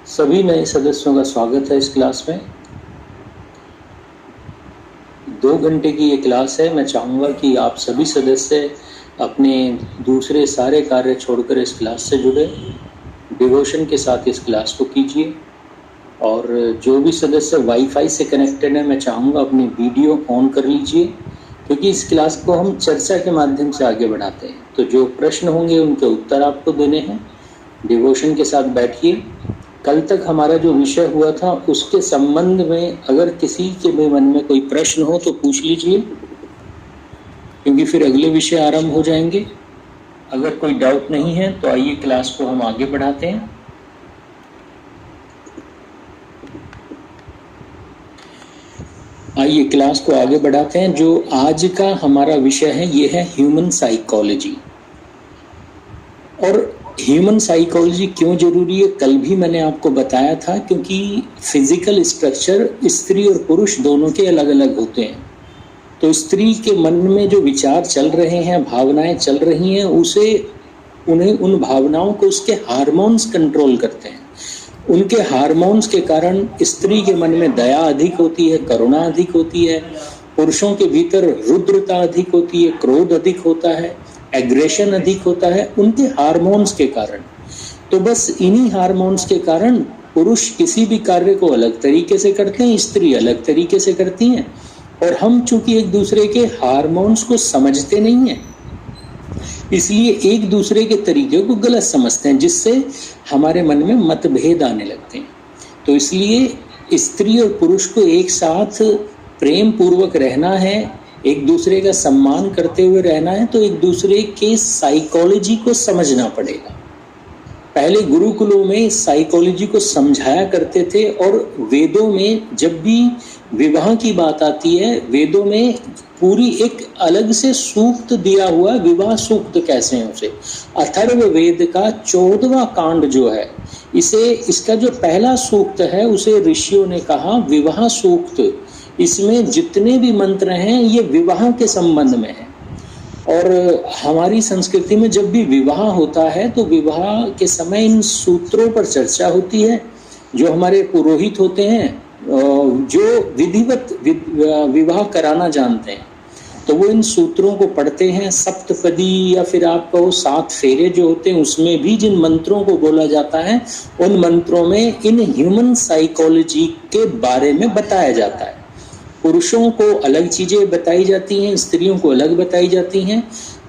सभी नए सदस्यों का स्वागत है इस क्लास में। 2 घंटे की ये क्लास है। मैं चाहूँगा कि आप सभी सदस्य अपने दूसरे सारे कार्य छोड़कर इस क्लास से जुड़े, डिवोशन के साथ इस क्लास को कीजिए। और जो भी सदस्य वाईफाई से कनेक्टेड है, मैं चाहूँगा अपनी वीडियो ऑन कर लीजिए, क्योंकि इस क्लास को हम चर्चा के माध्यम से आगे बढ़ाते हैं। तो जो प्रश्न होंगे उनके उत्तर आपको देने हैं। डिवोशन के साथ बैठिए। कल तक हमारा जो विषय हुआ था उसके संबंध में अगर किसी के भी मन में कोई प्रश्न हो तो पूछ लीजिए, क्योंकि फिर अगले विषय आरंभ हो जाएंगे। अगर कोई डाउट नहीं है तो आइए क्लास को हम आगे बढ़ाते हैं। आइए क्लास को आगे बढ़ाते हैं। जो आज का हमारा विषय है ये है ह्यूमन साइकोलॉजी। और ह्यूमन साइकोलॉजी क्यों जरूरी है, कल भी मैंने आपको बताया था, क्योंकि फिजिकल स्ट्रक्चर स्त्री और पुरुष दोनों के अलग अलग होते हैं। तो स्त्री के मन में जो विचार चल रहे हैं, भावनाएं चल रही हैं, उन्हें उन भावनाओं को उसके हार्मोन्स कंट्रोल करते हैं। उनके हार्मोन्स के कारण स्त्री के मन में दया अधिक होती है, करुणा अधिक होती है। पुरुषों के भीतर रुद्रता अधिक होती है, क्रोध अधिक होता है, एग्रेशन अधिक होता है, उनके हार्मोन्स के कारण। तो बस इन्हीं हार्मोन्स के कारण पुरुष किसी भी कार्य को अलग तरीके से करते हैं, स्त्री अलग तरीके से करती हैं। और हम चूंकि एक दूसरे के हार्मोन्स को समझते नहीं हैं, इसलिए एक दूसरे के तरीके को गलत समझते हैं, जिससे हमारे मन में मतभेद आने लगते हैं। तो इसलिए स्त्री और पुरुष को एक साथ प्रेम पूर्वक रहना है, एक दूसरे का सम्मान करते हुए रहना है, तो एक दूसरे के साइकोलॉजी को समझना पड़ेगा। पहले गुरुकुलों में साइकोलॉजी को समझाया करते थे, और वेदों में जब भी विवाह की बात आती है, वेदों में पूरी एक अलग से सूक्त दिया हुआ, विवाह सूक्त कैसे हैं उसे। अथर्ववेद का 14वां कांड जो है, इसका जो पहला सूक्त है उसे ऋषियों ने कहा विवाह सूक्त। इसमें जितने भी मंत्र हैं ये विवाह के संबंध में है। और हमारी संस्कृति में जब भी विवाह होता है तो विवाह के समय इन सूत्रों पर चर्चा होती है। जो हमारे पुरोहित होते हैं, जो विधिवत विवाह कराना जानते हैं, तो वो इन सूत्रों को पढ़ते हैं। सप्तपदी या फिर आप कहो 7 फेरे जो होते हैं, उसमें भी जिन मंत्रों को बोला जाता है, उन मंत्रों में इन ह्यूमन साइकोलॉजी के बारे में बताया जाता है। पुरुषों को अलग चीजें बताई जाती हैं, स्त्रियों को अलग बताई जाती हैं।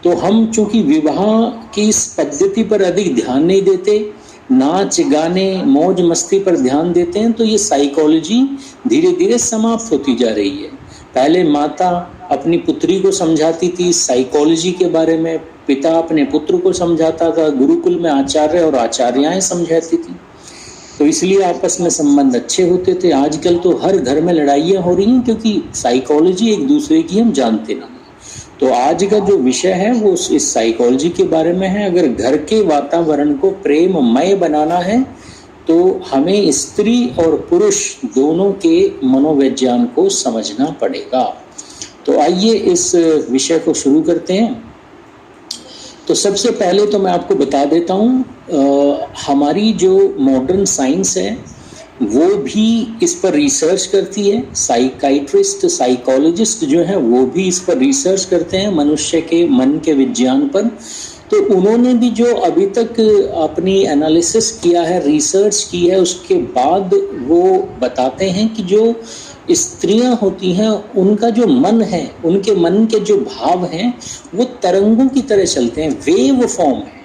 तो हम चूंकि विवाह की इस पद्धति पर अधिक ध्यान नहीं देते, नाच गाने मौज मस्ती पर ध्यान देते हैं, तो ये साइकोलॉजी धीरे धीरे समाप्त होती जा रही है। पहले माता अपनी पुत्री को समझाती थी साइकोलॉजी के बारे में, पिता अपने पुत्र को समझाता था, गुरुकुल में आचार्य और आचार्याएं समझाती थी। तो इसलिए आपस में संबंध अच्छे होते थे। आजकल तो हर घर में लड़ाइयाँ हो रही हैं, क्योंकि साइकोलॉजी एक दूसरे की हम जानते नहीं। तो आज का जो विषय है वो इस साइकोलॉजी के बारे में है। अगर घर के वातावरण को प्रेममय बनाना है तो हमें स्त्री और पुरुष दोनों के मनोविज्ञान को समझना पड़ेगा। तो आइए इस विषय को शुरू करते हैं। तो सबसे पहले तो मैं आपको बता देता हूँ, हमारी जो मॉडर्न साइंस है वो भी इस पर रिसर्च करती है। साइकाइट्रिस्ट, साइकोलॉजिस्ट जो हैं वो भी इस पर रिसर्च करते हैं, मनुष्य के मन के विज्ञान पर। तो उन्होंने भी जो अभी तक अपनी एनालिसिस किया है, रिसर्च की है, उसके बाद वो बताते हैं कि जो स्त्रियां होती हैं उनका जो मन है, उनके मन के जो भाव हैं वो तरंगों की तरह चलते हैं, वेव फॉर्म है।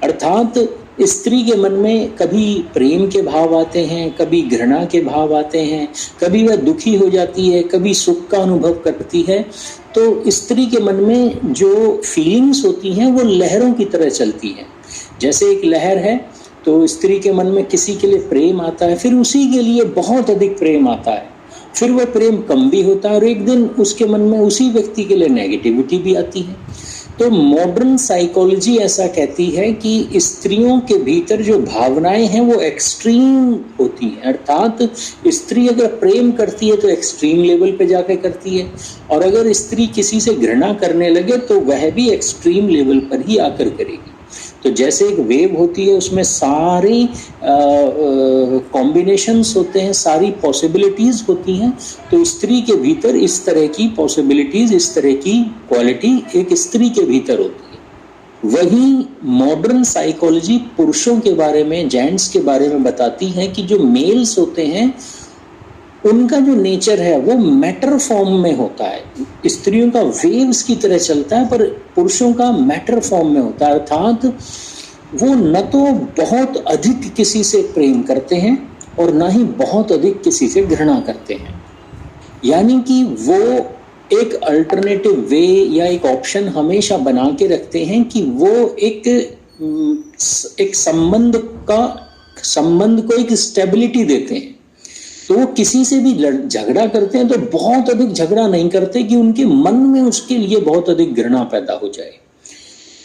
अर्थात स्त्री के मन में कभी प्रेम के भाव आते हैं, कभी घृणा के भाव आते हैं, कभी वह दुखी हो जाती है, कभी सुख का अनुभव करती है। तो स्त्री के मन में जो फीलिंग्स होती हैं वो लहरों की तरह चलती हैं। जैसे एक लहर है तो स्त्री के मन में किसी के लिए प्रेम आता है, फिर उसी के लिए बहुत अधिक प्रेम आता है, फिर वह प्रेम कम भी होता है, और एक दिन उसके मन में उसी व्यक्ति के लिए नेगेटिविटी भी आती है। तो मॉडर्न साइकोलॉजी ऐसा कहती है कि स्त्रियों के भीतर जो भावनाएं हैं वो एक्सट्रीम होती हैं। अर्थात स्त्री अगर प्रेम करती है तो एक्सट्रीम लेवल पे जाकर करती है, और अगर स्त्री किसी से घृणा करने लगे तो वह भी एक्सट्रीम लेवल पर ही आकर करेगी। तो जैसे एक वेव होती है, उसमें सारी कॉम्बिनेशंस होते हैं, सारी पॉसिबिलिटीज होती हैं। तो स्त्री के भीतर इस तरह की पॉसिबिलिटीज, इस तरह की क्वालिटी एक स्त्री के भीतर होती है। वहीं मॉडर्न साइकोलॉजी पुरुषों के बारे में, जेंट्स के बारे में बताती है कि जो मेल्स होते हैं उनका जो नेचर है वो मैटर फॉर्म में होता है। स्त्रियों का वेव्स की तरह चलता है, पर पुरुषों का मैटर फॉर्म में होता है। अर्थात वो न तो बहुत अधिक किसी से प्रेम करते हैं और ना ही बहुत अधिक किसी से घृणा करते हैं। यानी कि वो एक अल्टरनेटिव वे या एक ऑप्शन हमेशा बना के रखते हैं कि वो एक संबंध को एक स्टेबिलिटी देते हैं। तो वो किसी से भी झगड़ा करते हैं तो बहुत अधिक झगड़ा नहीं करते कि उनके मन में उसके लिए बहुत अधिक घृणा पैदा हो जाए।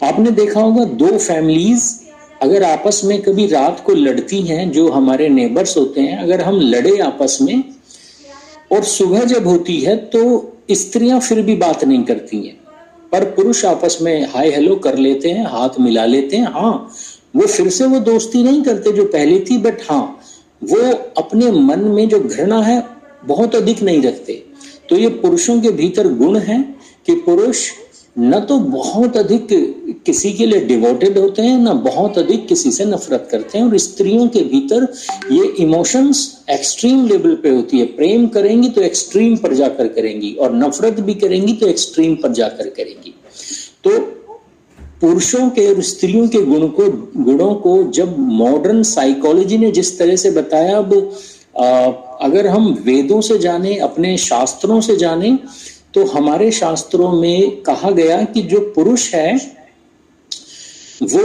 आपने देखा होगा, दो फैमिलीज अगर आपस में कभी रात को लड़ती हैं, जो हमारे नेबर्स होते हैं, अगर हम लड़े आपस में और सुबह जब होती है तो स्त्रियां फिर भी बात नहीं करती हैं, पर पुरुष आपस में हाय हेलो कर लेते हैं, हाथ मिला लेते हैं। हाँ, वो फिर से वो दोस्ती नहीं करते जो पहले थी, बट हाँ, वो अपने मन में जो घृणा है बहुत अधिक नहीं रखते। तो ये पुरुषों के भीतर गुण है कि पुरुष न तो बहुत अधिक किसी के लिए डिवोटेड होते हैं, न बहुत अधिक किसी से नफरत करते हैं। और स्त्रियों के भीतर ये इमोशंस एक्सट्रीम लेवल पे होती है। प्रेम करेंगी तो एक्सट्रीम पर जाकर करेंगी, और नफरत भी करेंगी तो एक्सट्रीम पर जाकर करेंगी। तो पुरुषों के और स्त्रियों के गुणों को जब मॉडर्न साइकोलॉजी ने जिस तरह से बताया, अब अगर हम वेदों से जाने, अपने शास्त्रों से जाने, तो हमारे शास्त्रों में कहा गया कि जो पुरुष है वो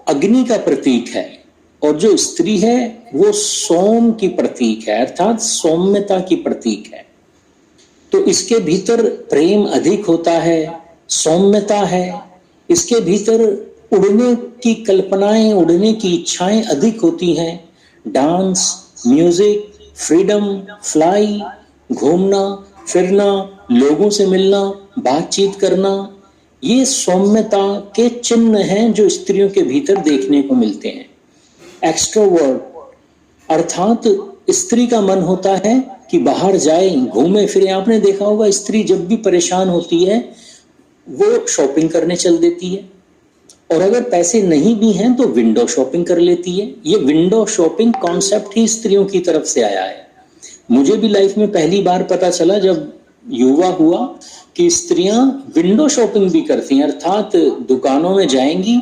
अग्नि का प्रतीक है और जो स्त्री है वो सोम की प्रतीक है, अर्थात सौम्यता की प्रतीक है। तो इसके भीतर प्रेम अधिक होता है, सौम्यता है, इसके भीतर उड़ने की कल्पनाएं, उड़ने की इच्छाएं अधिक होती हैं। डांस, म्यूजिक, फ्रीडम, फ्लाई, घूमना फिरना, लोगों से मिलना, बातचीत करना, ये सौम्यता के चिन्ह हैं जो स्त्रियों के भीतर देखने को मिलते हैं। एक्सट्रोवर्ट अर्थात स्त्री का मन होता है कि बाहर जाए, घूमे फिरे। आपने देखा होगा, स्त्री जब भी परेशान होती है वो शॉपिंग करने चल देती है, और अगर पैसे नहीं भी हैं तो विंडो शॉपिंग कर लेती है। ये विंडो शॉपिंग कॉन्सेप्ट ही स्त्रियों की तरफ से आया है। मुझे भी लाइफ में पहली बार पता चला जब युवा हुआ कि स्त्रियां विंडो शॉपिंग भी करती हैं, अर्थात दुकानों में जाएंगी,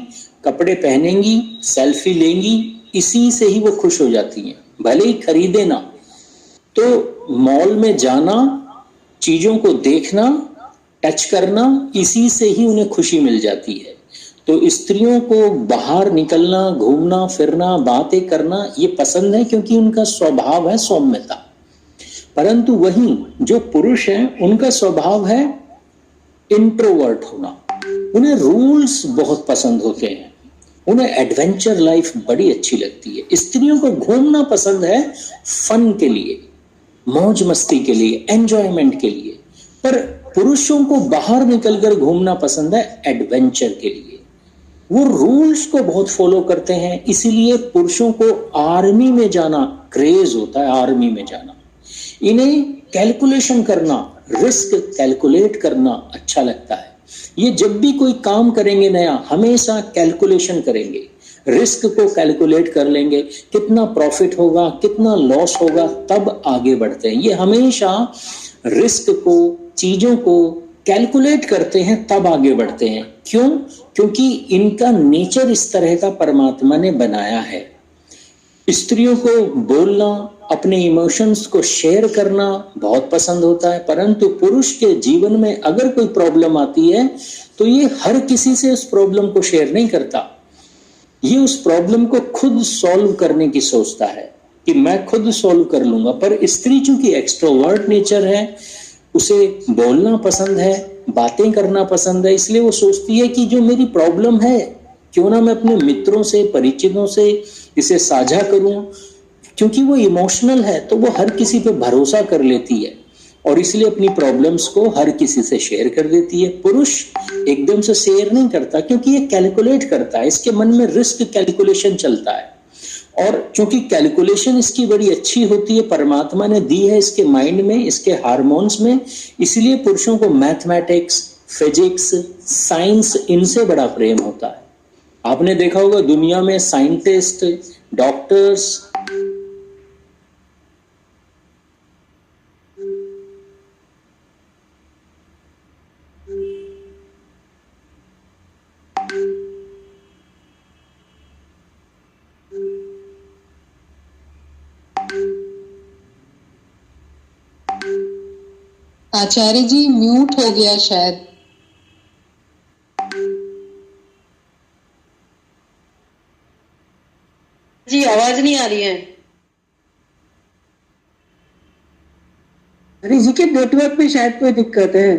कपड़े पहनेंगी, सेल्फी लेंगी, इसी से ही वो खुश हो जाती हैं, भले ही खरीदे ना। तो मॉल में जाना, चीजों को देखना, टच करना, इसी से ही उन्हें खुशी मिल जाती है। तो स्त्रियों को बाहर निकलना, घूमना फिरना, बातें करना ये पसंद है क्योंकि उनका स्वभाव है सौम्यता। परंतु वहीं जो पुरुष हैं उनका स्वभाव है इंट्रोवर्ट होना। उन्हें रूल्स बहुत पसंद होते हैं, उन्हें एडवेंचर लाइफ बड़ी अच्छी लगती है। स्त्रियों को घूमना पसंद है फन के लिए, मौज मस्ती के लिए, एंजॉयमेंट के लिए, पर पुरुषों को बाहर निकलकर घूमना पसंद है एडवेंचर के लिए। वो रूल्स को बहुत फॉलो करते हैं, इसीलिए पुरुषों को आर्मी में जाना क्रेज होता है। आर्मी में जाना, इन्हें कैलकुलेशन करना, रिस्क कैलकुलेट करना अच्छा लगता है। ये जब भी कोई काम करेंगे नया, हमेशा कैलकुलेशन करेंगे, रिस्क को कैलकुलेट कर लेंगे, कितना प्रॉफिट होगा, कितना लॉस होगा, तब आगे बढ़ते हैं। ये हमेशा रिस्क को, चीजों को कैलकुलेट करते हैं, तब आगे बढ़ते हैं। क्यों? क्योंकि इनका नेचर इस तरह का परमात्मा ने बनाया है। स्त्रियों को बोलना, अपने इमोशंस को शेयर करना बहुत पसंद होता है, परंतु पुरुष के जीवन में अगर कोई प्रॉब्लम आती है तो ये हर किसी से उस प्रॉब्लम को शेयर नहीं करता। ये उस प्रॉब्लम को खुद सॉल्व करने की सोचता है कि मैं खुद सॉल्व कर लूंगा। पर स्त्री चूंकि एक्सट्रोवर्ट नेचर है, उसे बोलना पसंद है, बातें करना पसंद है, इसलिए वो सोचती है कि जो मेरी प्रॉब्लम है क्यों ना मैं अपने मित्रों से, परिचितों से इसे साझा करूं। क्योंकि वो इमोशनल है तो वो हर किसी पे भरोसा कर लेती है। और इसलिए अपनी प्रॉब्लम्स को हर किसी से शेयर कर देती है। पुरुष एकदम से शेयर नहीं करता क्योंकि ये कैलकुलेट करता है, इसके मन में रिस्क कैलकुलेशन चलता है, और चूंकि कैलकुलेशन इसकी बड़ी अच्छी होती है, परमात्मा ने दी है इसके माइंड में, इसके हार्मोन्स में, इसलिए पुरुषों को मैथमेटिक्स, फिजिक्स, साइंस, इनसे बड़ा प्रेम होता है। आपने देखा होगा दुनिया में साइंटिस्ट, डॉक्टर्स, आचार्य जी म्यूट हो गया शायद। जी आवाज नहीं आ रही है। अरे जी के नेटवर्क पे शायद कोई दिक्कत है।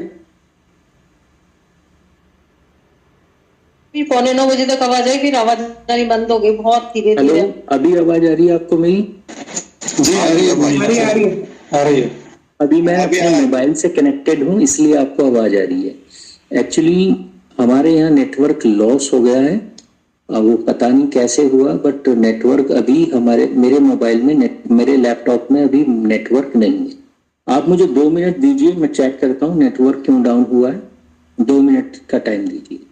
फिर 8:45 तक आवाज आई, फिर आवाज आनी बंद हो गई बहुत धीरे हेलो, धीरे। अभी आवाज आ रही है आपको मेरी? जी आ रही है, आ रही है। अभी मैं अपने मोबाइल से कनेक्टेड हूँ इसलिए आपको आवाज आ रही है। एक्चुअली हमारे यहाँ नेटवर्क लॉस हो गया है, अब वो पता नहीं कैसे हुआ, बट नेटवर्क अभी मेरे मोबाइल में मेरे लैपटॉप में अभी नेटवर्क नहीं है। आप मुझे 2 मिनट दीजिए, मैं चेक करता हूँ नेटवर्क क्यों डाउन हुआ है। 2 मिनट का टाइम दीजिए।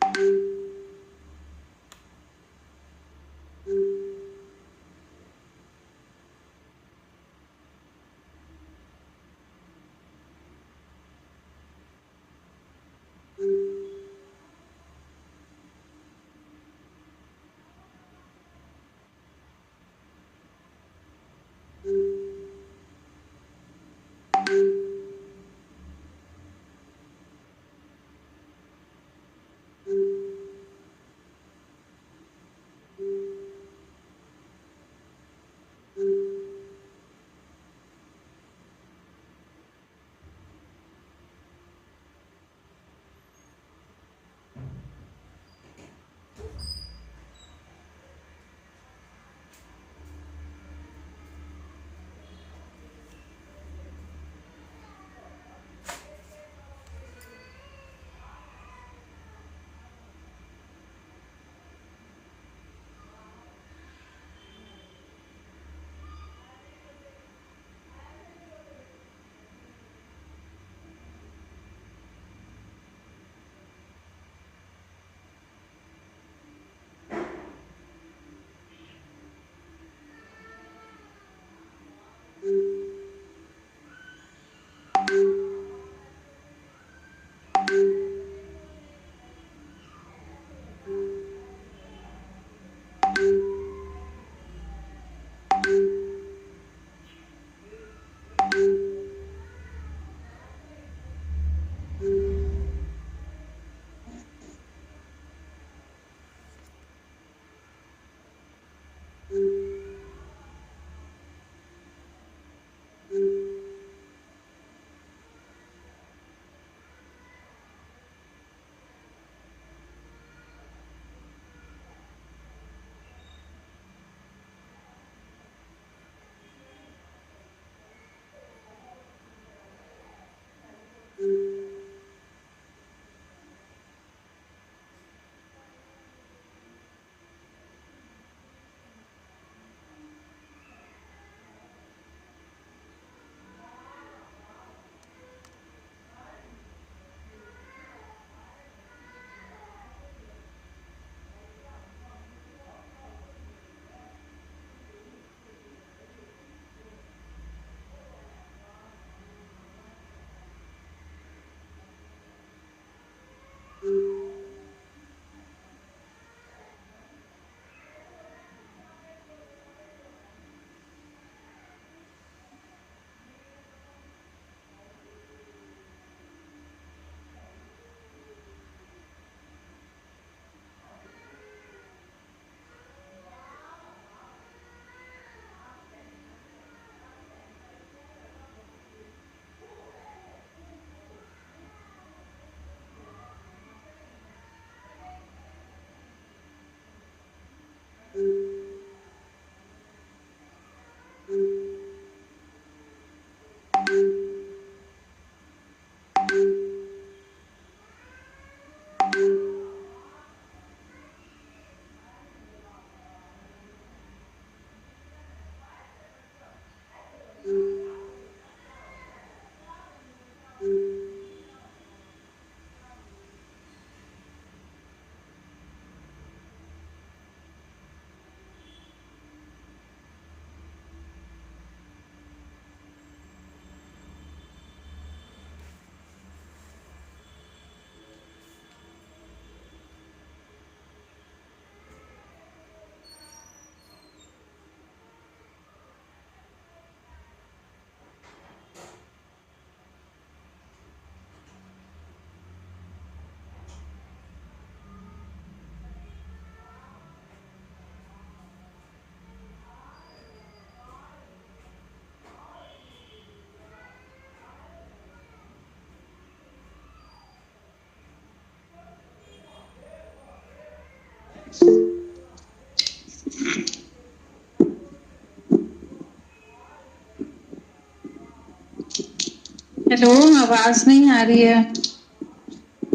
हेलो, आवाज नहीं आ रही है।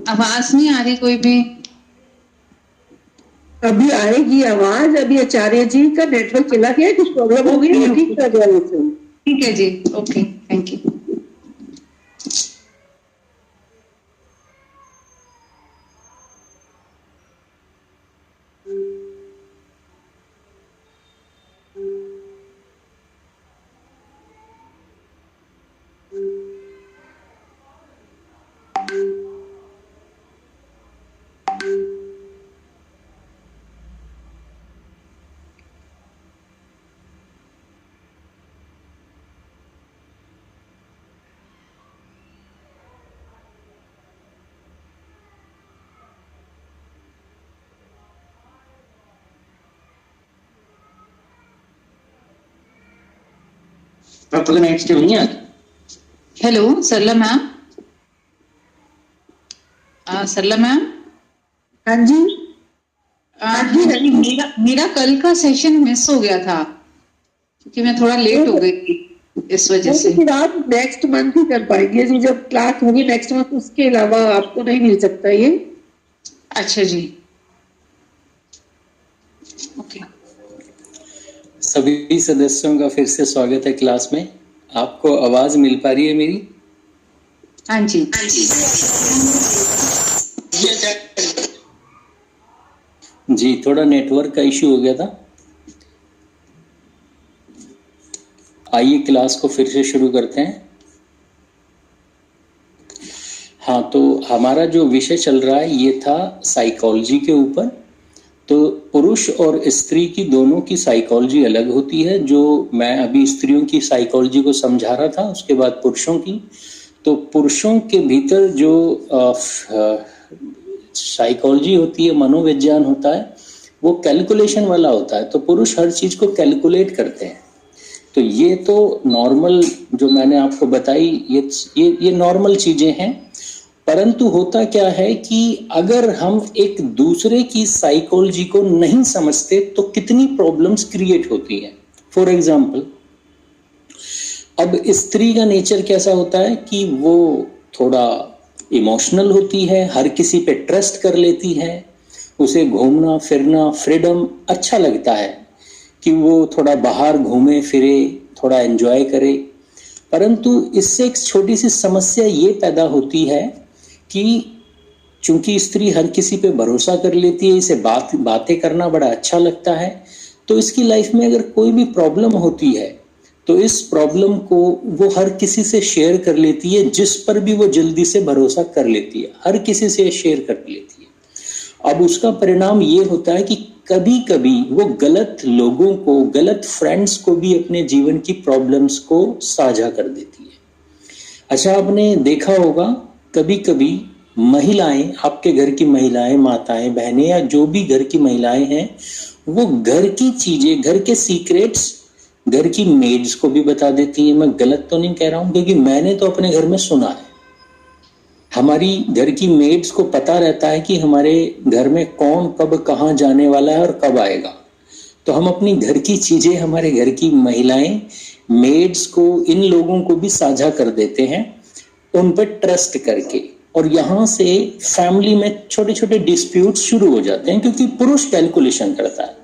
आवाज नहीं आ रही कोई भी। अभी आएगी आवाज। अभी आचार्य जी का नेटवर्क चला गया, कुछ प्रॉब्लम हो गई, वो ठीक कर दिया मुझसे। ठीक है जी, ओके, थैंक यू। आपका नेक्स्ट नहीं है। हेलो सरला मैम। सरला मैम। हाँ जी। मेरा कल का सेशन मिस हो गया था क्योंकि मैं थोड़ा लेट हो गई थी, इस वजह से। फिर आप नेक्स्ट मंथ ही कर पाएंगे जी, जब क्लास होगी नेक्स्ट मंथ, उसके अलावा आपको नहीं मिल सकता ये। अच्छा जी, ओके। सभी सदस्यों का फिर से स्वागत है क्लास में। आपको आवाज मिल पा रही है मेरी? हाँ जी। जी, थोड़ा नेटवर्क का इश्यू हो गया था। आइए क्लास को फिर से शुरू करते हैं। हाँ, तो हमारा जो विषय चल रहा है ये था साइकोलॉजी के ऊपर। तो पुरुष और स्त्री की दोनों की साइकोलॉजी अलग होती है। जो मैं अभी स्त्रियों की साइकोलॉजी को समझा रहा था, उसके बाद पुरुषों की। तो पुरुषों के भीतर जो साइकोलॉजी होती है, मनोविज्ञान होता है, वो कैलकुलेशन वाला होता है। तो पुरुष हर चीज को कैलकुलेट करते हैं। तो ये तो नॉर्मल जो मैंने आपको बताई, ये नॉर्मल चीजें हैं। परंतु होता क्या है कि अगर हम एक दूसरे की साइकोलॉजी को नहीं समझते तो कितनी प्रॉब्लम्स क्रिएट होती हैं। फॉर एग्जाम्पल, अब स्त्री का नेचर कैसा होता है कि वो थोड़ा इमोशनल होती है, हर किसी पे ट्रस्ट कर लेती है, उसे घूमना फिरना फ्रीडम अच्छा लगता है कि वो थोड़ा बाहर घूमे फिरे, थोड़ा एंजॉय करे। परंतु इससे एक छोटी सी समस्या ये पैदा होती है कि चूंकि स्त्री हर किसी पे भरोसा कर लेती है, इसे बातें करना बड़ा अच्छा लगता है, तो इसकी लाइफ में अगर कोई भी प्रॉब्लम होती है तो इस प्रॉब्लम को वो हर किसी से शेयर कर लेती है, जिस पर भी वो जल्दी से भरोसा कर लेती है, हर किसी से शेयर कर लेती है। अब उसका परिणाम ये होता है कि कभी कभी वो गलत लोगों को, गलत फ्रेंड्स को भी अपने जीवन की प्रॉब्लम्स को साझा कर देती है। अच्छा, आपने देखा होगा कभी कभी महिलाएं, आपके घर की महिलाएं, माताएं, बहनें या जो भी घर की महिलाएं हैं, वो घर की चीजें, घर के सीक्रेट्स घर की मेड्स को भी बता देती है। मैं गलत तो नहीं कह रहा हूं, क्योंकि मैंने तो अपने घर में सुना है। हमारी घर की मेड्स को पता रहता है कि हमारे घर में कौन कब कहाँ जाने वाला है और कब आएगा। तो हम अपनी घर की चीजें हमारे घर की महिलाएं, मेड्स को, इन लोगों को भी साझा कर देते हैं उन पर ट्रस्ट करके। और यहाँ से फैमिली में छोटे छोटे डिस्प्यूट्स शुरू हो जाते हैं, क्योंकि पुरुष कैलकुलेशन करता है।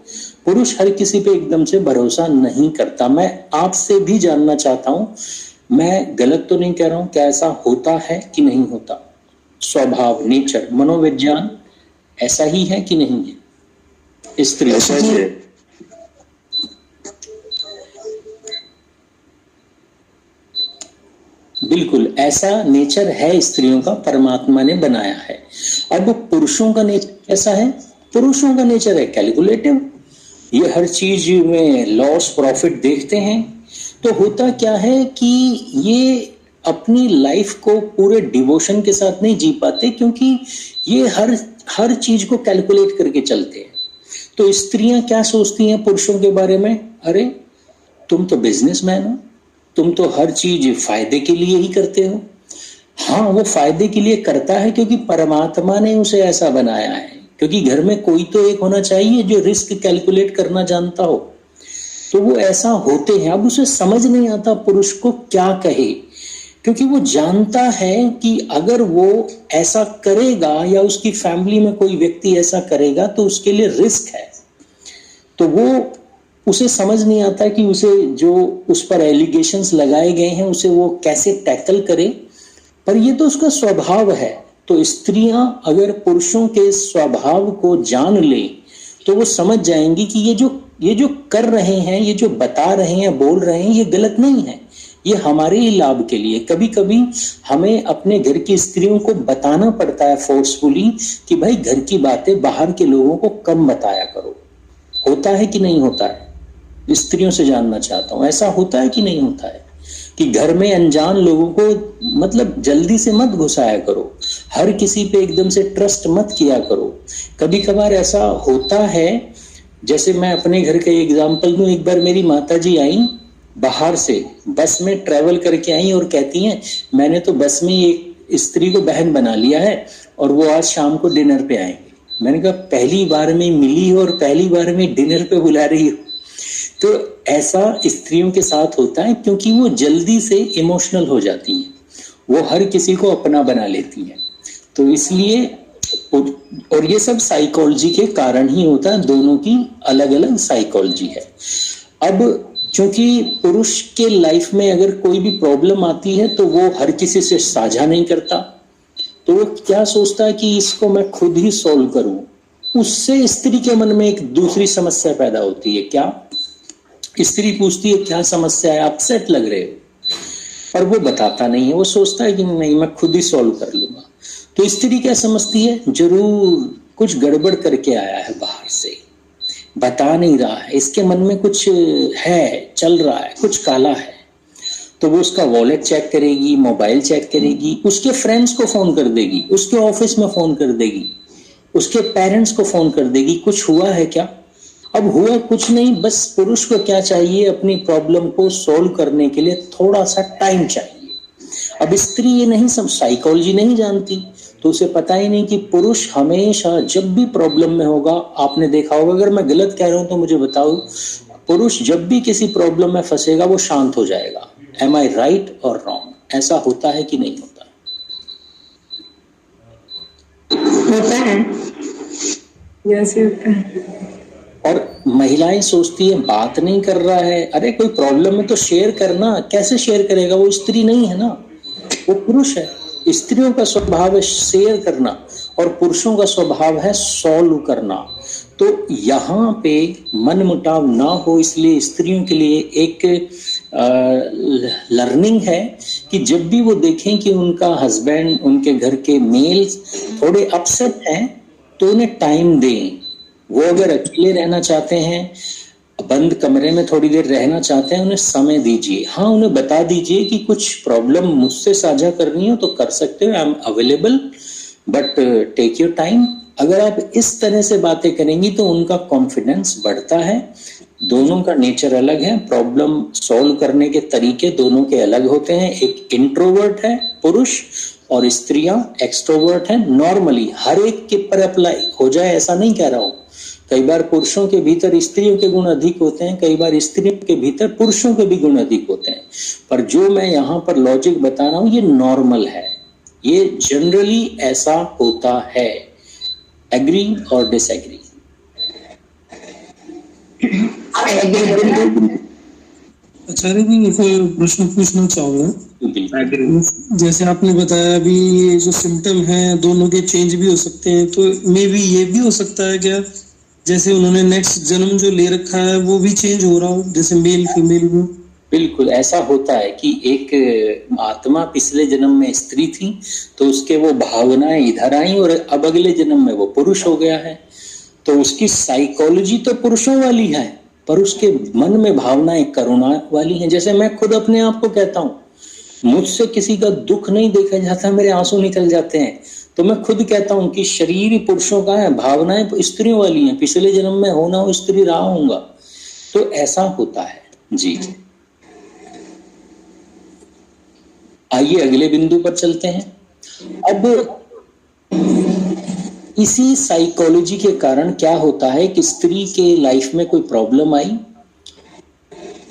पुरुष हर किसी पे एकदम से भरोसा नहीं करता। मैं आपसे भी जानना चाहता हूं, मैं गलत तो नहीं कह रहा हूं, क्या ऐसा होता है कि नहीं होता? स्वभाव, नेचर, मनोविज्ञान ऐसा ही है कि नहीं है? स्त्री बिल्कुल ऐसा नेचर है स्त्रियों का, परमात्मा ने बनाया है। अब पुरुषों का नेचर कैसा है? पुरुषों का नेचर है कैलकुलेटिव। ये हर चीज में लॉस प्रॉफिट देखते हैं। तो होता क्या है कि ये अपनी लाइफ को पूरे डिवोशन के साथ नहीं जी पाते, क्योंकि ये हर चीज को कैलकुलेट करके चलते हैं। तो स्त्रियां क्या सोचती हैं पुरुषों के बारे में? अरे तुम तो बिजनेसमैन हो, तुम तो हर चीज फायदे के लिए ही करते हो। हाँ, वो फायदे के लिए करता है क्योंकि परमात्मा ने उसे ऐसा बनाया है क्योंकि घर में कोई तो एक होना चाहिए जो रिस्क कैलकुलेट करना जानता हो। तो वो ऐसा होते हैं। अब उसे समझ नहीं आता पुरुष को क्या कहे, क्योंकि वो जानता है कि अगर वो ऐसा करेगा या उसकी फैमिली में कोई व्यक्ति ऐसा करेगा तो उसके लिए रिस्क है। तो वो उसे समझ नहीं आता कि उसे जो उस पर एलिगेशंस लगाए गए हैं उसे वो कैसे टैकल करे। पर ये तो उसका स्वभाव है। तो स्त्रियां अगर पुरुषों के स्वभाव को जान ले तो वो समझ जाएंगी कि ये जो कर रहे हैं, ये जो बता रहे हैं, बोल रहे हैं, ये गलत नहीं है, ये हमारे ही लाभ के लिए। कभी कभी हमें अपने घर की स्त्रियों को बताना पड़ता है फोर्सफुली कि भाई घर की बातें बाहर के लोगों को कम बताया करो। होता है कि नहीं होता है? स्त्रियों से जानना चाहता हूं, ऐसा होता है कि नहीं होता है कि घर में अनजान लोगों को मतलब जल्दी से मत घुसाया करो, हर किसी पे एकदम से ट्रस्ट मत किया करो। कभी कभार ऐसा होता है, जैसे मैं अपने घर का एग्जांपल दूं। एक बार मेरी माताजी आई बाहर से, बस में ट्रेवल करके आई और कहती हैं मैंने तो बस में एक स्त्री को बहन बना लिया है और वो आज शाम को डिनर पे आएंगे। मैंने कहा पहली बार में मिली और पहली बार में डिनर पे बुला रही हो। तो ऐसा स्त्रियों के साथ होता है क्योंकि वो जल्दी से इमोशनल हो जाती हैं, वो हर किसी को अपना बना लेती हैं। तो इसलिए और ये सब साइकोलॉजी के कारण ही होता है, दोनों की अलग अलग साइकोलॉजी है। अब क्योंकि पुरुष के लाइफ में अगर कोई भी प्रॉब्लम आती है तो वो हर किसी से साझा नहीं करता, तो वो क्या सोचता है कि इसको मैं खुद ही सॉल्व करूं। उससे स्त्री के मन में एक दूसरी समस्या पैदा होती है। क्या? स्त्री पूछती है क्या समस्या है, अपसेट लग रहे हो, पर वो बताता नहीं है। वो सोचता है कि नहीं मैं खुद ही सॉल्व कर लूंगा। तो स्त्री क्या समझती है, जरूर कुछ गड़बड़ करके आया है बाहर से, बता नहीं रहा है, इसके मन में कुछ है, चल रहा है, कुछ काला है। तो वो उसका वॉलेट चेक करेगी, मोबाइल चेक करेगी, उसके फ्रेंड्स को फोन कर देगी, उसके ऑफिस में फोन कर देगी, उसके पेरेंट्स को फोन कर देगी, कुछ हुआ है क्या? अब हुआ कुछ नहीं, बस पुरुष को क्या चाहिए, अपनी प्रॉब्लम को सॉल्व करने के लिए थोड़ा सा टाइम चाहिए। अब स्त्री ये नहीं, सब साइकोलॉजी नहीं जानती, तो उसे पता ही नहीं कि पुरुष हमेशा जब भी प्रॉब्लम में होगा, आपने देखा होगा, अगर मैं गलत कह रहा हूं तो मुझे बताओ, पुरुष जब भी किसी प्रॉब्लम में फंसेगा वो शांत हो जाएगा। एम आई राइट और रॉन्ग? ऐसा होता है कि नहीं होता? होता है, जैसे होता है। और महिलाएं सोचती है बात नहीं कर रहा है, अरे कोई प्रॉब्लम है तो शेयर करना। कैसे शेयर करेगा? वो स्त्री नहीं है ना, वो पुरुष है। स्त्रियों का स्वभाव है शेयर करना और पुरुषों का स्वभाव है सॉल्व करना। तो यहाँ पे मनमुटाव ना हो, इसलिए स्त्रियों के लिए एक लर्निंग है कि जब भी वो देखें कि उनका हस्बैंड, उनके घर के मेल्स थोड़े अपसेट हैं तो उन्हें टाइम दें। वो अगर अकेले रहना चाहते हैं, बंद कमरे में थोड़ी देर रहना चाहते हैं, उन्हें समय दीजिए। हाँ, उन्हें बता दीजिए कि कुछ प्रॉब्लम मुझसे साझा करनी हो तो कर सकते हो, I am available, but take your time. अगर आप इस तरह से बातें करेंगी तो उनका कॉन्फिडेंस बढ़ता है। दोनों का नेचर अलग है, प्रॉब्लम सॉल्व करने के तरीके दोनों के अलग होते हैं। एक इंट्रोवर्ट है पुरुष और स्त्रियां एक्सट्रोवर्ट हैं। नॉर्मली हर एक के पर अप्लाई हो जाए ऐसा नहीं कह रहा हूं। कई बार पुरुषों के भीतर स्त्रियों के गुण अधिक होते हैं, कई बार स्त्रियों के भीतर पुरुषों के भी गुण अधिक होते हैं। पर जो मैं यहाँ पर लॉजिक बता रहा हूं ये नॉर्मल है, ये जनरली ऐसा होता है। एग्री और डिसएग्री? आचार्य जी, एक प्रश्न पूछना चाहूंगा। जैसे आपने बताया अभी ये जो सिम्टम है दोनों के चेंज भी हो सकते हैं, तो मे बी ये भी हो सकता है क्या जैसे उन्होंने नेक्स्ट जन्म जो ले रखा है वो भी चेंज हो रहा हो, जैसे मेल फीमेल में? बिल्कुल ऐसा होता है कि एक आत्मा पिछले जन्म में स्त्री थी तो उसके वो भावनाएं इधर आई और अब अगले जन्म में वो पुरुष हो गया है। तो उसकी साइकोलॉजी तो पुरुषों वाली है पर उसके मन में भावनाएं करुणा वाली हैं। जैसे मैं खुद अपने आप को कहता हूँ, मुझसे किसी का दुख नहीं देखा जाता, मेरे आंसू निकल जाते हैं। तो मैं खुद कहता हूं कि शरीर ही पुरुषों का है, भावनाएं स्त्रियों वाली हैं, पिछले जन्म में होना हो स्त्री रहा होऊंगा। तो ऐसा होता है जी। आइए अगले बिंदु पर चलते हैं। अब इसी साइकोलॉजी के कारण क्या होता है कि स्त्री के लाइफ में कोई प्रॉब्लम आई,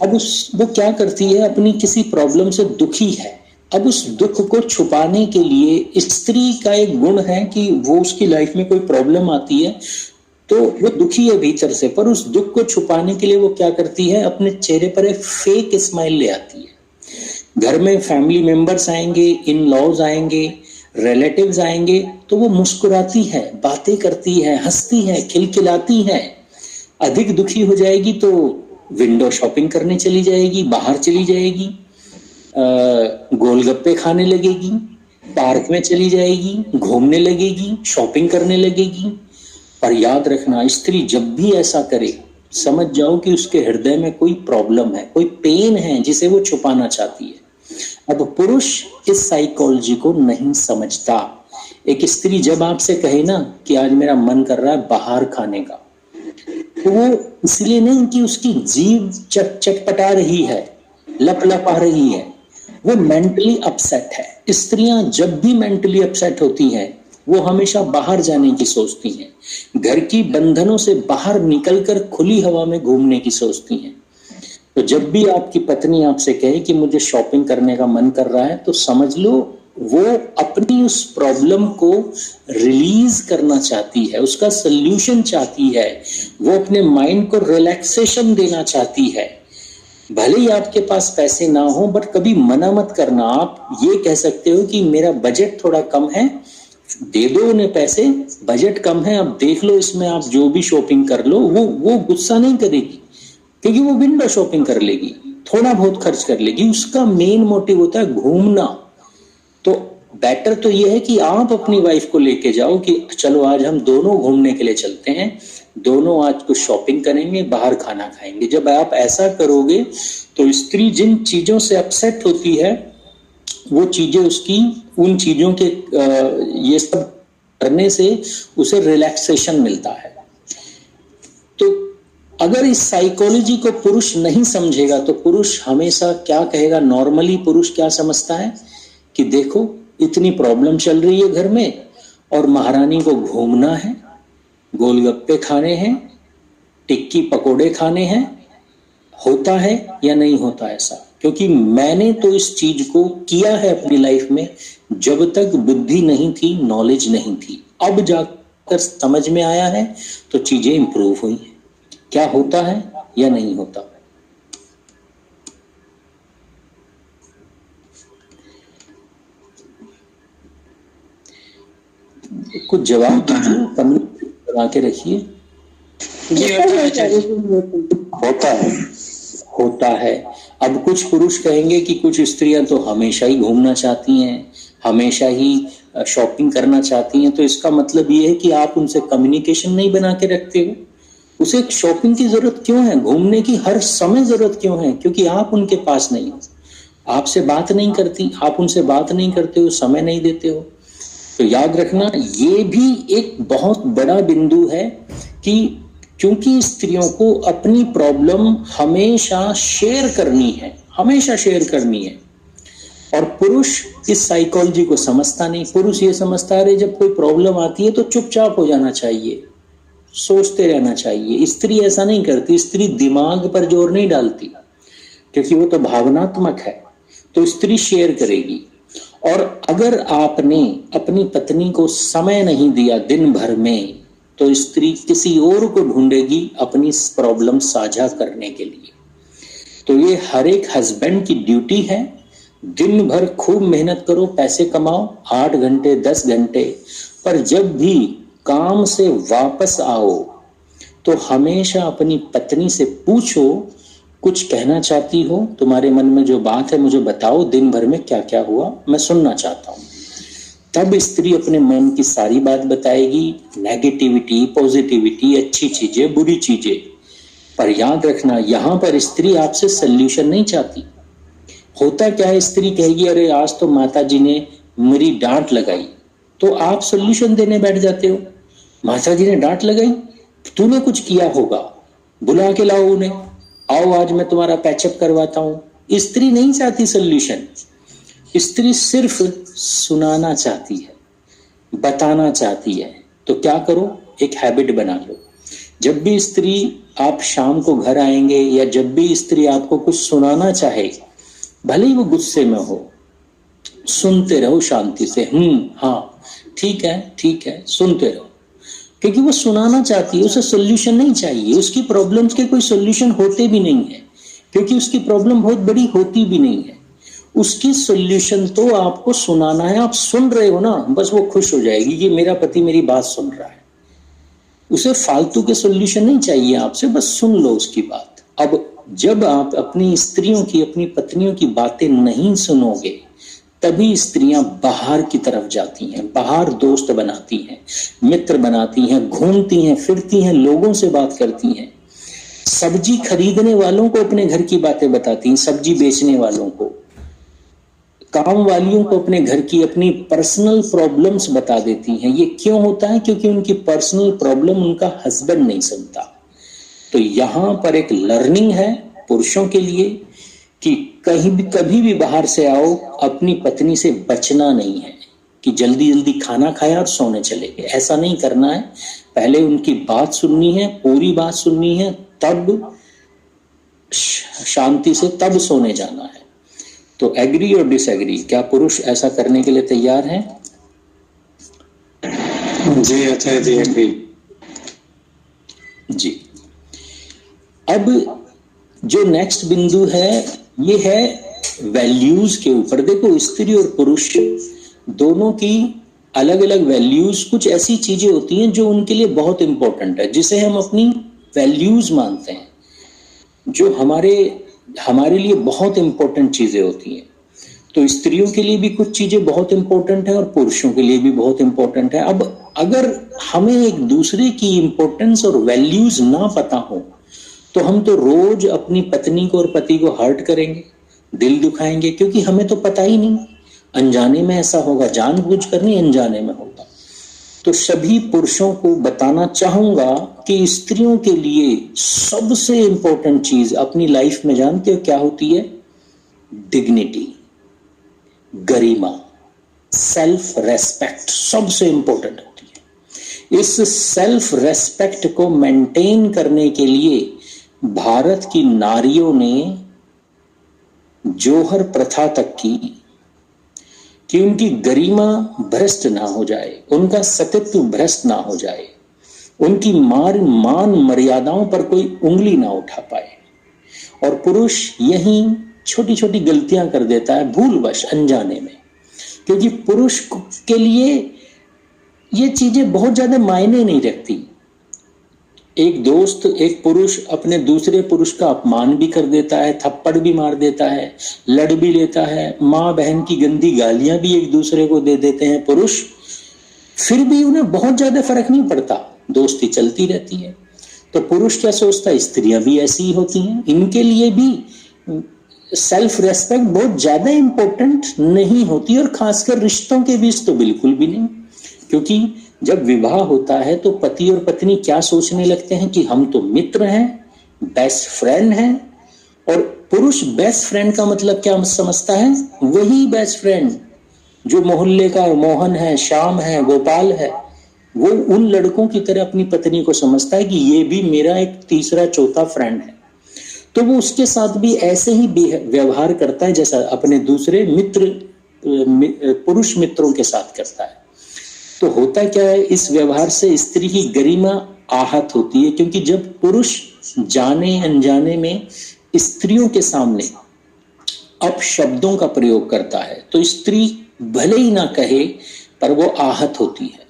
अब वो क्या करती है, अपनी किसी प्रॉब्लम से दुखी है, अब उस दुख को छुपाने के लिए, स्त्री का एक गुण है कि वो उसकी लाइफ में कोई प्रॉब्लम आती है तो वो दुखी है भीतर से, पर उस दुख को छुपाने के लिए वो क्या करती है, अपने चेहरे पर एक फेक स्माइल ले आती है। घर में फैमिली मेंबर्स आएंगे, इन लॉज आएंगे, रिलेटिव्स आएंगे, तो वो मुस्कुराती है, बातें करती है, हंसती है, खिलखिलाती है। अधिक दुखी हो जाएगी तो विंडो शॉपिंग करने चली जाएगी, बाहर चली जाएगी, गोलगप्पे खाने लगेगी, पार्क में चली जाएगी, घूमने लगेगी, शॉपिंग करने लगेगी। पर याद रखना, स्त्री जब भी ऐसा करे समझ जाओ कि उसके हृदय में कोई प्रॉब्लम है, कोई पेन है जिसे वो छुपाना चाहती है। अब पुरुष इस साइकोलॉजी को नहीं समझता। एक स्त्री जब आपसे कहे ना कि आज मेरा मन कर रहा है बाहर खाने का, तो वो इसलिए नहीं कि उसकी जीभ चटपटा रही है, लपलपा रही है, वो मेंटली अपसेट है। स्त्रियां जब भी मेंटली अपसेट होती हैं वो हमेशा बाहर जाने की सोचती हैं, घर की बंधनों से बाहर निकलकर खुली हवा में घूमने की सोचती हैं। तो जब भी आपकी पत्नी आपसे कहे कि मुझे शॉपिंग करने का मन कर रहा है, तो समझ लो वो अपनी उस प्रॉब्लम को रिलीज करना चाहती है, उसका सल्यूशन चाहती है, वो अपने माइंड को रिलैक्सेशन देना चाहती है। भले ही आपके पास पैसे ना हो, बट कभी मना मत करना। आप ये कह सकते हो कि मेरा बजट थोड़ा कम है, दे दो उन्हें पैसे, बजट कम है, अब देख लो इसमें आप जो भी शॉपिंग कर लो। वो गुस्सा नहीं करेगी, क्योंकि वो विंडो शॉपिंग कर लेगी, थोड़ा बहुत खर्च कर लेगी। उसका मेन मोटिव होता है घूमना। तो बेटर तो ये है कि आप अपनी वाइफ को लेके जाओ कि चलो आज हम दोनों घूमने के लिए चलते हैं, दोनों आज कुछ शॉपिंग करेंगे, बाहर खाना खाएंगे। जब आप ऐसा करोगे तो स्त्री जिन चीजों से अपसेट होती है वो चीजें उसकी, उन चीजों के ये सब करने से उसे रिलैक्सेशन मिलता है। तो अगर इस साइकोलॉजी को पुरुष नहीं समझेगा तो पुरुष हमेशा क्या कहेगा, नॉर्मली पुरुष क्या समझता है कि देखो इतनी प्रॉब्लम चल रही है घर में और महारानी को घूमना है, गोलगप्पे खाने हैं, टिक्की पकोड़े खाने हैं। होता है या नहीं होता ऐसा? क्योंकि मैंने तो इस चीज को किया है अपनी लाइफ में, जब तक बुद्धि नहीं थी, नॉलेज नहीं थी। अब जाकर समझ में आया है तो चीजें इंप्रूव हुई हैं। क्या होता है या नहीं होता? कुछ जवाब दीजिए, कमेंट बना के रखिए। होता है। अब कुछ पुरुष कहेंगे कि कुछ स्त्रियां तो हमेशा ही घूमना चाहती हैं, हमेशा ही शॉपिंग करना चाहती हैं। तो इसका मतलब ये है कि आप उनसे कम्युनिकेशन नहीं बना के रखते हो। उसे शॉपिंग की जरूरत क्यों है, घूमने की हर समय जरूरत क्यों है? क्योंकि आप उनके पास नहीं हो, आपसे बात नहीं करती, आप उनसे बात नहीं करते हो, समय नहीं देते हो। तो याद रखना, ये भी एक बहुत बड़ा बिंदु है कि क्योंकि स्त्रियों को अपनी प्रॉब्लम हमेशा शेयर करनी है, हमेशा शेयर करनी है। और पुरुष इस साइकोलॉजी को समझता नहीं। पुरुष ये समझता है जब कोई प्रॉब्लम आती है तो चुपचाप हो जाना चाहिए, सोचते रहना चाहिए। स्त्री ऐसा नहीं करती। स्त्री दिमाग पर जोर नहीं डालती, क्योंकि वो तो भावनात्मक है। तो स्त्री शेयर करेगी। और अगर आपने अपनी पत्नी को समय नहीं दिया दिन भर में, तो स्त्री किसी और को ढूंढेगी अपनी प्रॉब्लम साझा करने के लिए। तो ये हर एक हस्बैंड की ड्यूटी है। दिन भर खूब मेहनत करो, पैसे कमाओ, 8 घंटे 10 घंटे, पर जब भी काम से वापस आओ तो हमेशा अपनी पत्नी से पूछो, कुछ कहना चाहती हो, तुम्हारे मन में जो बात है मुझे बताओ, दिन भर में क्या क्या हुआ, मैं सुनना चाहता हूँ। तब स्त्री अपने मन की सारी बात बताएगी, नेगेटिविटी, पॉजिटिविटी, अच्छी चीजें, बुरी चीजें। पर याद रखना, यहाँ पर स्त्री आपसे सल्यूशन नहीं चाहती। होता क्या है, स्त्री कहेगी अरे आज तो माता जी ने मेरी डांट लगाई, तो आप सल्यूशन देने बैठ जाते हो। माता जी ने डांट लगाई, तूने कुछ किया होगा, बुला के लाओ उन्हें, आओ आज मैं तुम्हारा पैचअप करवाता हूं। स्त्री नहीं चाहती सल्यूशन। स्त्री सिर्फ सुनाना चाहती है, बताना चाहती है, तो क्या करो, एक हैबिट बना लो। जब भी स्त्री आप शाम को घर आएंगे या जब भी स्त्री आपको कुछ सुनाना चाहे, भले ही वो गुस्से में हो, सुनते रहो शांति से। हाँ ठीक है, सुनते रहो, क्योंकि वो सुनाना चाहती है, उसे सोल्यूशन नहीं चाहिए, उसकी प्रॉब्लम्स के कोई सोल्यूशन होते भी नहीं है, क्योंकि उसकी प्रॉब्लम बहुत बड़ी होती भी नहीं है। उसकी सोल्यूशन तो आपको सुनाना है। आप सुन रहे हो ना, बस वो खुश हो जाएगी कि मेरा पति मेरी बात सुन रहा है। उसे फालतू के सोल्यूशन नहीं चाहिए आपसे, बस सुन लो उसकी बात। अब जब आप अपनी स्त्रियों की, अपनी पत्नियों की बातें नहीं सुनोगे, तभी स्त्रियां बाहर की तरफ जाती हैं, बाहर दोस्त बनाती हैं, मित्र बनाती हैं, घूमती हैं, फिरती हैं, लोगों से बात करती हैं, सब्जी खरीदने वालों को अपने घर की बातें बताती हैं, सब्जी बेचने वालों को, काम वालियों को अपने घर की, अपनी पर्सनल प्रॉब्लम्स बता देती हैं। ये क्यों होता है? क्योंकि उनकी पर्सनल प्रॉब्लम उनका हस्बैंड नहीं सुनता। तो यहां पर एक लर्निंग है पुरुषों के लिए कि कभी भी बाहर से आओ, अपनी पत्नी से बचना नहीं है कि जल्दी जल्दी खाना खाया और सोने चले गए। ऐसा नहीं करना है। पहले उनकी बात सुननी है, पूरी बात सुननी है, तब शांति से तब सोने जाना है। तो एग्री और डिसएग्री, क्या पुरुष ऐसा करने के लिए तैयार हैं? जी आचार्य जी, एग्री जी। अब जो नेक्स्ट बिंदु है, ये है वैल्यूज के ऊपर। देखो, स्त्री और पुरुष दोनों की अलग अलग वैल्यूज, कुछ ऐसी चीजें होती हैं जो उनके लिए बहुत इंपॉर्टेंट है, जिसे हम अपनी वैल्यूज मानते हैं, जो हमारे लिए बहुत इंपॉर्टेंट चीजें होती हैं। तो स्त्रियों के लिए भी कुछ चीजें बहुत इंपॉर्टेंट है और पुरुषों के लिए भी बहुत इंपॉर्टेंट है। अब अगर हमें एक दूसरे की इंपॉर्टेंस और वैल्यूज ना पता हो, तो हम तो रोज अपनी पत्नी को और पति को हर्ट करेंगे, दिल दुखाएंगे, क्योंकि हमें तो पता ही नहीं। अनजाने में ऐसा होगा, जानबूझकर नहीं, अनजाने में होगा। तो सभी पुरुषों को बताना चाहूंगा कि स्त्रियों के लिए सबसे इंपॉर्टेंट चीज अपनी लाइफ में जानते हो क्या होती है? डिग्निटी, गरिमा, सेल्फ रेस्पेक्ट सबसे इंपॉर्टेंट होती है। इस सेल्फ रेस्पेक्ट को मेंटेन करने के लिए भारत की नारियों ने जोहर प्रथा तक की कि उनकी गरिमा भ्रष्ट ना हो जाए, उनका सतीत्व भ्रष्ट ना हो जाए, उनकी मान मर्यादाओं पर कोई उंगली ना उठा पाए। और पुरुष यही छोटी छोटी गलतियां कर देता है, भूलवश, अनजाने में, क्योंकि पुरुष के लिए ये चीजें बहुत ज्यादा मायने नहीं रखती। एक दोस्त, एक पुरुष अपने दूसरे पुरुष का अपमान भी कर देता है, थप्पड़ भी मार देता है, लड़ भी लेता है, माँ बहन की गंदी गालियां भी एक दूसरे को दे देते हैं पुरुष, फिर भी उन्हें बहुत ज्यादा फर्क नहीं पड़ता, दोस्ती चलती रहती है। तो पुरुष क्या सोचता है? स्त्रियां भी ऐसी ही होती हैं, इनके लिए भी सेल्फ रेस्पेक्ट बहुत ज्यादा इंपॉर्टेंट नहीं होती, और खासकर रिश्तों के बीच तो बिल्कुल भी नहीं। क्योंकि जब विवाह होता है तो पति और पत्नी क्या सोचने लगते हैं कि हम तो मित्र हैं, बेस्ट फ्रेंड हैं। और पुरुष बेस्ट फ्रेंड का मतलब क्या समझता है? वही बेस्ट फ्रेंड जो मोहल्ले का मोहन है, श्याम है, गोपाल है, वो उन लड़कों की तरह अपनी पत्नी को समझता है कि ये भी मेरा एक तीसरा चौथा फ्रेंड है। तो वो उसके साथ भी ऐसे ही व्यवहार करता है जैसा अपने दूसरे मित्र, पुरुष मित्रों के साथ करता है। तो होता क्या है, इस व्यवहार से स्त्री की गरिमा आहत होती है, क्योंकि जब पुरुष जाने अनजाने में स्त्रियों के सामने अपशब्दों का प्रयोग करता है, तो स्त्री भले ही ना कहे पर वो आहत होती है।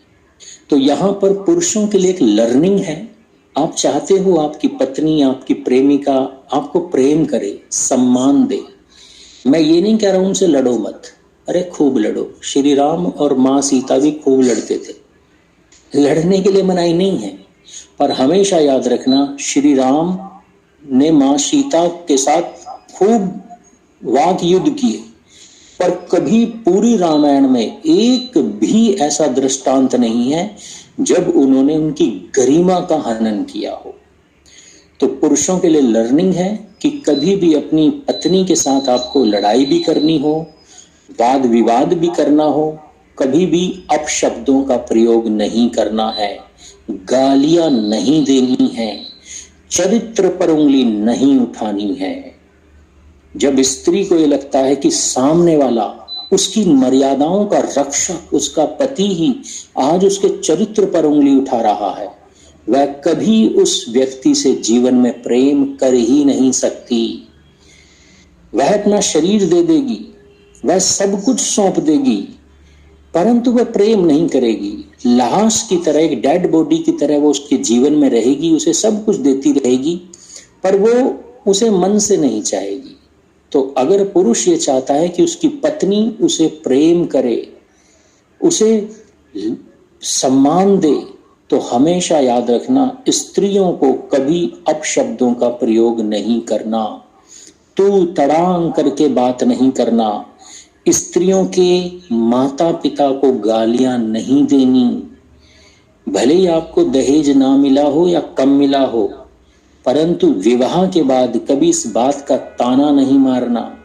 तो यहाँ पर पुरुषों के लिए एक लर्निंग है। आप चाहते हो आपकी पत्नी, आपकी प्रेमिका आपको प्रेम करे, सम्मान दे। मैं ये नहीं कह रहा हूं उनसे लड़ो मत, अरे खूब लड़ो। श्री राम और माँ सीता भी खूब लड़ते थे, लड़ने के लिए मनाही नहीं है, पर हमेशा याद रखना श्री राम ने माँ सीता के साथ खूब वाक युद्ध किए, पर कभी पूरी रामायण में एक भी ऐसा दृष्टांत नहीं है जब उन्होंने उनकी गरिमा का हनन किया हो। तो पुरुषों के लिए लर्निंग है कि कभी भी अपनी पत्नी के साथ आपको लड़ाई भी करनी हो, वाद विवाद भी करना हो, कभी भी अपशब्दों का प्रयोग नहीं करना है, गालियां नहीं देनी है, चरित्र पर उंगली नहीं उठानी है। जब स्त्री को ये लगता है कि सामने वाला उसकी मर्यादाओं का रक्षक, उसका पति ही आज उसके चरित्र पर उंगली उठा रहा है, वह कभी उस व्यक्ति से जीवन में प्रेम कर ही नहीं सकती। वह अपना शरीर दे देगी, वह सब कुछ सौंप देगी, परंतु वह प्रेम नहीं करेगी। लाश की तरह, एक डेड बॉडी की तरह वो उसके जीवन में रहेगी, उसे सब कुछ देती रहेगी, पर वो उसे मन से नहीं चाहेगी। तो अगर पुरुष ये चाहता है कि उसकी पत्नी उसे प्रेम करे, उसे सम्मान दे, तो हमेशा याद रखना, स्त्रियों को कभी अपशब्दों का प्रयोग नहीं करना, तू तड़ांग करके बात नहीं करना, स्त्रियों के माता पिता को गालियां नहीं देनी। भले ही आपको दहेज ना मिला हो या कम मिला हो, परंतु विवाह के बाद कभी इस बात का ताना नहीं मारना।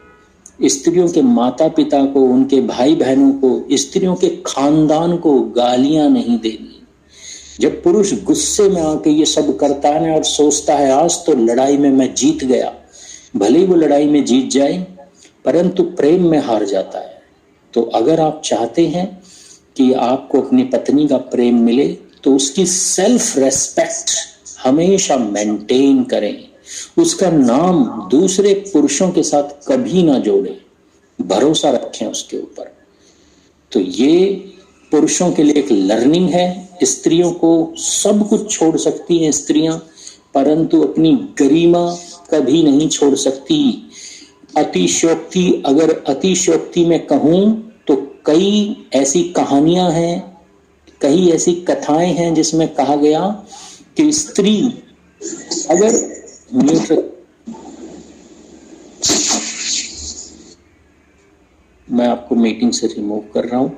स्त्रियों के माता पिता को, उनके भाई बहनों को, स्त्रियों के खानदान को गालियां नहीं देनी। जब पुरुष गुस्से में आके ये सब करता है और सोचता है आज तो लड़ाई में मैं जीत गया, भले ही वो लड़ाई में जीत जाए परंतु प्रेम में हार जाता है। तो अगर आप चाहते हैं कि आपको अपनी पत्नी का प्रेम मिले, तो उसकी सेल्फ रेस्पेक्ट हमेशा मेंटेन करें, उसका नाम दूसरे पुरुषों के साथ कभी ना जोड़ें, भरोसा रखें उसके ऊपर। तो ये पुरुषों के लिए एक लर्निंग है। स्त्रियों को सब कुछ छोड़ सकती हैं स्त्रियां, परंतु अपनी गरिमा कभी नहीं छोड़ सकती। अतिशयोक्ति, अगर अतिशयोक्ति में कहूं तो कई ऐसी कहानियां हैं, कई ऐसी कथाएं हैं जिसमें कहा गया कि स्त्री अगर मैं आपको मीटिंग से रिमूव कर रहा हूं,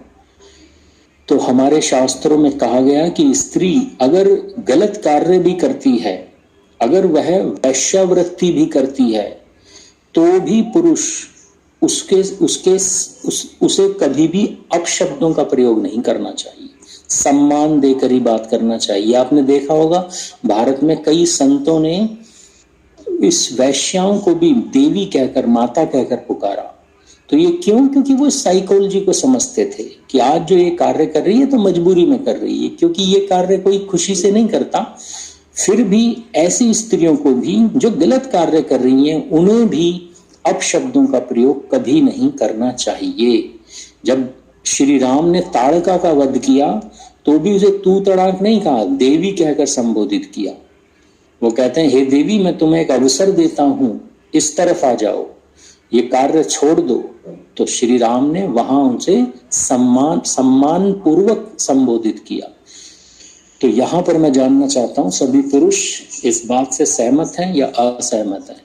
तो हमारे शास्त्रों में कहा गया कि स्त्री अगर गलत कार्य भी करती है, अगर वह वैश्यावृत्ति भी करती है, तो भी पुरुष उसे कभी भी अपशब्दों का प्रयोग नहीं करना चाहिए, सम्मान देकर ही बात करना चाहिए। आपने देखा होगा भारत में कई संतों ने इस वैश्याओं को भी देवी कहकर, माता कहकर पुकारा। तो ये क्यों? क्योंकि वो साइकोलॉजी को समझते थे कि आज जो ये कार्य कर रही है तो मजबूरी में कर रही है, क्योंकि ये कार्य कोई खुशी से नहीं करता। फिर भी ऐसी स्त्रियों को भी जो गलत कार्य कर रही हैं, उन्हें भी अपशब्दों का प्रयोग कभी नहीं करना चाहिए। जब श्री राम ने ताड़का का वध किया तो भी उसे तू तड़ाक नहीं कहा, देवी कहकर संबोधित किया। वो कहते हैं, हे देवी, मैं तुम्हें एक अवसर देता हूं, इस तरफ आ जाओ, ये कार्य छोड़ दो। तो श्री राम ने वहां उनसे सम्मान पूर्वक संबोधित किया। तो यहां पर मैं जानना चाहता हूं सभी पुरुष इस बात से सहमत हैं या असहमत हैं?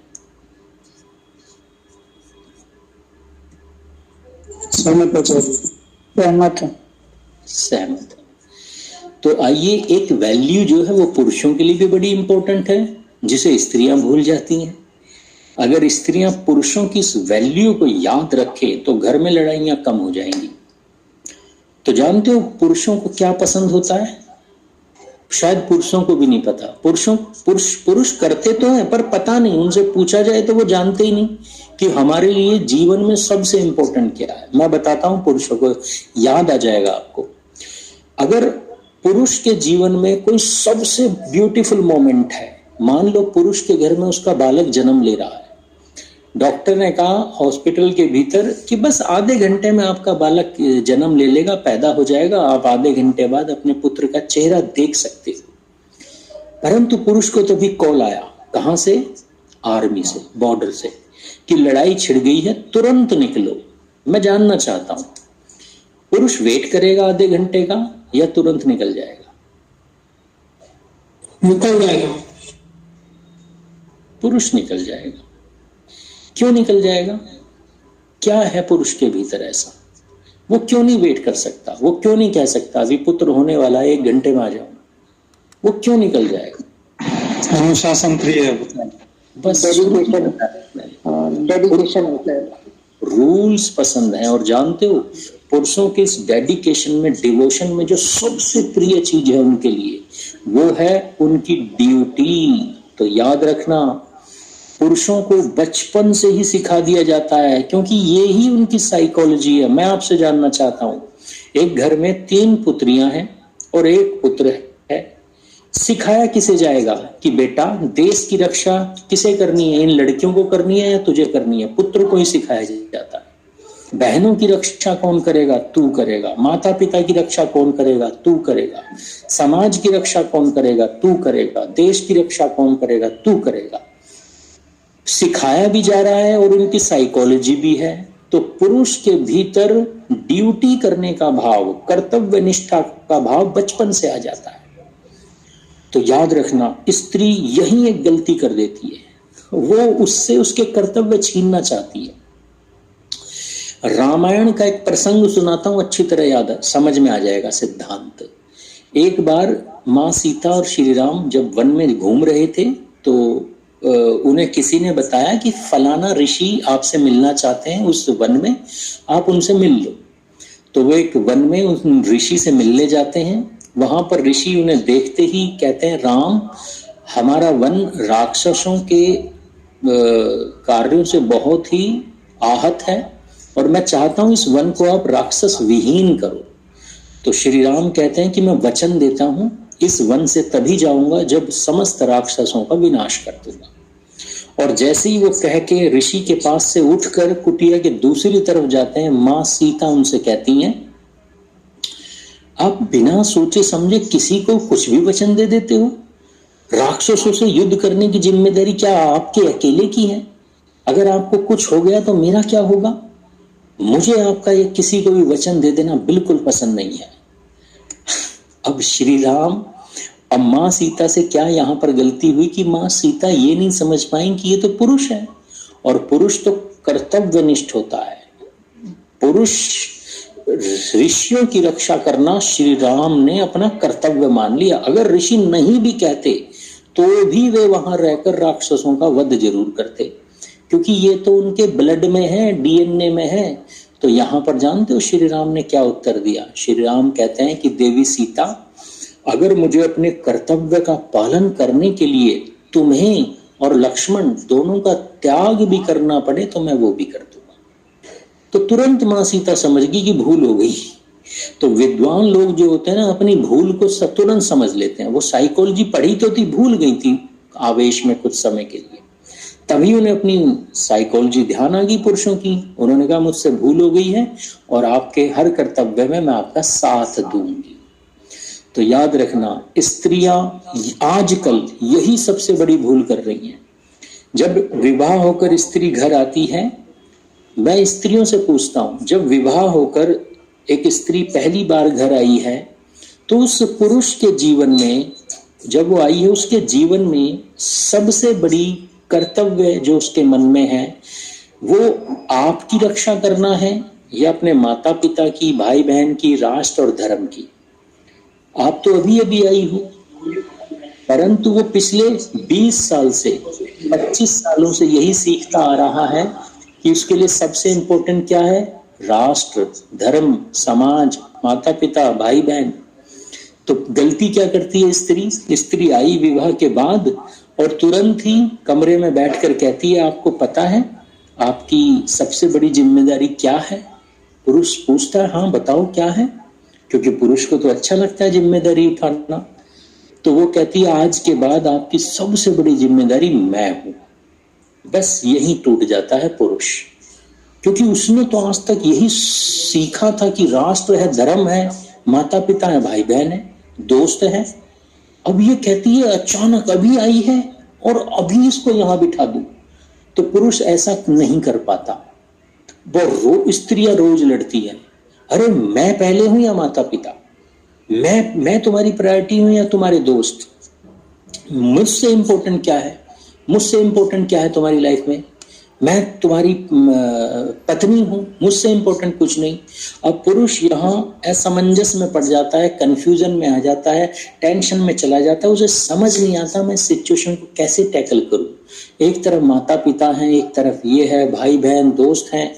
सहमत है। सहमत है। तो आइए, एक वैल्यू जो है वो पुरुषों के लिए भी बड़ी इंपॉर्टेंट है, जिसे स्त्रियां भूल जाती हैं। अगर स्त्रियां पुरुषों की इस वैल्यू को याद रखें तो घर में लड़ाइयां कम हो जाएंगी। तो जानते हो पुरुषों को क्या पसंद होता है? शायद पुरुषों को भी नहीं पता। पुरुष करते तो हैं, पर पता नहीं, उनसे पूछा जाए तो वो जानते ही नहीं कि हमारे लिए जीवन में सबसे इंपॉर्टेंट क्या है। मैं बताता हूं, पुरुषों को याद आ जाएगा आपको। अगर पुरुष के जीवन में कोई सबसे ब्यूटीफुल मोमेंट है, मान लो पुरुष के घर में उसका बालक जन्म ले रहा है, डॉक्टर ने कहा हॉस्पिटल के भीतर कि बस आधे घंटे में आपका बालक जन्म ले लेगा, पैदा हो जाएगा, आप आधे घंटे बाद अपने पुत्र का चेहरा देख सकते हो। परंतु पुरुष को तभी कॉल आया, कहां से? आर्मी से, बॉर्डर से, कि लड़ाई छिड़ गई है, तुरंत निकलो। मैं जानना चाहता हूं, पुरुष वेट करेगा आधे घंटे का या तुरंत निकल जाएगा? निकल जाएगा। पुरुष निकल जाएगा। क्यों निकल जाएगा? क्या है पुरुष के भीतर ऐसा? वो क्यों नहीं वेट कर सकता? वो क्यों नहीं कह सकता अभी पुत्र होने वाला है, 1 घंटे में आ जाऊं? वो क्यों निकल जाएगा? अनुशासन प्रिय है, बस डेडिकेशन होता है। रूल्स पसंद हैं। और जानते हो पुरुषों के इस डेडिकेशन में, डिवोशन में जो सबसे प्रिय चीज है उनके लिए, वो है उनकी ड्यूटी। तो याद रखना, पुरुषों को बचपन से ही सिखा दिया जाता है, क्योंकि ये ही उनकी साइकोलॉजी है। मैं आपसे जानना चाहता हूं, एक घर में 3 पुत्रियां हैं और 1 पुत्र है, सिखाया किसे जाएगा कि बेटा देश की रक्षा किसे करनी है, इन लड़कियों को करनी है या तुझे करनी है? पुत्र को ही सिखाया जाता है। बहनों की रक्षा कौन करेगा? तू करेगा। माता पिता की रक्षा कौन करेगा? तू करेगा। समाज की रक्षा कौन करेगा? तू करेगा। देश की रक्षा कौन करेगा? तू करेगा। सिखाया भी जा रहा है और उनकी साइकोलॉजी भी है। तो पुरुष के भीतर ड्यूटी करने का भाव, कर्तव्य निष्ठा का भाव बचपन से आ जाता है। तो याद रखना, स्त्री यही एक गलती कर देती है, वो उससे उसके कर्तव्य छीनना चाहती है। रामायण का एक प्रसंग सुनाता हूं, अच्छी तरह याद है, समझ में आ जाएगा सिद्धांत। एक बार माँ सीता और श्री राम जब वन में घूम रहे थे तो उन्हें किसी ने बताया कि फलाना ऋषि आपसे मिलना चाहते हैं उस वन में, आप उनसे मिल लो। तो वो एक वन में उस ऋषि से मिलने जाते हैं। वहां पर ऋषि उन्हें देखते ही कहते हैं, राम, हमारा वन राक्षसों के कार्यों से बहुत ही आहत है और मैं चाहता हूं इस वन को आप राक्षस विहीन करो। तो श्री राम कहते हैं कि मैं वचन देता हूं, इस वन से तभी जाऊंगा जब समस्त राक्षसों का विनाश कर दूंगा। और जैसे ही वो कह के ऋषि के पास से उठकर कुटिया के दूसरी तरफ जाते हैं, माँ सीता उनसे कहती हैं, आप बिना सोचे समझे किसी को कुछ भी वचन दे देते हो। राक्षसों से युद्ध करने की जिम्मेदारी क्या आपके अकेले की है? अगर आपको कुछ हो गया तो मेरा क्या होगा? मुझे आपका ये किसी को भी वचन दे देना बिल्कुल पसंद नहीं है। अब श्री राम, अब माँ सीता से क्या यहाँ पर गलती हुई कि माँ सीता ये नहीं समझ पाई कि ये तो पुरुष है और पुरुष तो कर्तव्यनिष्ठ होता है। पुरुष ऋषियों की रक्षा करना श्री राम ने अपना कर्तव्य मान लिया। अगर ऋषि नहीं भी कहते तो भी वे वहां रहकर राक्षसों का वध जरूर करते, क्योंकि ये तो उनके ब्लड में है, डीएनए में है। तो यहाँ पर जानते हो श्री राम ने क्या उत्तर दिया? श्री राम कहते हैं कि देवी सीता, अगर मुझे अपने कर्तव्य का पालन करने के लिए तुम्हें और लक्ष्मण दोनों का त्याग भी करना पड़े तो मैं वो भी कर दूंगा। तो तुरंत माँ सीता समझ गई कि भूल हो गई। तो विद्वान लोग जो होते हैं ना, अपनी भूल को तुरंत समझ लेते हैं। वो साइकोलॉजी पढ़ी तो थी, भूल गई थी आवेश में कुछ समय के लिए, तभी उन्हें अपनी साइकोलॉजी ध्यान आ गई पुरुषों की। उन्होंने कहा मुझसे भूल हो गई है और आपके हर कर्तव्य में मैं आपका साथ दूंगी। तो याद रखना, स्त्रियां आजकल यही सबसे बड़ी भूल कर रही हैं। जब विवाह होकर स्त्री घर आती है, मैं स्त्रियों से पूछता हूं, जब विवाह होकर एक स्त्री पहली बार घर आई है तो उस पुरुष के जीवन में, जब वो आई है, उसके जीवन में सबसे बड़ी कर्तव्य जो उसके मन में है वो आपकी रक्षा करना है या अपने माता पिता की, भाई बहन की, राष्ट्र और धर्म की? आप तो अभी अभी आई हो, परंतु वो पिछले 20 साल से 25 सालों से यही सीखता आ रहा है कि उसके लिए सबसे इंपॉर्टेंट क्या है? राष्ट्र, धर्म, समाज, माता पिता, भाई बहन। तो गलती क्या करती है स्त्री आई विवाह के बाद और तुरंत ही कमरे में बैठकर कहती है, आपको पता है आपकी सबसे बड़ी जिम्मेदारी क्या है? पुरुष पूछता है, हाँ बताओ क्या है, क्योंकि पुरुष को तो अच्छा लगता है जिम्मेदारी उठाना। तो वो कहती है, आज के बाद आपकी सबसे बड़ी जिम्मेदारी मैं हूं। बस यही टूट जाता है पुरुष, क्योंकि उसने तो आज तक यही सीखा था कि राष्ट्र है, धर्म है, माता पिता है, भाई बहन है, दोस्त है। अब ये कहती है अचानक अभी आई है और अभी इसको यहां बिठा दूं। तो पुरुष ऐसा नहीं कर पाता। वो स्त्रियां रोज लड़ती है, अरे मैं पहले हूं या माता पिता, मैं तुम्हारी प्रायोरिटी हूं या तुम्हारे दोस्त, मुझसे इंपॉर्टेंट क्या है, मुझसे इंपॉर्टेंट क्या है तुम्हारी लाइफ में? मैं तुम्हारी पत्नी हूं, मुझसे इंपॉर्टेंट कुछ नहीं। अब पुरुष यहाँ असमंजस में पड़ जाता है, कंफ्यूजन में आ जाता है, टेंशन में चला जाता है, उसे समझ नहीं आता मैं सिचुएशन को कैसे टैकल करूं। एक तरफ माता पिता हैं, एक तरफ ये है, भाई बहन दोस्त हैं,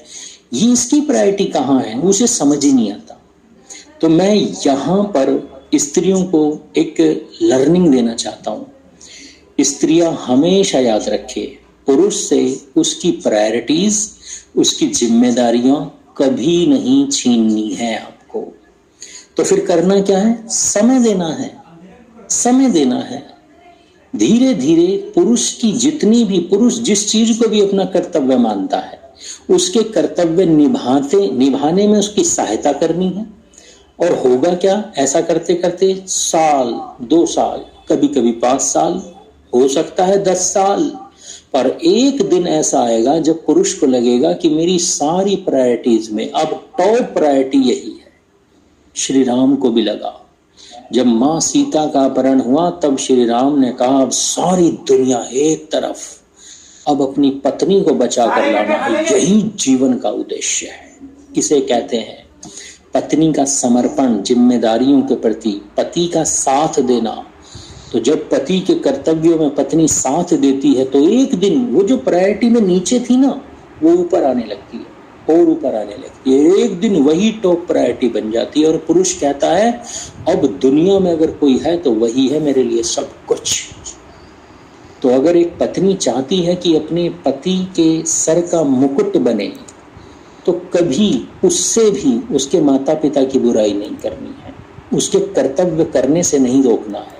ये इसकी प्रायोरिटी कहाँ है, उसे समझ ही नहीं आता। तो मैं यहाँ पर स्त्रियों को एक लर्निंग देना चाहता हूँ। स्त्रियां हमेशा याद रखे, पुरुष से उसकी प्रायोरिटीज, उसकी जिम्मेदारियां कभी नहीं छीननी है आपको। तो फिर करना क्या है, समय देना है, समय देना है। धीरे धीरे पुरुष की जितनी भी, पुरुष जिस चीज को भी अपना कर्तव्य मानता है, उसके कर्तव्य निभाने में उसकी सहायता करनी है। और होगा क्या, ऐसा करते करते साल, 2 साल, कभी कभी 5 साल, हो सकता है 10 साल, पर एक दिन ऐसा आएगा जब पुरुष को लगेगा कि मेरी सारी प्रायोरिटीज में अब टॉप प्रायोरिटी यही है। श्री राम को भी लगा, जब माँ सीता का अपहरण हुआ तब श्री राम ने कहा अब सारी दुनिया एक तरफ, अब अपनी पत्नी को बचा कर लाना है, यही जीवन का उद्देश्य है। इसे कहते हैं पत्नी का समर्पण, जिम्मेदारियों के प्रति पति का साथ देना। तो जब पति के कर्तव्यों में पत्नी साथ देती है तो एक दिन वो जो प्रायोरिटी में नीचे थी ना, वो ऊपर आने लगती है और ऊपर आने लगती है। एक दिन वही टॉप प्रायोरिटी बन जाती है और पुरुष कहता है अब दुनिया में अगर कोई है तो वही है मेरे लिए सब कुछ। तो अगर एक पत्नी चाहती है कि अपने पति के सर का मुकुट बने, तो कभी उससे भी उसके माता पिता की बुराई नहीं करनी है, उसके कर्तव्य करने से नहीं रोकना है,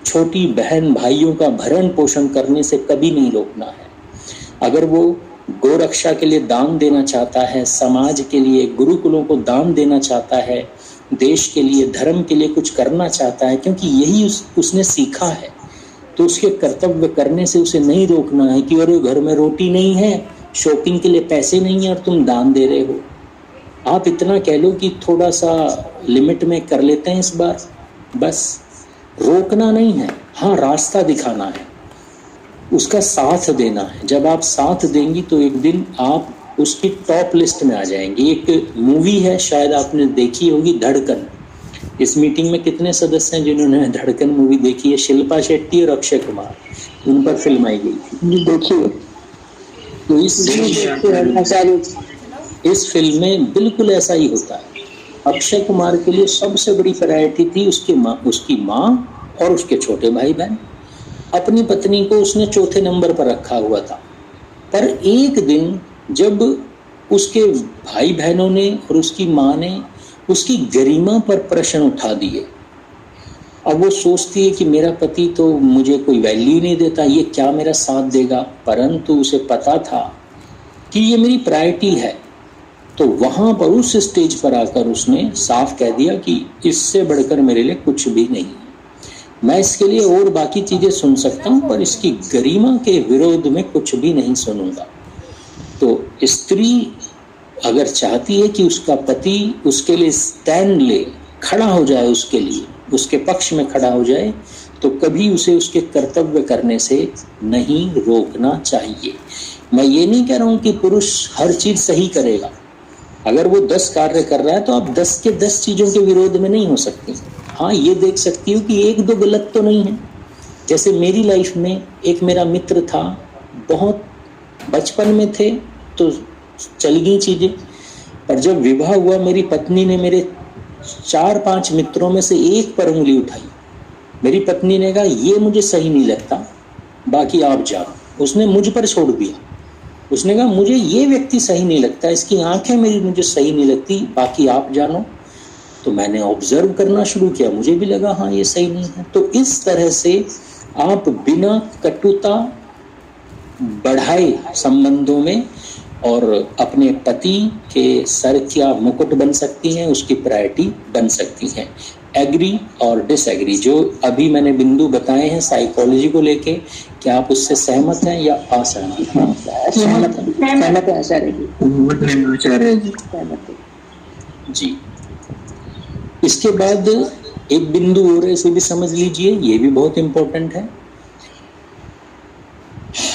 छोटी बहन भाइयों का भरण पोषण करने से कभी नहीं रोकना है। अगर वो गोरक्षा के लिए दान देना चाहता है, समाज के लिए, गुरुकुलों को दान देना चाहता है, देश के लिए, धर्म के लिए कुछ करना चाहता है, क्योंकि यही उसने सीखा है, तो उसके कर्तव्य करने से उसे नहीं रोकना है कि अरे घर में रोटी नहीं है, शॉपिंग के लिए पैसे नहीं है और तुम दान दे रहे हो। आप इतना कह लो कि थोड़ा सा लिमिट में कर लेते हैं इस बार, बस। रोकना नहीं है, हाँ रास्ता दिखाना है, उसका साथ देना है। जब आप साथ देंगी तो एक दिन आप उसकी टॉप लिस्ट में आ जाएंगी। एक मूवी है, शायद आपने देखी होगी, धड़कन। इस मीटिंग में कितने सदस्य हैं जिन्होंने धड़कन मूवी देखी है? शिल्पा शेट्टी और अक्षय कुमार, उन पर फिल्म आई गई थी, देखिए। तो इस फिल्म में बिल्कुल ऐसा ही होता है। अक्षय कुमार के लिए सबसे बड़ी प्रायोरिटी थी उसकी माँ और उसके छोटे भाई बहन। अपनी पत्नी को उसने चौथे नंबर पर रखा हुआ था। पर एक दिन जब उसके भाई बहनों ने और उसकी माँ ने उसकी गरिमा पर प्रश्न उठा दिए, अब वो सोचती है कि मेरा पति तो मुझे कोई वैल्यू नहीं देता, ये क्या मेरा साथ देगा। परंतु उसे पता था कि ये मेरी प्रायोरिटी है। तो वहां पर उस स्टेज पर आकर उसने साफ कह दिया कि इससे बढ़कर मेरे लिए कुछ भी नहीं है। मैं इसके लिए और बाकी चीजें सुन सकता हूँ, पर इसकी गरिमा के विरोध में कुछ भी नहीं सुनूंगा। तो स्त्री अगर चाहती है कि उसका पति उसके लिए स्टैंड ले, खड़ा हो जाए, उसके लिए, उसके पक्ष में खड़ा हो जाए, तो कभी उसे उसके कर्तव्य करने से नहीं रोकना चाहिए। मैं ये नहीं कह रहा हूं कि पुरुष हर चीज सही करेगा। अगर वो 10 कार्य कर रहा है तो आप 10 के 10 चीजों के विरोध में नहीं हो सकती। हाँ, ये देख सकती हूँ कि 1-2 गलत तो नहीं है। जैसे मेरी लाइफ में एक मेरा मित्र था, बहुत बचपन में थे तो चल गई चीजें, पर जब विवाह हुआ मेरी पत्नी ने मेरे 4-5 मित्रों में से एक पर उंगली उठाई। मेरी पत्नी ने कहा ये मुझे सही नहीं लगता, बाकी आप जाओ। उसने मुझ पर छोड़ दिया। उसने कहा मुझे ये व्यक्ति सही नहीं लगता, इसकी आंखें मेरी मुझे सही नहीं लगती, बाकी आप जानो। तो मैंने ऑब्जर्व करना शुरू किया, मुझे भी लगा हाँ ये सही नहीं है। तो इस तरह से आप बिना कटुता बढ़ाए संबंधों में और अपने पति के सर का मुकुट बन सकती हैं, उसकी प्रायोरिटी बन सकती हैं। एग्री और डिसएग्री, जो अभी मैंने बिंदु बताए हैं साइकोलॉजी को लेके, क्या आप उससे सहमत हैं या असहमत हैं? सहमत है जी। इसके बाद एक बिंदु और है, इसे भी समझ लीजिए, ये भी बहुत इंपॉर्टेंट है।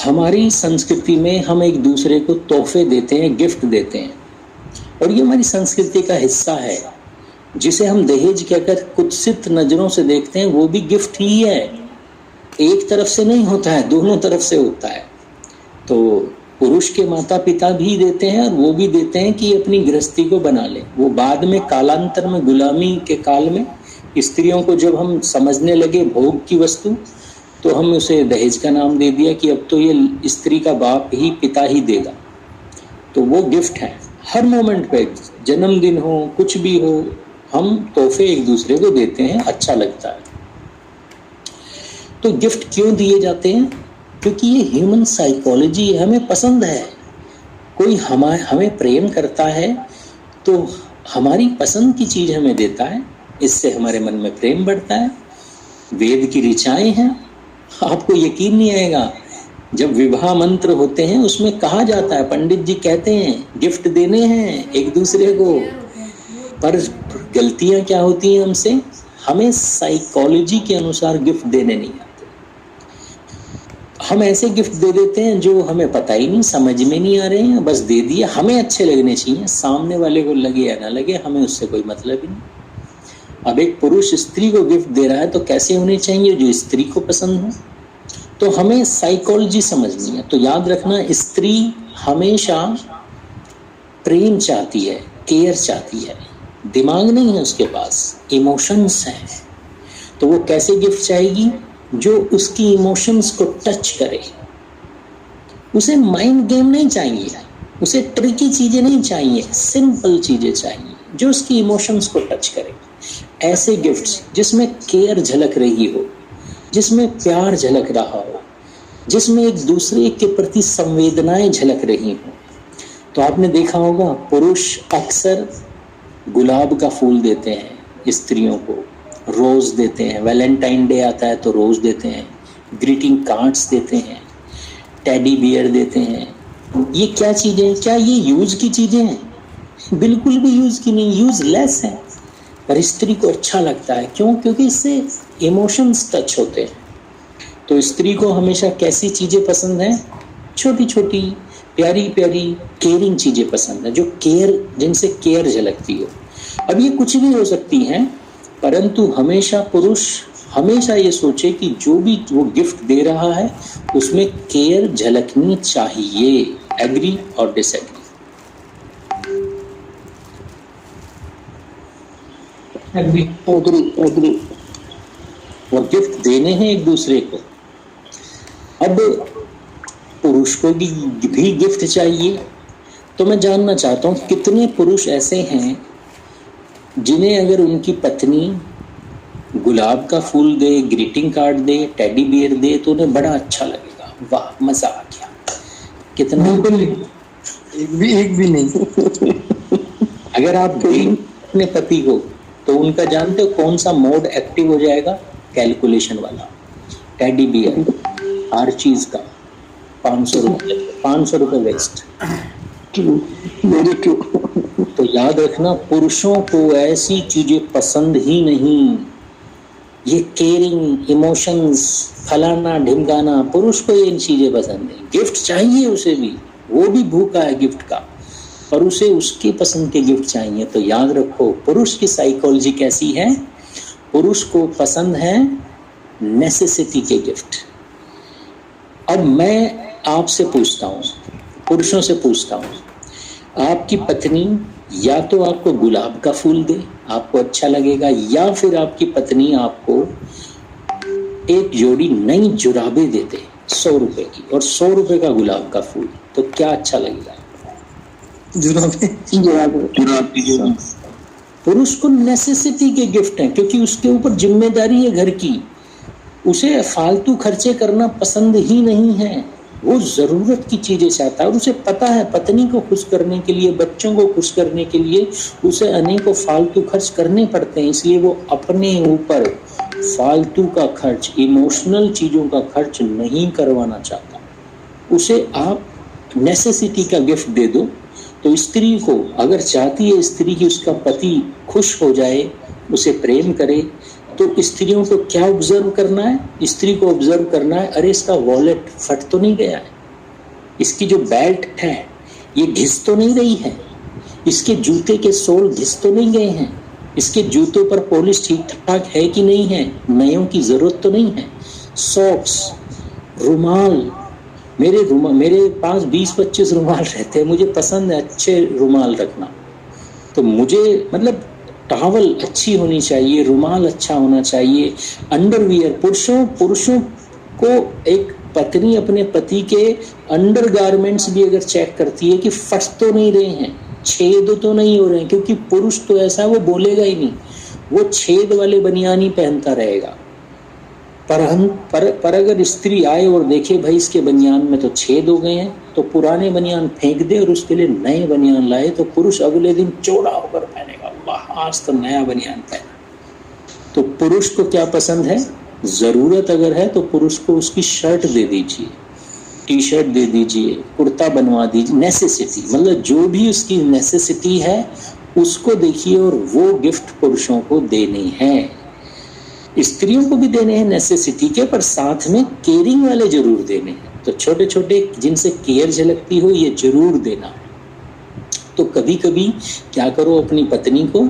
हमारी संस्कृति में हम एक दूसरे को तोहफे देते हैं, गिफ्ट देते हैं, और ये हमारी संस्कृति का हिस्सा है। जिसे हम दहेज कहकर कुत्सित नजरों से देखते हैं, वो भी गिफ्ट ही है। एक तरफ से नहीं होता है, दोनों तरफ से होता है। तो पुरुष के माता पिता भी देते हैं और वो भी देते हैं कि अपनी गृहस्थी को बना ले। वो बाद में कालांतर में गुलामी के काल में स्त्रियों को जब हम समझने लगे भोग की वस्तु, तो हम उसे दहेज का नाम दे दिया कि अब तो ये स्त्री का बाप ही पिता ही देगा। तो वो गिफ्ट है, हर मोमेंट पे, जन्मदिन हो कुछ भी हो, हम तोहफे एक दूसरे को देते हैं, अच्छा लगता है। तो गिफ्ट क्यों दिए जाते हैं? क्योंकि ये ह्यूमन साइकोलॉजी है, हमें पसंद है। कोई हमें प्रेम करता है तो हमारी पसंद की चीज हमें देता है, इससे हमारे मन में प्रेम बढ़ता है। वेद की ऋचाएं हैं, आपको यकीन नहीं आएगा, जब विवाह मंत्र होते हैं उसमें कहा जाता है, पंडित जी कहते हैं गिफ्ट देने हैं एक दूसरे को। पर गलतियां क्या होती हैं हमसे? हमें साइकोलॉजी के अनुसार गिफ्ट देने नहीं आते। हम ऐसे गिफ्ट दे देते हैं जो हमें पता ही नहीं, समझ में नहीं आ रहे हैं, बस दे दिया। हमें अच्छे लगने चाहिए, सामने वाले को लगे या ना लगे, हमें उससे कोई मतलब ही नहीं। अब एक पुरुष स्त्री को गिफ्ट दे रहा है तो कैसे होने चाहिए? जो स्त्री को पसंद हो। तो हमें साइकोलॉजी समझनी है। तो याद रखना, स्त्री हमेशा प्रेम चाहती है, केयर चाहती है। दिमाग नहीं है उसके पास, इमोशंस हैं। तो वो कैसे गिफ्ट चाहेगी? जो उसकी इमोशंस को टच करे। उसे माइंड गेम नहीं चाहिए, उसे ट्रिकी चीजें नहीं चाहिए, सिंपल चीजें चाहिए जो उसकी इमोशंस को टच करे। ऐसे गिफ्ट्स जिसमें केयर झलक रही हो, जिसमें प्यार झलक रहा हो, जिसमें एक दूसरे के प्रति संवेदनाएं झलक रही हो। तो आपने देखा होगा, पुरुष अक्सर गुलाब का फूल देते हैं स्त्रियों को, रोज देते हैं, वैलेंटाइन डे आता है तो रोज देते हैं, ग्रीटिंग कार्ड्स देते हैं, टेडी बियर देते हैं। ये क्या चीजें? क्या ये यूज की चीजें हैं? बिल्कुल भी यूज की नहीं, यूजलेस है। पर स्त्री को अच्छा लगता है, क्यों? क्योंकि इससे इमोशंस टच होते हैं। तो स्त्री को हमेशा कैसी चीजें पसंद हैं? छोटी छोटी प्यारी प्यारी केयरिंग चीजें पसंद है, जो केयर, जिनसे केयर झलकती हो। अब ये कुछ भी हो सकती हैं, परंतु हमेशा पुरुष हमेशा ये सोचे कि जो भी वो गिफ्ट दे रहा है उसमें केयर झलकनी चाहिए। एग्री और डिसएग्री? एग्री। वो गिफ्ट देने हैं एक दूसरे को। अब पुरुष को भी गिफ्ट चाहिए। तो मैं जानना चाहता हूँ कितने पुरुष ऐसे हैं जिन्हें अगर उनकी पत्नी गुलाब का फूल दे, ग्रीटिंग कार्ड दे, टेडी बियर दे तो उन्हें बड़ा अच्छा लगेगा, वाह मजा आ गया। कितना? एक भी नहीं। अगर आप दें अपने पति को तो उनका जानते हो कौन सा मोड एक्टिव हो जाएगा? कैलकुलेशन वाला। टेडी बियर हर चीज का 500 रुपये वेस्ट। Very true. तो याद रखना, पुरुषों को ऐसी चीजें पसंद ही नहीं। ये केयरिंग, इमोशंस, फलाना ढिमकाना, पुरुष को ये चीजें पसंद नहीं। गिफ्ट चाहिए उसे भी, वो भी भूखा है गिफ्ट का, पर उसे उसकी पसंद के गिफ्ट चाहिए। तो याद रखो, पुरुष की साइकोलॉजी कैसी है? पुरुष को पसंद है नेसेसिटी के गिफ्ट। अब मैं आपसे पूछता हूँ, पुरुषों से पूछता हूँ, आपकी पत्नी या तो आपको गुलाब का फूल दे, आपको अच्छा लगेगा, या फिर आपकी पत्नी आपको एक जोड़ी नई जुराबे दे दे 100 रुपए की और 100 रुपए का गुलाब का फूल, तो क्या अच्छा लगेगा? जुराबे। पुरुष को नेसेसिटी के गिफ्ट हैं, क्योंकि उसके ऊपर जिम्मेदारी है घर की। उसे फालतू खर्चे करना पसंद ही नहीं है, वो जरूरत की चीजें चाहता है। और उसे पता है पत्नी को खुश करने के लिए, बच्चों को खुश करने के लिए उसे अनेकों फालतू खर्च करने पड़ते हैं, इसलिए वो अपने ऊपर फालतू का खर्च, इमोशनल चीजों का खर्च नहीं करवाना चाहता। उसे आप नेसेसिटी का गिफ्ट दे दो। तो स्त्री को अगर चाहती है स्त्री की उसका पति खुश हो जाए, उसे प्रेम करे, तो स्त्रियों को क्या ऑब्जर्व करना है? स्त्री को ऑब्जर्व करना है, अरे इसका वॉलेट फट तो नहीं गया है, इसकी जो बेल्ट है ये घिस तो नहीं रही है, इसके जूते के सोल घिस तो नहीं गए हैं, इसके जूतों पर पॉलिश ठीक ठाक है कि नहीं है, नयों की जरूरत तो नहीं है, सॉक्स, रुमाल, मेरे पास 20-25 रुमाल रहते हैं, मुझे पसंद है अच्छे रुमाल रखना। तो मुझे मतलब टॉवल अच्छी होनी चाहिए, रुमाल अच्छा होना चाहिए, अंडरवियर, पुरुषों को एक पत्नी अपने पति के अंडरगारमेंट्स भी अगर चेक करती है कि फट तो नहीं रहे हैं, छेद तो नहीं हो रहे हैं, क्योंकि पुरुष तो ऐसा है वो बोलेगा ही नहीं, वो छेद वाले बनियान ही पहनता रहेगा। पर अगर स्त्री आए और देखे भाई इसके बनियान में तो छेद हो गए हैं, तो पुराने बनियान फेंक दे और उसके लिए नए बनियान लाए, तो पुरुष अगले दिन चौड़ा होकर पहनेगा, वाह आज तो नया बनियान पहना। तो पुरुष को क्या पसंद है, जरूरत अगर है तो पुरुष को उसकी शर्ट दे दीजिए, टी शर्ट दे दीजिए, कुर्ता बनवा दीजिए, नेसेसिटी मतलब जो भी उसकी नेसेसिटी है उसको देखिए, और वो गिफ्ट पुरुषों को देनी है। स्त्रियों को भी देने हैं नेसेसिटी के, पर साथ में केयरिंग वाले जरूर देने हैं। तो छोटे छोटे जिनसे केयर झलकती हो ये जरूर देना है। तो कभी कभी क्या करो, अपनी पत्नी को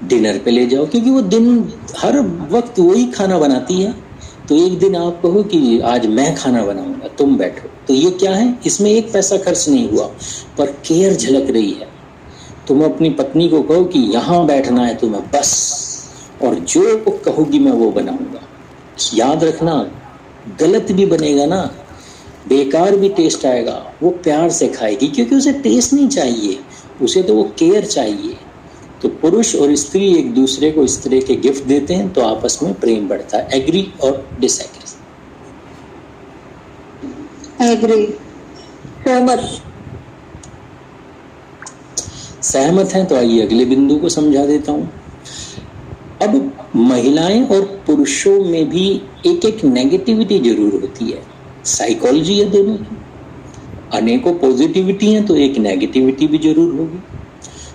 डिनर पे ले जाओ, क्योंकि वो दिन हर वक्त वही खाना बनाती है। तो एक दिन आप कहो कि आज मैं खाना बनाऊंगा, तुम बैठो। तो ये क्या है, इसमें एक पैसा खर्च नहीं हुआ, पर केयर झलक रही है। तुम अपनी पत्नी को कहो कि यहाँ बैठना है तुम्हें बस, और जो कहोगी मैं वो बनाऊंगा। याद रखना, गलत भी बनेगा ना, बेकार भी टेस्ट आएगा, वो प्यार से खाएगी, क्योंकि उसे टेस्ट नहीं चाहिए, उसे तो वो केयर चाहिए। तो पुरुष और स्त्री एक दूसरे को इस तरह के गिफ्ट देते हैं तो आपस में प्रेम बढ़ता है। एग्री और डिसएग्री? एग्री, सहमत हैं। तो आइए अगले बिंदु को समझा देता हूं। अब महिलाएं और पुरुषों में भी एक एक नेगेटिविटी जरूर होती है, साइकोलॉजी है दोनों की। अनेकों पॉजिटिविटी है तो एक नेगेटिविटी भी जरूर होगी।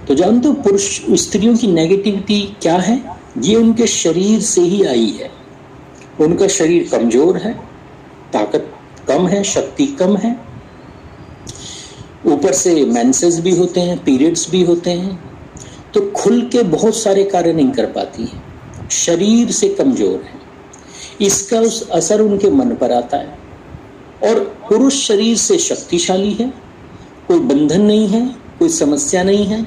तो जानते हो पुरुष स्त्रियों की नेगेटिविटी क्या है? ये उनके शरीर से ही आई है। उनका शरीर कमजोर है, ताकत कम है, शक्ति कम है, ऊपर से मेंसेस भी होते हैं, पीरियड्स भी होते हैं, तो खुल के बहुत सारे कार्य नहीं कर पाती है, शरीर से कमजोर है। इसका उस असर उनके मन पर आता है। और पुरुष शरीर से शक्तिशाली है, कोई बंधन नहीं है, कोई समस्या नहीं है,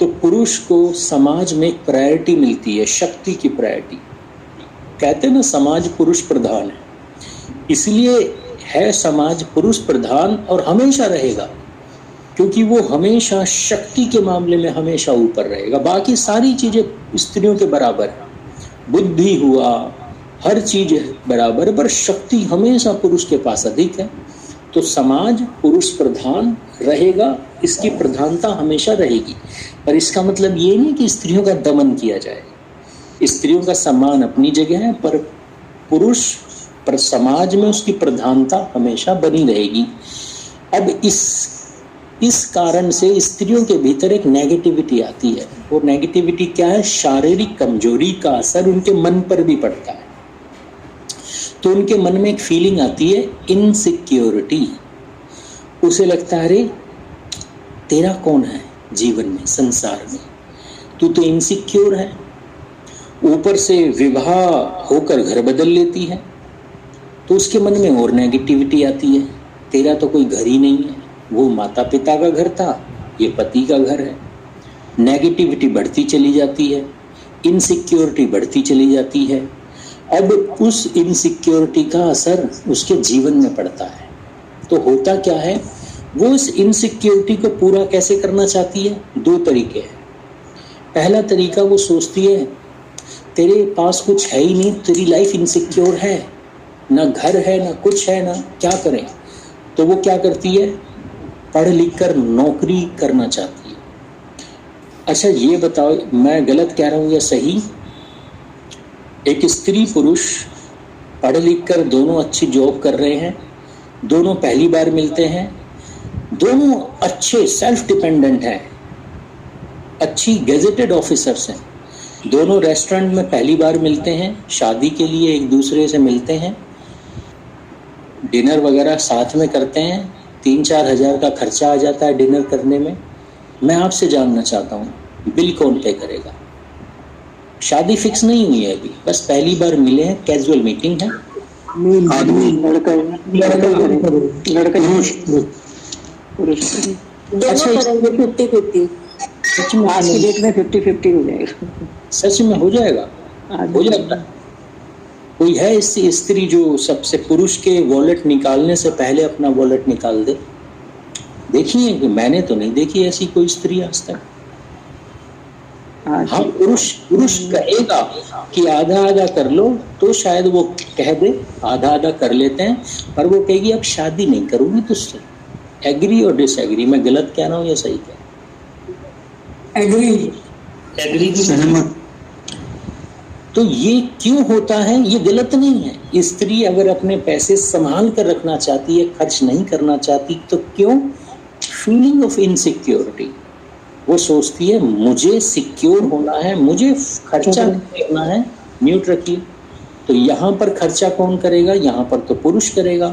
तो पुरुष को समाज में एक प्रायोरिटी मिलती है, शक्ति की प्रायोरिटी। कहते हैं ना समाज पुरुष प्रधान है, इसलिए है समाज पुरुष प्रधान और हमेशा रहेगा, क्योंकि वो हमेशा शक्ति के मामले में हमेशा ऊपर रहेगा। बाकी सारी चीजें स्त्रियों के बराबर है, बुद्धि हुआ, हर चीज बराबर, पर शक्ति हमेशा पुरुष के पास अधिक है। तो समाज पुरुष प्रधान रहेगा, इसकी प्रधानता हमेशा रहेगी। पर इसका मतलब ये नहीं कि स्त्रियों का दमन किया जाए, स्त्रियों का सम्मान अपनी जगह है, पर पुरुष पर समाज में उसकी प्रधानता हमेशा बनी रहेगी। अब इस कारण से स्त्रियों के भीतर एक नेगेटिविटी आती है। वो नेगेटिविटी क्या है? शारीरिक कमजोरी का असर उनके मन पर भी पड़ता है। तो उनके मन में एक फीलिंग आती है इनसिक्योरिटी। उसे लगता है अरे तेरा कौन है जीवन में, संसार में, तू तो इनसिक्योर है। ऊपर से विवाह होकर घर बदल लेती है तो उसके मन में और नेगेटिविटी आती है, तेरा तो कोई घर ही नहीं है, वो माता पिता का घर था, ये पति का घर है। नेगेटिविटी बढ़ती चली जाती है, इनसिक्योरिटी बढ़ती चली जाती है। अब उस इनसिक्योरिटी का असर उसके जीवन में पड़ता है। तो होता क्या है, वो इस इनसिक्योरिटी को पूरा कैसे करना चाहती है? दो तरीके हैं। पहला तरीका, वो सोचती है तेरे पास कुछ है ही नहीं, तेरी लाइफ इनसिक्योर है, ना घर है, ना कुछ है, ना क्या करें। तो वो क्या करती है? पढ़ लिख कर नौकरी करना चाहती है। अच्छा ये बताओ, मैं गलत कह रहा हूं या सही? एक स्त्री पुरुष पढ़ लिख कर दोनों अच्छी जॉब कर रहे हैं, दोनों पहली बार मिलते हैं, दोनों अच्छे सेल्फ डिपेंडेंट हैं, अच्छी गेजेटेड ऑफिसर्स हैं, दोनों रेस्टोरेंट में पहली बार मिलते हैं, शादी के लिए एक दूसरे से मिलते हैं, डिनर वगैरह साथ में करते हैं, 3-4 हज़ार का खर्चा आ जाता है डिनर करने में। मैं आपसे जानना चाहता हूँ बिल कौन पे करेगा? शादी फिक्स नहीं हुई है अभी, बस पहली बार मिले हैं, कैजुअल मीटिंग है, आदमी लड़का पुरुष दोनों करेंगे 50-50। सच में आज की डेट में 50-50 हो जाएगा। सच में हो जाएगा, हो जाता है। कोई है ऐसी स्त्री जो सबसे पुरुष के वॉलेट निकालने से पहले अपना वॉलेट निकाल दे? देखिए कि मैंने तो नहीं देखी ऐसी कोई स्त्री आज तक। हाँ, पुरुष कहेगा कि आधा आधा कर लो तो शायद वो कह दे, आधा आधा कर लेते हैं, पर वो कहेगी अब शादी नहीं करूंगी तुझसे। एग्री और डिसएग्री, मैं गलत कह रहा हूँ या सही कह रहा हूँ? एग्री सहमत। तो ये क्यों होता है? ये गलत नहीं है। स्त्री अगर अपने पैसे संभाल कर रखना चाहती है, खर्च नहीं करना चाहती, तो क्यों? Feeling of insecurity. वो सोचती है मुझे सिक्योर होना है, मुझे खर्चा करना है। म्यूट रखिए। तो यहाँ पर खर्चा कौन करेगा? यहाँ पर तो पुरुष करेगा,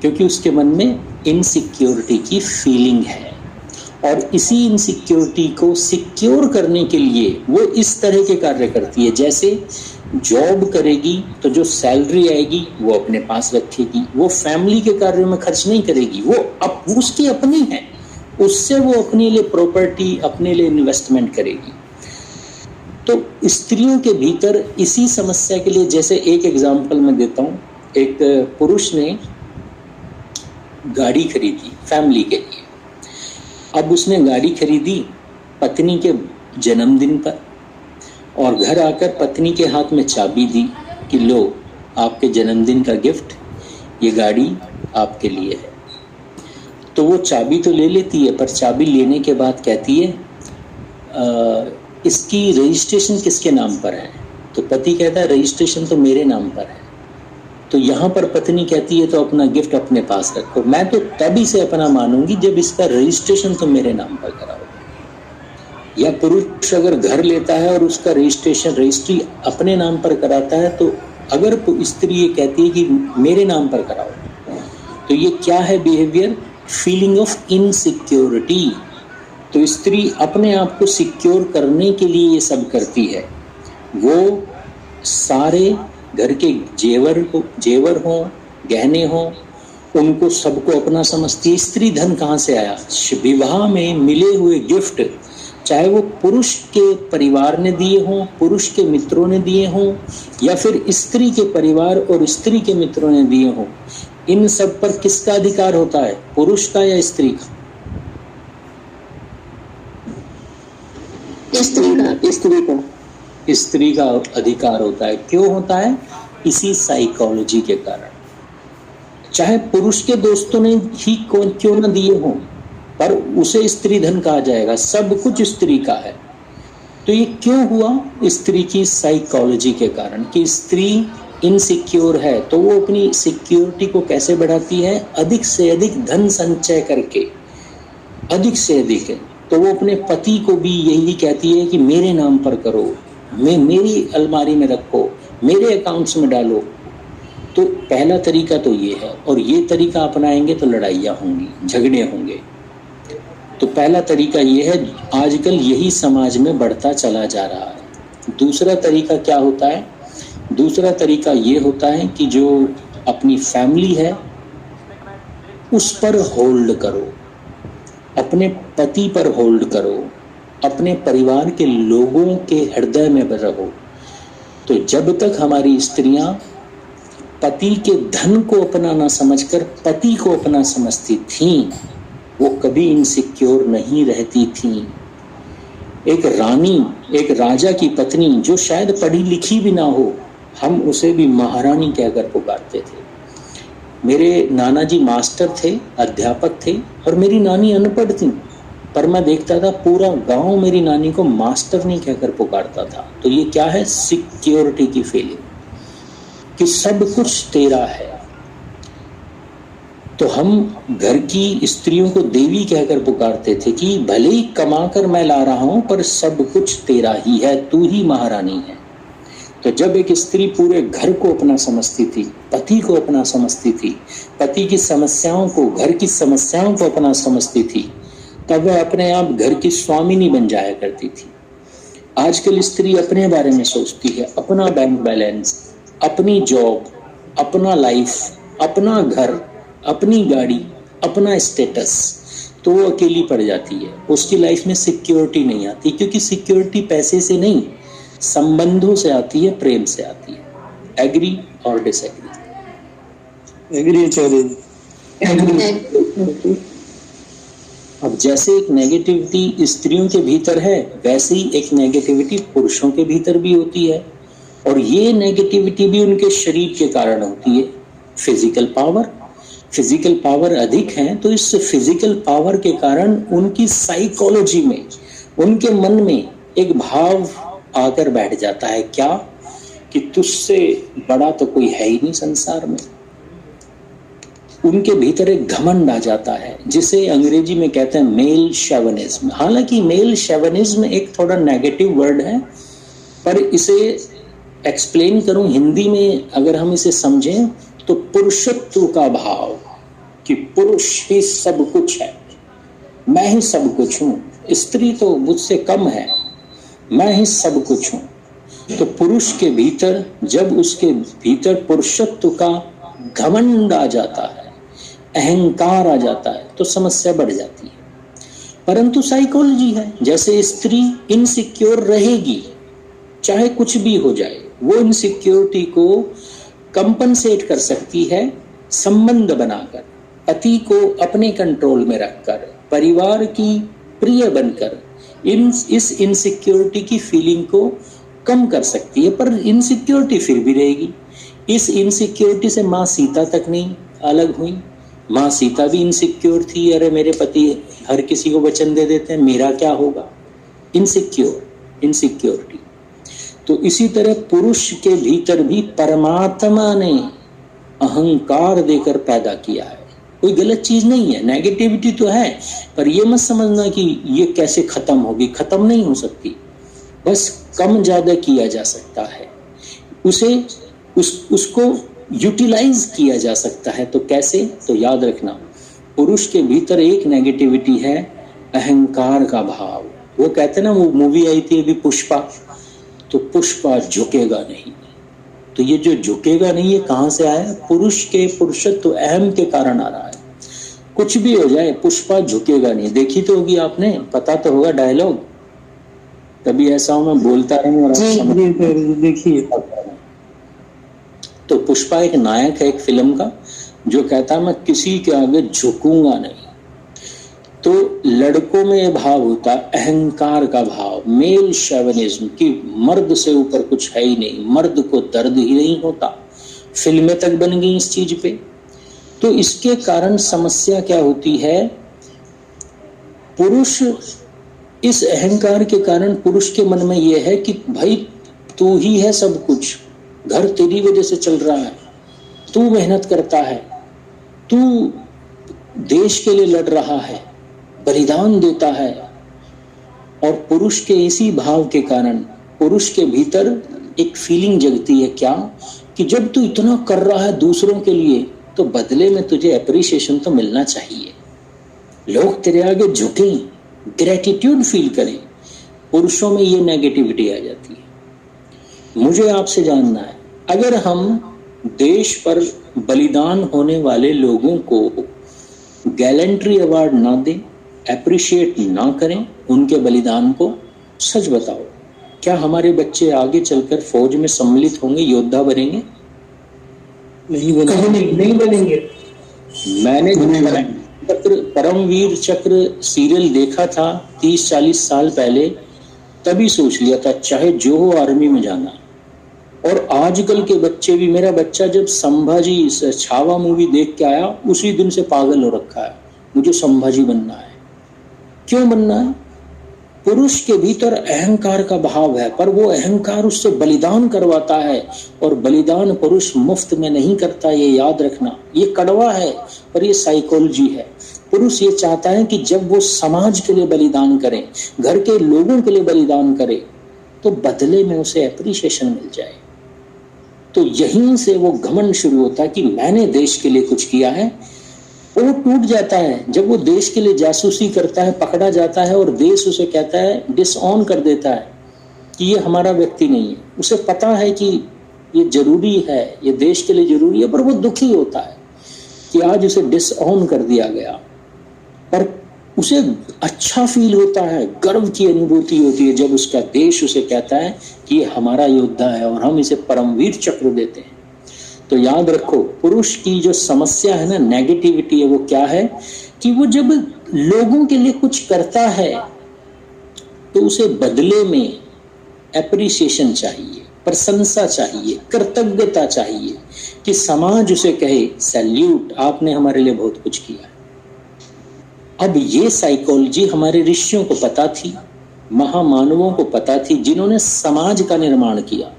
क्योंकि उसके मन में इनसिक्योरिटी की फीलिंग है। और इसी इनसिक्योरिटी को सिक्योर करने के लिए वो इस तरह के कार्य करती है। जैसे जॉब करेगी तो जो सैलरी आएगी वो अपने पास रखेगी, वो फैमिली के कार्यों में खर्च नहीं करेगी, वो उसकी अपनी है, उससे वो अपने लिए प्रॉपर्टी, अपने लिए इन्वेस्टमेंट करेगी। तो स्त्रियों के भीतर इसी समस्या के लिए, जैसे एक एग्जांपल मैं देता हूँ। एक पुरुष ने गाड़ी खरीदी फैमिली के लिए। अब उसने गाड़ी खरीदी पत्नी के जन्मदिन पर, और घर आकर पत्नी के हाथ में चाबी दी कि लो आपके जन्मदिन का गिफ्ट, ये गाड़ी आपके लिए है। तो वो चाबी तो ले लेती है, पर चाबी लेने के बाद कहती है इसकी रजिस्ट्रेशन किसके नाम पर है? तो पति कहता है रजिस्ट्रेशन तो मेरे नाम पर है। तो यहाँ पर पत्नी कहती है तो अपना गिफ्ट अपने पास रखो, मैं तो तभी से अपना मानूंगी जब इसका रजिस्ट्रेशन तो मेरे नाम पर कराओ। या पुरुष अगर घर लेता है और उसका रजिस्ट्री अपने नाम पर कराता है, तो अगर स्त्री ये कहती है कि मेरे नाम पर कराओ, तो ये क्या है बिहेवियर? Feeling of insecurity. तो स्त्री अपने आप को सिक्योर करने के लिए ये सब करती है। वो सारे घर के जेवर हो, गहने हो, उनको सबको अपना समझती है। स्त्री धन कहाँ से आया? विवाह में मिले हुए गिफ्ट, चाहे वो पुरुष के परिवार ने दिए हों, पुरुष के मित्रों ने दिए हों, या फिर स्त्री के परिवार और स्त्री के मित्रों ने दिए हों, इन सब पर किसका अधिकार होता है? पुरुष का या स्त्री का? स्त्री का अधिकार होता है। क्यों होता है? इसी साइकोलॉजी के कारण। चाहे पुरुष के दोस्तों ने ही क्यों न दिए हों, पर उसे स्त्री धन कहा जाएगा, सब कुछ स्त्री का है। तो ये क्यों हुआ? स्त्री की साइकोलॉजी के कारण, कि स्त्री इनसिक्योर है। तो वो अपनी सिक्योरिटी को कैसे बढ़ाती है? अधिक से अधिक धन संचय करके, अधिक से अधिक है। तो वो अपने पति को भी यही कहती है कि मेरे नाम पर करो, मेरी अलमारी में रखो, मेरे अकाउंट्स में डालो। तो पहला तरीका तो ये है, और ये तरीका अपनाएंगे तो लड़ाइयाँ होंगी, झगड़े होंगे। तो पहला तरीका ये है, आजकल यही समाज में बढ़ता चला जा रहा है। दूसरा तरीका क्या होता है? दूसरा तरीका ये होता है कि जो अपनी फैमिली है उस पर होल्ड करो, अपने पति पर होल्ड करो, अपने परिवार के लोगों के हृदय में रहो। तो जब तक हमारी स्त्रियां पति के धन को अपना ना समझकर पति को अपना समझती थीं, वो कभी इनसिक्योर नहीं रहती थीं। एक रानी, एक राजा की पत्नी जो शायद पढ़ी लिखी भी ना हो, हम उसे भी महारानी कहकर पुकारते थे। मेरे नाना जी मास्टर थे, अध्यापक थे, और मेरी नानी अनपढ़ थी, पर मैं देखता था पूरा गांव मेरी नानी को मास्टर नहीं कहकर पुकारता था। तो ये क्या है? सिक्योरिटी की फीलिंग, कि सब कुछ तेरा है। तो हम घर की स्त्रियों को देवी कहकर पुकारते थे कि भले ही कमा कर मैं ला रहा हूं, पर सब कुछ तेरा ही है, तू ही महारानी है। तो जब एक स्त्री पूरे घर को अपना समझती थी, पति को अपना समझती थी, पति की समस्याओं को, घर की समस्याओं को अपना समझती थी, तब वह अपने आप घर की स्वामिनी बन जाया करती थी। आजकल स्त्री अपने बारे में सोचती है, अपना बैंक बैलेंस, अपनी जॉब, अपना लाइफ, अपना घर, अपनी गाड़ी, अपना स्टेटस, तो वो अकेली पड़ जाती है। उसकी लाइफ में सिक्योरिटी नहीं आती, क्योंकि सिक्योरिटी पैसे से नहीं, संबंधों से आती है, प्रेम से आती है। एग्री और डिसएग्री? एग्री आचार्य जी। अब जैसे एक नेगेटिविटी स्त्रियों के भीतर है, वैसे ही एक नेगेटिविटी पुरुषों के भीतर भी होती है, और ये नेगेटिविटी भी उनके शरीर के कारण होती है। फिजिकल पावर अधिक है, तो इस फिजिकल पावर के कारण उनकी साइकोलॉजी में, उनके मन में एक भाव आकर बैठ जाता है, क्या कि तुझसे बड़ा तो कोई है ही नहीं संसार में। उनके भीतर एक घमंड आ जाता है, जिसे अंग्रेजी में कहते हैं मेल शेवनिज्म। हालांकि मेल शेवनिज्म एक थोड़ा नेगेटिव वर्ड है, पर इसे एक्सप्लेन करूं हिंदी में, अगर हम इसे समझें तो पुरुषत्व का भाव, कि पुरुष ही सब कुछ है, मैं ही सब कुछ हूं, स्त्री तो मुझसे कम है, मैं ही सब कुछ हूं। तो पुरुष के भीतर जब उसके भीतर पुरुषत्व का घमंड आ जाता है, अहंकार आ जाता है, तो समस्या बढ़ जाती है। परंतु साइकोलॉजी है, जैसे स्त्री इनसिक्योर रहेगी, चाहे कुछ भी हो जाए, वो इनसिक्योरिटी को कंपनसेट कर सकती है संबंध बनाकर, पति को अपने कंट्रोल में रखकर, परिवार की प्रिय बनकर इस इनसिक्योरिटी की फीलिंग को कम कर सकती है। पर इनसिक्योरिटी फिर भी रहेगी। इस इनसिक्योरिटी से माँ सीता तक नहीं अलग हुई। माँ सीता भी इनसिक्योर थी, अरे मेरे पति हर किसी को वचन दे देते हैं, मेरा क्या होगा। इनसिक्योरिटी। तो इसी तरह पुरुष के भीतर भी परमात्मा ने अहंकार देकर पैदा किया है। कोई गलत चीज नहीं है, नेगेटिविटी तो है, पर ये मत समझना कि ये कैसे खत्म होगी, खत्म नहीं हो सकती, बस कम ज्यादा किया जा सकता है, उसको यूटिलाइज किया जा सकता है। तो कैसे? तो याद रखना, पुरुष के भीतर एक नेगेटिविटी है, अहंकार का भाव। वो कहते हैं ना, वो मूवी आई थी अभी पुष्पा, तो पुष्पा झुकेगा नहीं। तो ये जो झुकेगा नहीं, ये कहां से आया? पुरुष के पुरुषत्व अहम के कारण आ रहा है। कुछ भी हो जाए, पुष्पा झुकेगा नहीं। देखी तो होगी आपने, पता तो होगा डायलॉग, कभी ऐसा हो मैं बोलता रहूं और देखिए। तो पुष्पा एक नायक है एक फिल्म का, जो कहता है मैं किसी के आगे झुकूंगा नहीं। तो लड़कों में यह भाव होता है, अहंकार का भाव, मेल शेवनिज्म, कि मर्द से ऊपर कुछ है ही नहीं, मर्द को दर्द ही नहीं होता। फिल्में तक बन गई इस चीज पे। तो इसके कारण समस्या क्या होती है, पुरुष इस अहंकार के कारण पुरुष के मन में यह है कि भाई तू ही है सब कुछ, घर तेरी वजह से चल रहा है, तू मेहनत करता है, तू देश के लिए लड़ रहा है, बलिदान देता है। और पुरुष के इसी भाव के कारण पुरुष के भीतर एक फीलिंग जगती है, क्या कि जब तू इतना कर रहा है दूसरों के लिए, तो बदले में तुझे अप्रिसिएशन तो मिलना चाहिए, लोग तेरे आगे झुकें, ग्रेटिट्यूड फील करें। पुरुषों में ये नेगेटिविटी आ जाती है। मुझे आपसे जानना है, अगर हम देश पर बलिदान होने वाले लोगों को गैलेंट्री अवार्ड ना दें, अप्रिशिएट ना करें उनके बलिदान को, सच बताओ, क्या हमारे बच्चे आगे चलकर फौज में सम्मिलित होंगे, योद्धा बनेंगे? नहीं बनेंगे। मैंने परमवीर चक्र सीरियल देखा था 30-40 साल पहले, तभी सोच लिया था चाहे जो हो आर्मी में जाना। और आजकल के बच्चे भी, मेरा बच्चा जब संभाजी छावा मूवी देख के आया, उसी दिन से पागल हो रखा है, मुझे संभाजी बनना है। क्यों बनना है? पुरुष के भीतर अहंकार का भाव है, पर वो अहंकार उससे बलिदान करवाता है, और बलिदान पुरुष मुफ्त में नहीं करता, ये याद रखना। ये कड़वा है, पर ये साइकोलॉजी है। पुरुष ये चाहता है कि जब वो समाज के लिए बलिदान करे, घर के लोगों के लिए बलिदान करे, तो बदले में उसे एप्रिसिएशन मिल जाए। तो यहीं से वो घमंड शुरू होता है कि मैंने देश के लिए कुछ किया है। वो टूट जाता है जब वो देश के लिए जासूसी करता है, पकड़ा जाता है, और देश उसे कहता है, डिसऑन कर देता है कि ये हमारा व्यक्ति नहीं है। उसे पता है कि ये जरूरी है, ये देश के लिए जरूरी है, पर वो दुखी होता है कि आज उसे डिसऑन कर दिया गया। पर उसे अच्छा फील होता है, गर्व की अनुभूति होती है जब उसका देश उसे कहता है कि ये हमारा योद्धा है और हम इसे परमवीर चक्र देते हैं। तो याद रखो, पुरुष की जो समस्या है ना, नेगेटिविटी है, वो क्या है कि वो जब लोगों के लिए कुछ करता है तो उसे बदले में एप्रिसिएशन चाहिए, प्रशंसा चाहिए, कृतज्ञता चाहिए कि समाज उसे कहे सैल्यूट, आपने हमारे लिए बहुत कुछ किया है। अब ये साइकोलॉजी हमारे ऋषियों को पता थी, महामानवों को पता थी, जिन्होंने समाज का निर्माण किया,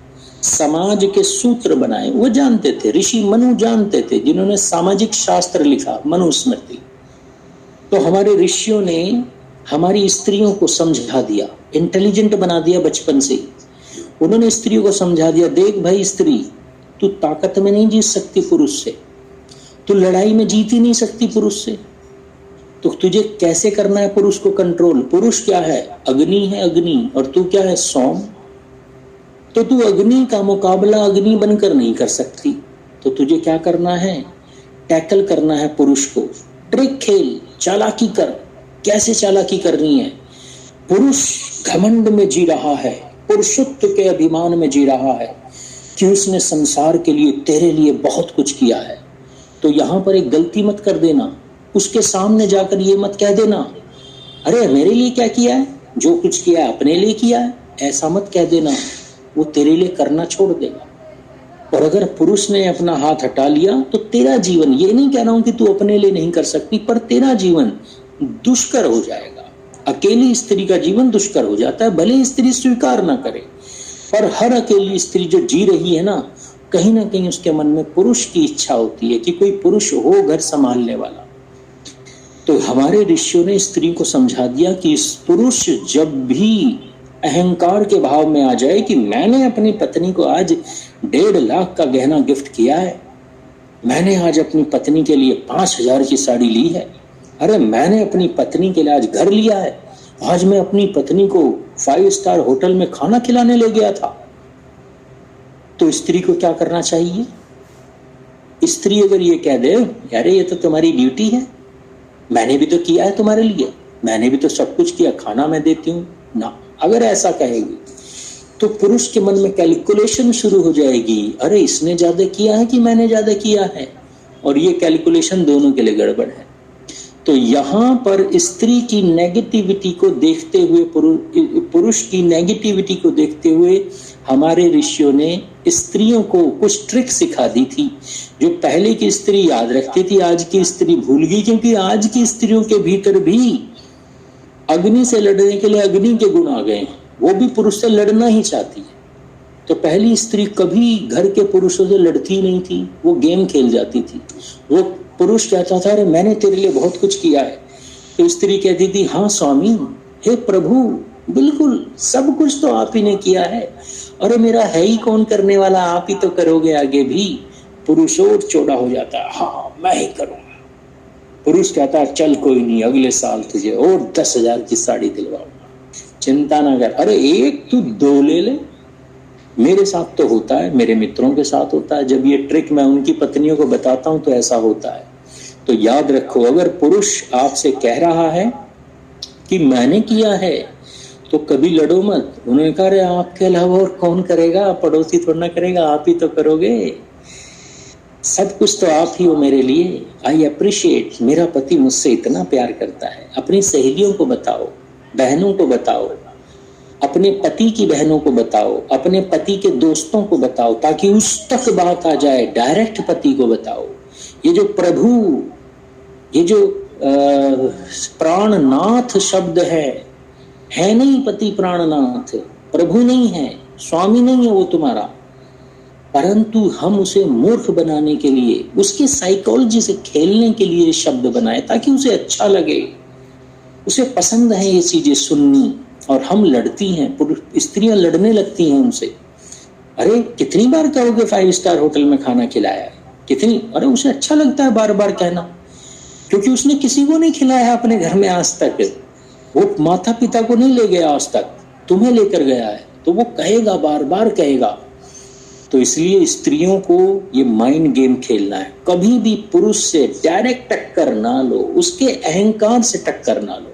समाज के सूत्र बनाए, वो जानते थे। ऋषि मनु जानते थे, जिन्होंने सामाजिक शास्त्र लिखा, मनुस्मृति। तो हमारे ऋषियों ने हमारी स्त्रियों को समझा दिया, इंटेलिजेंट बना दिया बचपन से। उन्होंने स्त्रियों को समझा दिया, देख भाई स्त्री, तू ताकत में नहीं जीत सकती पुरुष से, तू लड़ाई में जीत ही नहीं सकती पुरुष से, तो तुझे कैसे करना है पुरुष को कंट्रोल। पुरुष क्या है? अग्नि है, अग्नि, और तू क्या है? सोम। तो तू अग्नि का मुकाबला अग्नि बनकर नहीं कर सकती, तो तुझे क्या करना है? टैकल करना है पुरुष को, ट्रिक खेल, चालाकी कर। कैसे चालाकी करनी है? पुरुष घमंड में जी रहा है, पुरुषत्व के अभिमान में जी रहा है कि उसने संसार के लिए, तेरे लिए बहुत कुछ किया है। तो यहां पर एक गलती मत कर देना, उसके सामने जाकर ये मत कह देना, अरे मेरे लिए क्या किया है, जो कुछ किया है अपने लिए किया है, ऐसा मत कह देना, वो तेरे लिए करना छोड़ देगा। और अगर पुरुष ने अपना हाथ हटा लिया तो तेरा जीवन, ये नहीं कह रहा हूं कि तू अपने लिए नहीं कर सकती, पर तेरा जीवन दुष्कर हो जाएगा। अकेली स्त्री का जीवन दुष्कर हो जाता है, भले स्त्री स्वीकार ना करे, पर हर अकेली स्त्री जो जी रही है ना कहीं उसके मन में पुरुष की इच्छा होती है कि कोई पुरुष हो घर संभालने वाला। तो हमारे ऋषियों ने स्त्री को समझा दिया कि पुरुष जब भी अहंकार के भाव में आ जाए कि मैंने अपनी पत्नी को आज 1.5 लाख का गहना गिफ्ट किया है, मैंने आज अपनी पत्नी के लिए 5,000 की साड़ी ली है, अरे मैंने अपनी पत्नी के लिए आज घर लिया है, आज मैं अपनी पत्नी को 5 स्टार होटल में खाना खिलाने ले गया था। तो स्त्री को क्या करना चाहिए? स्त्री अगर ये कह दे, अरे ये तो तुम्हारी ड्यूटी है, मैंने भी तो किया है तुम्हारे लिए, मैंने भी तो सब कुछ किया, खाना मैं देती हूँ ना, अगर ऐसा कहेगी तो पुरुष के मन में कैलकुलेशन शुरू हो जाएगी, अरे इसने ज्यादा किया है कि मैंने ज्यादा किया है, और ये कैलकुलेशन दोनों के लिए गड़बड़ है। तो यहाँ पर स्त्री की नेगेटिविटी को देखते हुए, पुरुष की नेगेटिविटी को देखते हुए हमारे ऋषियों ने स्त्रियों को कुछ ट्रिक सिखा दी थी जो पहले की स्त्री याद रखती थी, आज की स्त्री भूल गई, क्योंकि आज की स्त्रियों के भीतर भी अग्नि से लड़ने के लिए अग्नि के गुण आ गए हैं, वो भी पुरुष से लड़ना ही चाहती है। तो पहली स्त्री कभी घर के पुरुषों से लड़ती नहीं थी, वो गेम खेल जाती थी। वो पुरुष कहता था, अरे मैंने तेरे लिए बहुत कुछ किया है, तो स्त्री कहती थी, हाँ स्वामी, हे प्रभु, बिल्कुल सब कुछ तो आप ही ने किया है, अरे मेरा है ही कौन करने वाला, आप ही तो करोगे आगे भी। पुरुष और चौड़ा हो जाता है, हाँ मैं ही करूंगा। पुरुष कहता है, चल कोई नहीं, अगले साल तुझे और 10,000 की साड़ी दिलवाऊंगा, चिंता ना कर, अरे एक तू 2 ले ले। मेरे साथ तो होता है, मेरे मित्रों के साथ होता है, जब ये ट्रिक मैं उनकी पत्नियों को बताता हूं तो ऐसा होता है। तो याद रखो, अगर पुरुष आपसे कह रहा है कि मैंने किया है, तो कभी लड़ो मत। उन्होंने कहा, अरे आपके अलावा और कौन करेगा, पड़ोसी थोड़ा ना करेगा, आप ही तो करोगे, सब कुछ तो आप ही हो मेरे लिए। आई अप्रिशिएट, मेरा पति मुझसे इतना प्यार करता है। अपनी सहेलियों को बताओ, बहनों को बताओ, अपने पति की बहनों को बताओ, अपने पति के दोस्तों को बताओ, ताकि उस तक बात आ जाए, डायरेक्ट पति को बताओ। ये जो प्रभु, ये जो प्राणनाथ शब्द है नहीं पति प्राणनाथ, प्रभु नहीं है, स्वामी नहीं है वो तुम्हारा, परंतु हम उसे मूर्ख बनाने के लिए, उसकी साइकोलॉजी से खेलने के लिए शब्द बनाए ताकि उसे अच्छा लगे, उसे पसंद है ये चीजें सुननी। और हम लड़ती हैं, स्त्रियां लड़ने लगती हैं उनसे, अरे कितनी बार कहोगे 5 स्टार होटल में खाना खिलाया है, कितनी, अरे उसे अच्छा लगता है बार बार कहना, क्योंकि उसने किसी को नहीं खिलाया अपने घर में आज तक, वो माता पिता को नहीं ले गया आज तक, तुम्हें लेकर गया है, तो वो कहेगा, बार बार कहेगा। तो इसलिए स्त्रियों को ये माइंड गेम खेलना है, कभी भी पुरुष से डायरेक्ट टक्कर ना लो, उसके अहंकार से टक्कर ना लो,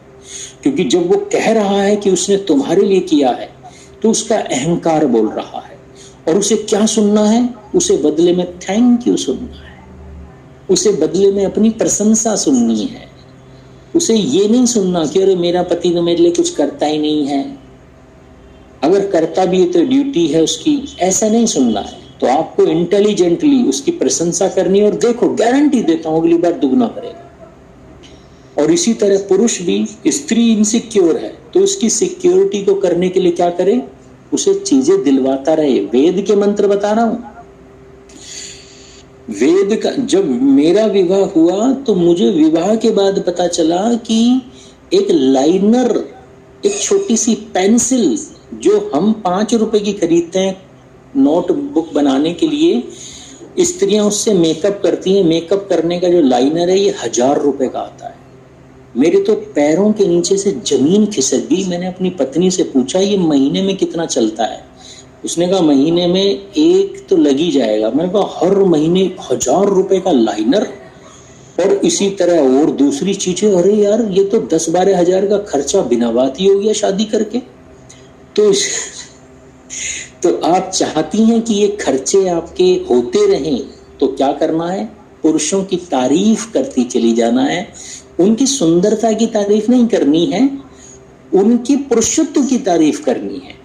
क्योंकि जब वो कह रहा है कि उसने तुम्हारे लिए किया है तो उसका अहंकार बोल रहा है। और उसे क्या सुनना है? उसे बदले में थैंक यू सुनना है, उसे बदले में अपनी प्रशंसा सुननी है। उसे ये नहीं सुनना कि अरे मेरा पति तो मेरे लिए कुछ करता ही नहीं है, अगर करता भी है तो ड्यूटी है उसकी, ऐसा नहीं सुनना है। तो आपको इंटेलिजेंटली उसकी प्रशंसा करनी है, और देखो गारंटी देता हूं अगली बार दुगना करेगा। और इसी तरह पुरुष भी, स्त्री इनसिक्योर है तो उसकी सिक्योरिटी को करने के लिए क्या करे? उसे चीजें दिलवाता रहे। वेद के मंत्र बता रहा हूं, वेद का जब मेरा विवाह हुआ तो मुझे विवाह के बाद पता चला कि एक लाइनर, एक छोटी सी पेंसिल जो हम 5 रुपए की खरीदते हैं नोटबुक बनाने के लिए, स्त्रियां उससे मेकअप करती हैं। मेकअप करने का जो लाइनर है ये 1000 रुपए का आता है। मेरे तो पैरों के नीचे से जमीन खिसक गई। मैंने अपनी पत्नी से पूछा ये महीने में कितना चलता है? उसने कहा महीने में 1 तो लग ही जाएगा। मैंने कहा हर महीने 1000 रुपए का लाइनर, और इसी तरह और दूसरी चीजें। अरे यार ये तो 10-12 हजार का खर्चा बिना बात ही हो गया शादी करके। तो आप चाहती हैं कि ये खर्चे आपके होते रहें, तो क्या करना है? पुरुषों की तारीफ करती चली जाना है। उनकी सुंदरता की तारीफ नहीं करनी है, उनकी पुरुषत्व की तारीफ करनी है।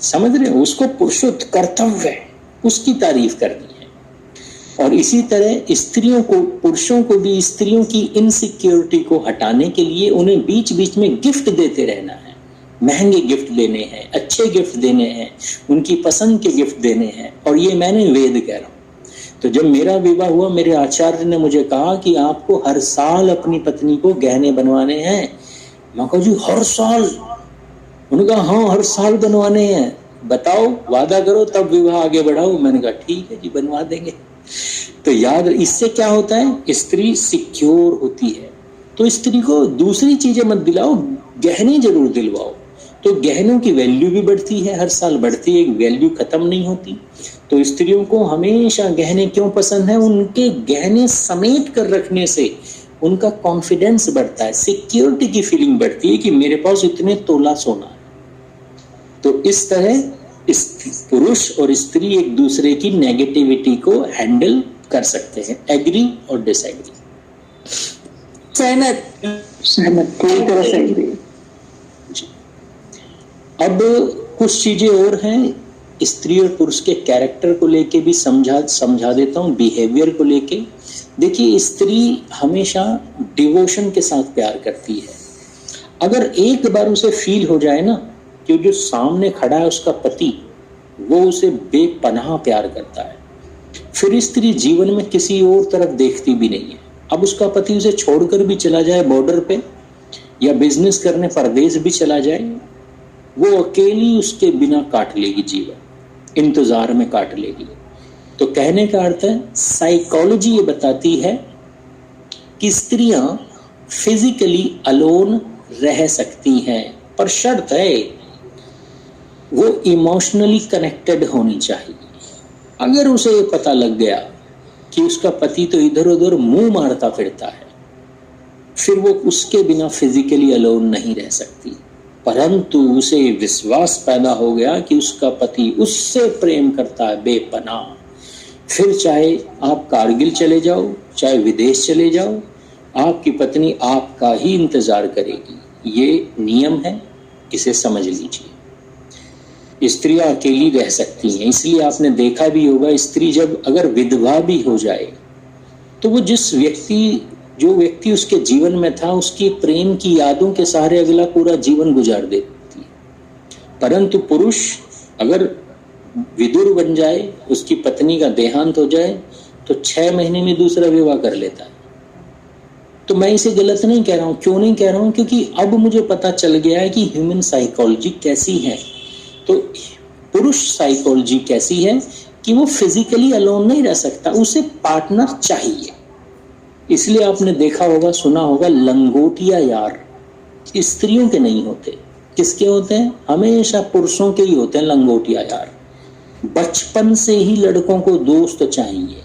समझ रहे हो? उसको पुरुषत्व कर्तव्य है, उसकी तारीफ करनी है। और इसी तरह स्त्रियों को, पुरुषों को भी स्त्रियों की इनसिक्योरिटी को हटाने के लिए उन्हें बीच बीच में गिफ्ट देते रहना है। महंगे गिफ्ट देने हैं, अच्छे गिफ्ट देने हैं, उनकी पसंद के गिफ्ट देने हैं। और ये मैंने वेद कह रहा हूं। तो जब मेरा विवाह हुआ, मेरे आचार्य ने मुझे कहा कि आपको हर साल अपनी पत्नी को गहने बनवाने हैं। मैं कहा जी हर साल? उन्होंने कहा हाँ हर साल बनवाने हैं, बताओ वादा करो तब विवाह आगे बढ़ाओ। मैंने कहा ठीक है जी बनवा देंगे। तो याद, इससे क्या होता है? स्त्री सिक्योर होती है। तो स्त्री को दूसरी चीजें मत दिलाओ, गहने जरूर दिलवाओ। तो गहनों की वैल्यू भी बढ़ती है, हर साल बढ़ती है, वैल्यू खत्म नहीं होती। तो स्त्रियों को हमेशा गहने क्यों पसंद है? उनके गहने समेट कर रखने से उनका कॉन्फिडेंस बढ़ता है, सिक्योरिटी की फीलिंग बढ़ती है कि मेरे पास इतने तोला सोना है। तो इस तरह पुरुष और स्त्री एक दूसरे की नेगेटिविटी को हैंडल कर सकते हैं। एग्री और डिसएग्री? सहमत, पूरी तरह से एग्री। अब कुछ चीजें और हैं स्त्री और पुरुष के कैरेक्टर को लेके भी समझा देता हूँ, बिहेवियर को लेके। देखिए स्त्री हमेशा डिवोशन के साथ प्यार करती है। अगर एक बार उसे फील हो जाए ना कि जो सामने खड़ा है उसका पति, वो उसे बेपनाह प्यार करता है, फिर स्त्री जीवन में किसी और तरफ देखती भी नहीं है। अब उसका पति उसे छोड़कर भी चला जाए बॉर्डर पे, या बिजनेस करने परदेश भी चला जाए, वो अकेली उसके बिना काट लेगी जीवन, इंतजार में काट लेगी। तो कहने का अर्थ है, साइकोलॉजी ये बताती है कि स्त्रियां फिजिकली अलोन रह सकती हैं, पर शर्त है वो इमोशनली कनेक्टेड होनी चाहिए। अगर उसे ये पता लग गया कि उसका पति तो इधर उधर मुंह मारता फिरता है, फिर वो उसके बिना फिजिकली अलोन नहीं रह सकती। परंतु उसे विश्वास पैदा हो गया कि उसका पति उससे प्रेम करता है बेपनाह, फिर चाहे आप कारगिल चले जाओ, चाहे विदेश चले जाओ, आपकी पत्नी आपका ही इंतजार करेगी। ये नियम है, इसे समझ लीजिए। स्त्रियां अकेली रह सकती हैं, इसलिए आपने देखा भी होगा स्त्री जब अगर विधवा भी हो जाए तो वो जो व्यक्ति उसके जीवन में था उसकी प्रेम की यादों के सहारे अगला पूरा जीवन गुजार देती है। परंतु पुरुष अगर विधुर बन जाए, उसकी पत्नी का देहांत हो जाए, तो 6 महीने में दूसरा विवाह कर लेता है। तो मैं इसे गलत नहीं कह रहा हूं। क्यों नहीं कह रहा हूं? क्योंकि अब मुझे पता चल गया है कि ह्यूमन साइकोलॉजी कैसी है। तो पुरुष साइकोलॉजी कैसी है कि वो फिजिकली अलोन नहीं रह सकता, उसे पार्टनर चाहिए। इसलिए आपने देखा होगा, सुना होगा, लंगोटिया यार स्त्रियों के नहीं होते, किसके होते हैं? हमेशा पुरुषों के ही होते हैं लंगोटिया यार। बचपन से ही लड़कों को दोस्त चाहिए,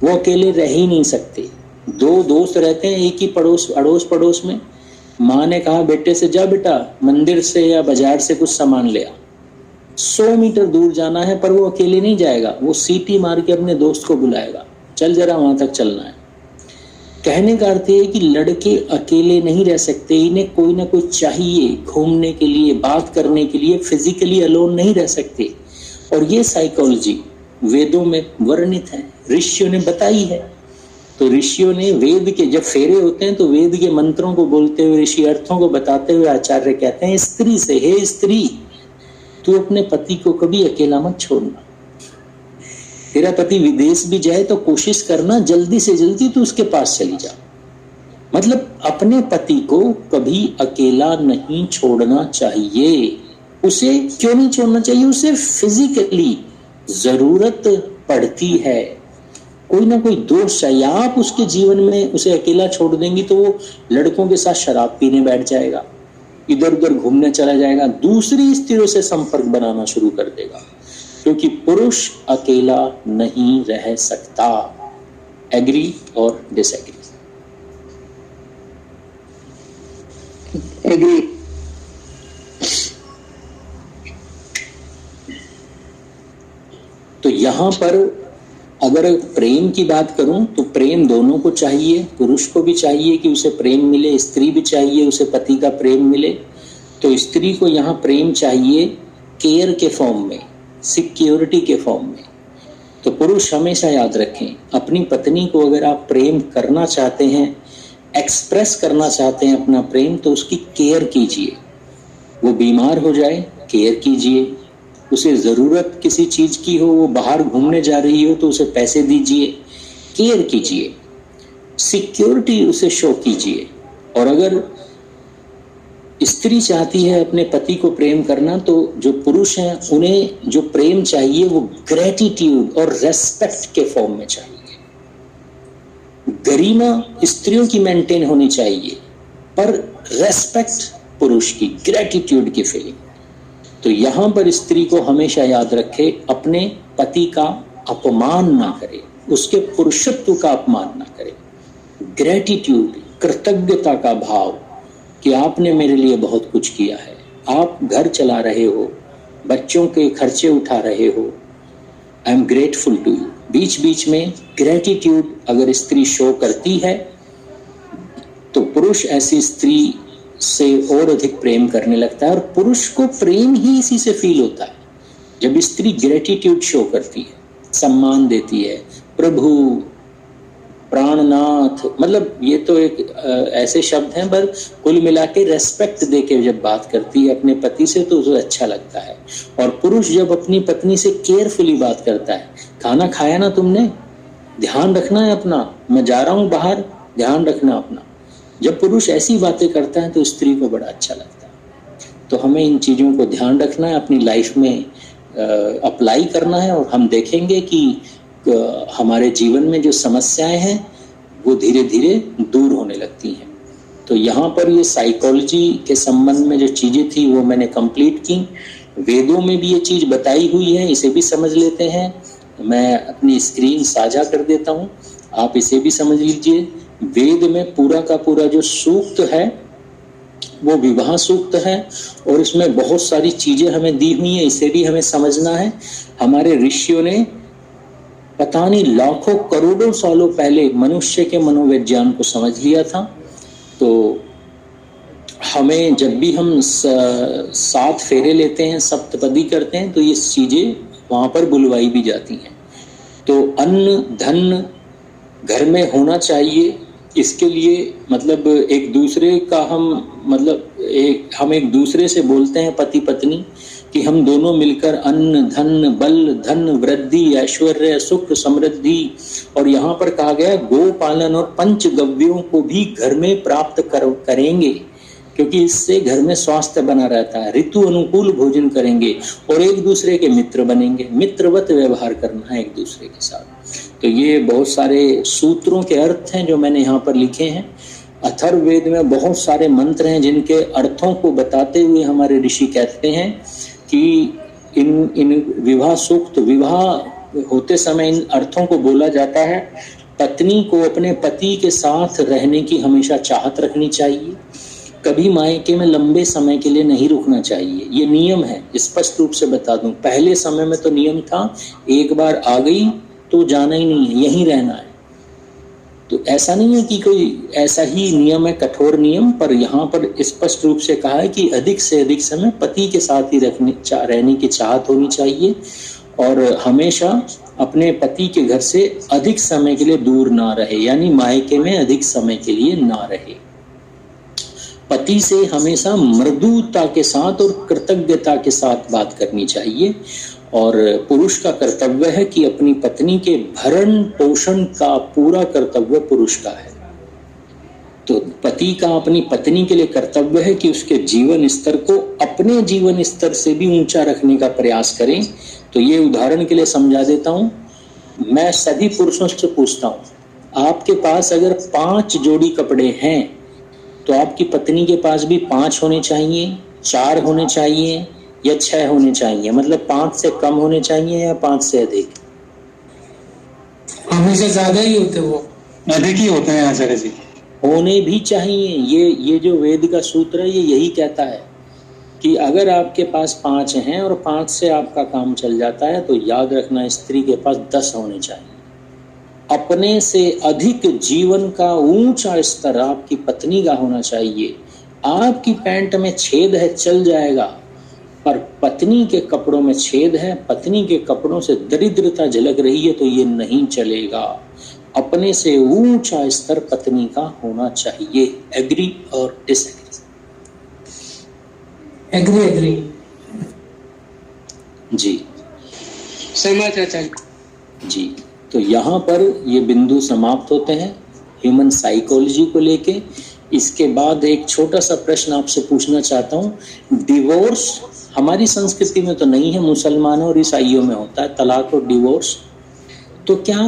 वो अकेले रह ही नहीं सकते। दो दोस्त रहते हैं एक ही अड़ोस पड़ोस में। माँ ने कहा बेटे से जा बेटा मंदिर से या बाजार से कुछ सामान ले आ, 100 मीटर दूर जाना है, पर वो अकेले नहीं जाएगा, वो सीटी मार के अपने दोस्त को बुलाएगा, चल जरा वहां तक चलना है। कहने का अर्थ है कि लड़के अकेले नहीं रह सकते, इन्हें कोई ना कोई चाहिए घूमने के लिए, बात करने के लिए, फिजिकली अलोन नहीं रह सकते। और ये साइकोलॉजी वेदों में वर्णित है, ऋषियों ने बताई है। तो ऋषियों ने वेद के जब फेरे होते हैं तो वेद के मंत्रों को बोलते हुए, ऋषि अर्थों को बताते हुए आचार्य कहते हैं स्त्री से, हे स्त्री तू अपने पति को कभी अकेला मत छोड़ना। तेरा पति विदेश भी जाए तो कोशिश करना जल्दी से जल्दी तू उसके पास चली जा। मतलब अपने पति को कभी अकेला नहीं छोड़ना चाहिए। उसे क्यों नहीं छोड़ना चाहिए? उसे फिजिकली जरूरत पड़ती है, कोई ना कोई दोस्त चाहिए। आप उसके जीवन में उसे अकेला छोड़ देंगी तो वो लड़कों के साथ शराब पीने बैठ जाएगा, इधर उधर घूमने चला जाएगा, दूसरी स्त्रियों से संपर्क बनाना शुरू कर देगा, क्योंकि पुरुष अकेला नहीं रह सकता। एग्री और डिसएग्री? एग्री। तो यहां पर अगर प्रेम की बात करूं तो प्रेम दोनों को चाहिए, पुरुष को भी चाहिए कि उसे प्रेम मिले, स्त्री भी चाहिए उसे पति का प्रेम मिले। तो स्त्री को यहाँ प्रेम चाहिए केयर के फॉर्म में, सिक्योरिटी के फॉर्म में। तो पुरुष हमेशा याद रखें, अपनी पत्नी को अगर आप प्रेम करना चाहते हैं, एक्सप्रेस करना चाहते हैं अपना प्रेम, तो उसकी केयर कीजिए। वो बीमार हो जाए केयर कीजिए, उसे जरूरत किसी चीज की हो, वो बाहर घूमने जा रही हो तो उसे पैसे दीजिए, केयर कीजिए, सिक्योरिटी उसे शो कीजिए। और अगर स्त्री चाहती है अपने पति को प्रेम करना, तो जो पुरुष हैं उन्हें जो प्रेम चाहिए वो ग्रेटिट्यूड और रेस्पेक्ट के फॉर्म में चाहिए। गरिमा स्त्रियों की मेंटेन होनी चाहिए, पर रेस्पेक्ट पुरुष की, ग्रेटिट्यूड की फीलिंग। तो यहां पर स्त्री को हमेशा याद रखे, अपने पति का अपमान ना करे, उसके पुरुषत्व का अपमान ना करे। ग्रेटिट्यूड, कृतज्ञता का भाव कि आपने मेरे लिए बहुत कुछ किया है, आप घर चला रहे हो, बच्चों के खर्चे उठा रहे हो, I am grateful to you. बीच बीच में ग्रेटिट्यूड अगर स्त्री शो करती है तो पुरुष ऐसी स्त्री से और अधिक प्रेम करने लगता है, और पुरुष को प्रेम ही इसी से फील होता है जब स्त्री ग्रेटिट्यूड शो करती है, सम्मान देती है, प्रभु, प्राणनाथ, मतलब ये तो एक ऐसे शब्द हैं, पर कुल मिला के रेस्पेक्ट देके जब बात करती है अपने पति से तो उसे अच्छा लगता है। और पुरुष जब अपनी पत्नी से केयरफुली बात करता है, खाना खाया ना तुमने, ध्यान रखना है अपना, मैं जा रहा हूं बाहर, ध्यान रखना अपना। जब पुरुष ऐसी बातें करता है तो स्त्री को बड़ा अच्छा लगता है। तो हमें इन चीजों को ध्यान रखना है, अपनी लाइफ में अप्लाई करना है, और हम देखेंगे कि हमारे जीवन में जो समस्याएं हैं वो धीरे धीरे दूर होने लगती हैं। तो यहाँ पर ये साइकोलॉजी के संबंध में जो चीजें थी वो मैंने कंप्लीट की। वेदों में भी ये चीज बताई हुई है, इसे भी समझ लेते हैं। मैं अपनी स्क्रीन साझा कर देता हूँ, आप इसे भी समझ लीजिए। वेद में पूरा का पूरा जो सूक्त है वो विवाह सूक्त है, और इसमें बहुत सारी चीजें हमें दी हुई हैं, इसे भी हमें समझना है। हमारे ऋषियों ने पता नहीं लाखों करोड़ों सालों पहले मनुष्य के मनोविज्ञान को समझ लिया था। तो हमें जब भी हम 7 फेरे लेते हैं, सप्तपदी करते हैं, तो ये चीजें वहां पर बुलवाई भी जाती हैं। तो अन्न धन घर में होना चाहिए, इसके लिए मतलब एक दूसरे का हम एक दूसरे से बोलते हैं पति पत्नी कि हम दोनों मिलकर अन्न धन बल धन वृद्धि ऐश्वर्य सुख समृद्धि, और यहाँ पर कहा गया गो पालन और पंचगव्यों को भी घर में प्राप्त करेंगे, क्योंकि इससे घर में स्वास्थ्य बना रहता है। ऋतु अनुकूल भोजन करेंगे और एक दूसरे के मित्र बनेंगे, मित्रवत व्यवहार करना है एक दूसरे के साथ। तो ये बहुत सारे सूत्रों के अर्थ हैं जो मैंने यहाँ पर लिखे हैं। अथर्ववेद में बहुत सारे मंत्र हैं जिनके अर्थों को बताते हुए हमारे ऋषि कहते हैं कि इन विवाह सूक्त, विवाह होते समय इन अर्थों को बोला जाता है। पत्नी को अपने पति के साथ रहने की हमेशा चाहत रखनी चाहिए, कभी मायके में लंबे समय के लिए नहीं रुकना चाहिए। ये नियम है, स्पष्ट रूप से बता दूं। पहले समय में तो नियम था, एक बार आ गई तो जाना ही नहीं है, यहीं रहना है। तो ऐसा नहीं है कि कोई ऐसा ही नियम है, कठोर नियम, पर यहाँ पर स्पष्ट रूप से कहा है कि अधिक से अधिक समय पति के साथ ही रहने की चाहत होनी चाहिए और हमेशा अपने पति के घर से अधिक समय के लिए दूर ना रहे, यानी मायके में अधिक समय के लिए ना रहे। पति से हमेशा मृदुता के साथ और कृतज्ञता के साथ बात करनी चाहिए और पुरुष का कर्तव्य है कि अपनी पत्नी के भरण पोषण का पूरा कर्तव्य पुरुष का है। तो पति का अपनी पत्नी के लिए कर्तव्य है कि उसके जीवन स्तर को अपने जीवन स्तर से भी ऊंचा रखने का प्रयास करें। तो ये उदाहरण के लिए समझा देता हूं। मैं सभी पुरुषों से पूछता हूं, आपके पास अगर 5 जोड़ी कपड़े हैं तो आपकी पत्नी के पास भी 5 होने चाहिए, 4 होने चाहिए या 6 होने चाहिए? मतलब 5 से कम होने चाहिए या 5 से अधिक? हमेशा ज्यादा ही होते, वो अधिक ही होते हैं आचार्य जी। होने भी चाहिए। ये जो वेद का सूत्र है ये यही कहता है कि अगर आपके पास 5 हैं और 5 से आपका काम चल जाता है तो याद रखना स्त्री के पास 10 होने चाहिए। अपने से अधिक जीवन का ऊंचा स्तर आपकी पत्नी का होना चाहिए। आपकी पैंट में छेद है, चल जाएगा, पर पत्नी के कपड़ों में छेद है, पत्नी के कपड़ों से दरिद्रता झलक रही है तो ये नहीं चलेगा। अपने से ऊंचा स्तर पत्नी का होना चाहिए। एग्री और डिसएग्री? एग्री जी, सहमत आचार्य जी। तो यहाँ पर ये बिंदु समाप्त होते हैं ह्यूमन साइकोलॉजी को लेके। इसके बाद एक छोटा सा प्रश्न आपसे पूछना चाहता हूँ। डिवोर्स हमारी संस्कृति में तो नहीं है, मुसलमानों और ईसाइयों में होता है तलाक और डिवोर्स। तो क्या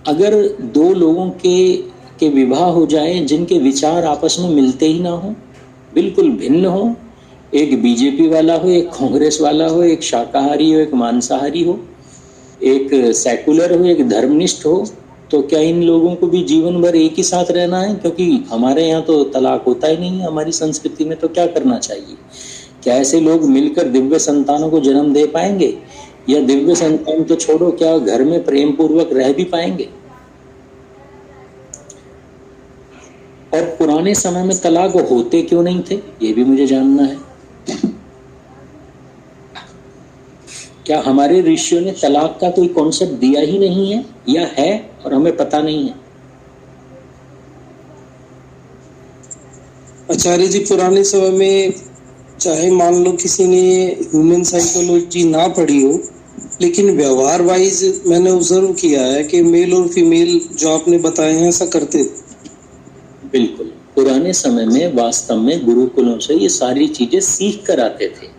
अगर 2 लोगों के विवाह हो जाए जिनके विचार आपस में मिलते ही ना हो, बिल्कुल भिन्न हो, एक बीजेपी वाला हो, एक कांग्रेस वाला हो, एक शाकाहारी हो, एक मांसाहारी हो, एक सेकुलर हो, एक धर्मनिष्ठ हो, तो क्या इन लोगों को भी जीवन भर एक ही साथ रहना है? क्योंकि हमारे यहाँ तो तलाक होता ही नहीं है हमारी संस्कृति में। तो क्या करना चाहिए? क्या ऐसे लोग मिलकर दिव्य संतानों को जन्म दे पाएंगे? या दिव्य संतान तो छोड़ो, क्या घर में प्रेम पूर्वक रह भी पाएंगे? और पुराने समय में तलाक होते क्यों नहीं थे, ये भी मुझे जानना है। क्या हमारे ऋषियों ने तलाक का कोई कॉन्सेप्ट दिया ही नहीं है, या है और हमें पता नहीं है? आचार्य जी, पुराने समय में चाहे मान लो किसी ने ह्यूमन साइकोलॉजी ना पढ़ी हो, लेकिन व्यवहार वाइज मैंने ऑब्जर्व किया है कि मेल और फीमेल जो आपने बताए हैं ऐसा करते थे। बिल्कुल, पुराने समय में वास्तव में गुरुकुलों से ये सारी चीजें सीख कर आते थे।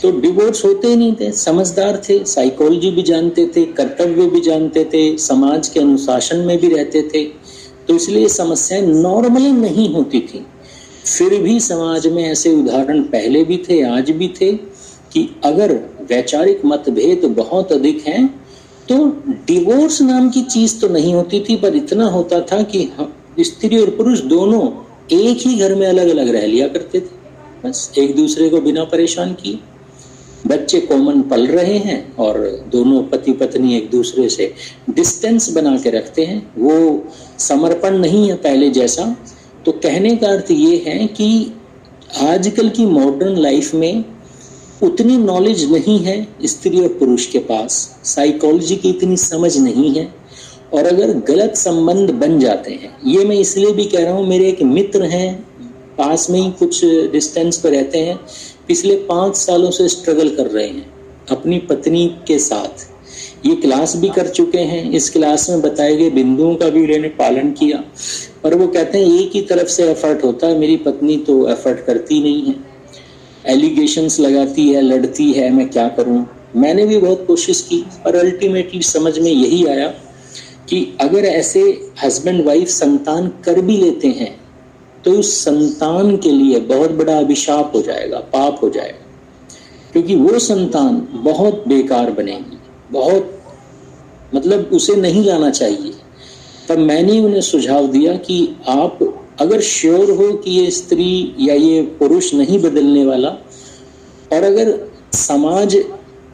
तो डिवोर्स होते ही नहीं थे, समझदार थे, साइकोलॉजी भी जानते थे, कर्तव्य भी जानते थे, समाज के अनुशासन में भी रहते थे। तो इसलिए समस्याएं नॉर्मली नहीं होती थी। फिर भी समाज में ऐसे उदाहरण पहले भी थे, आज भी थे, कि अगर वैचारिक मतभेद बहुत अधिक हैं तो डिवोर्स नाम की चीज तो नहीं होती थी, पर इतना होता था कि स्त्री और पुरुष दोनों एक ही घर में अलग अलग रह लिया करते थे, बस एक दूसरे को बिना परेशान किए। बच्चे कॉमन पल रहे हैं और दोनों पति पत्नी एक दूसरे से डिस्टेंस बना के रखते हैं, वो समर्पण नहीं है पहले जैसा। तो कहने का अर्थ ये है कि आजकल की मॉडर्न लाइफ में उतनी नॉलेज नहीं है स्त्री और पुरुष के पास, साइकोलॉजी की इतनी समझ नहीं है, और अगर गलत संबंध बन जाते हैं, ये मैं इसलिए भी कह रहा हूँ, मेरे एक मित्र हैं पास में ही कुछ डिस्टेंस पर रहते हैं, पिछले 5 सालों से स्ट्रगल कर रहे हैं अपनी पत्नी के साथ। ये क्लास भी कर चुके हैं, इस क्लास में बताए गए बिंदुओं का भी इन्होंने पालन किया, पर वो कहते हैं एक ही तरफ से एफर्ट होता है, मेरी पत्नी तो एफर्ट करती नहीं है, एलिगेशंस लगाती है, लड़ती है, मैं क्या करूं। मैंने भी बहुत कोशिश की, पर अल्टीमेटली समझ में यही आया कि अगर ऐसे हस्बैंड वाइफ संतान कर भी लेते हैं तो उस संतान के लिए बहुत बड़ा अभिशाप हो जाएगा, पाप हो जाएगा। क्योंकि वो संतान बहुत बेकार बनेगी, बहुत मतलब उसे नहीं लाना चाहिए। तब मैंने उन्हें सुझाव दिया कि आप अगर श्योर हो कि ये स्त्री या ये पुरुष नहीं बदलने वाला, और अगर समाज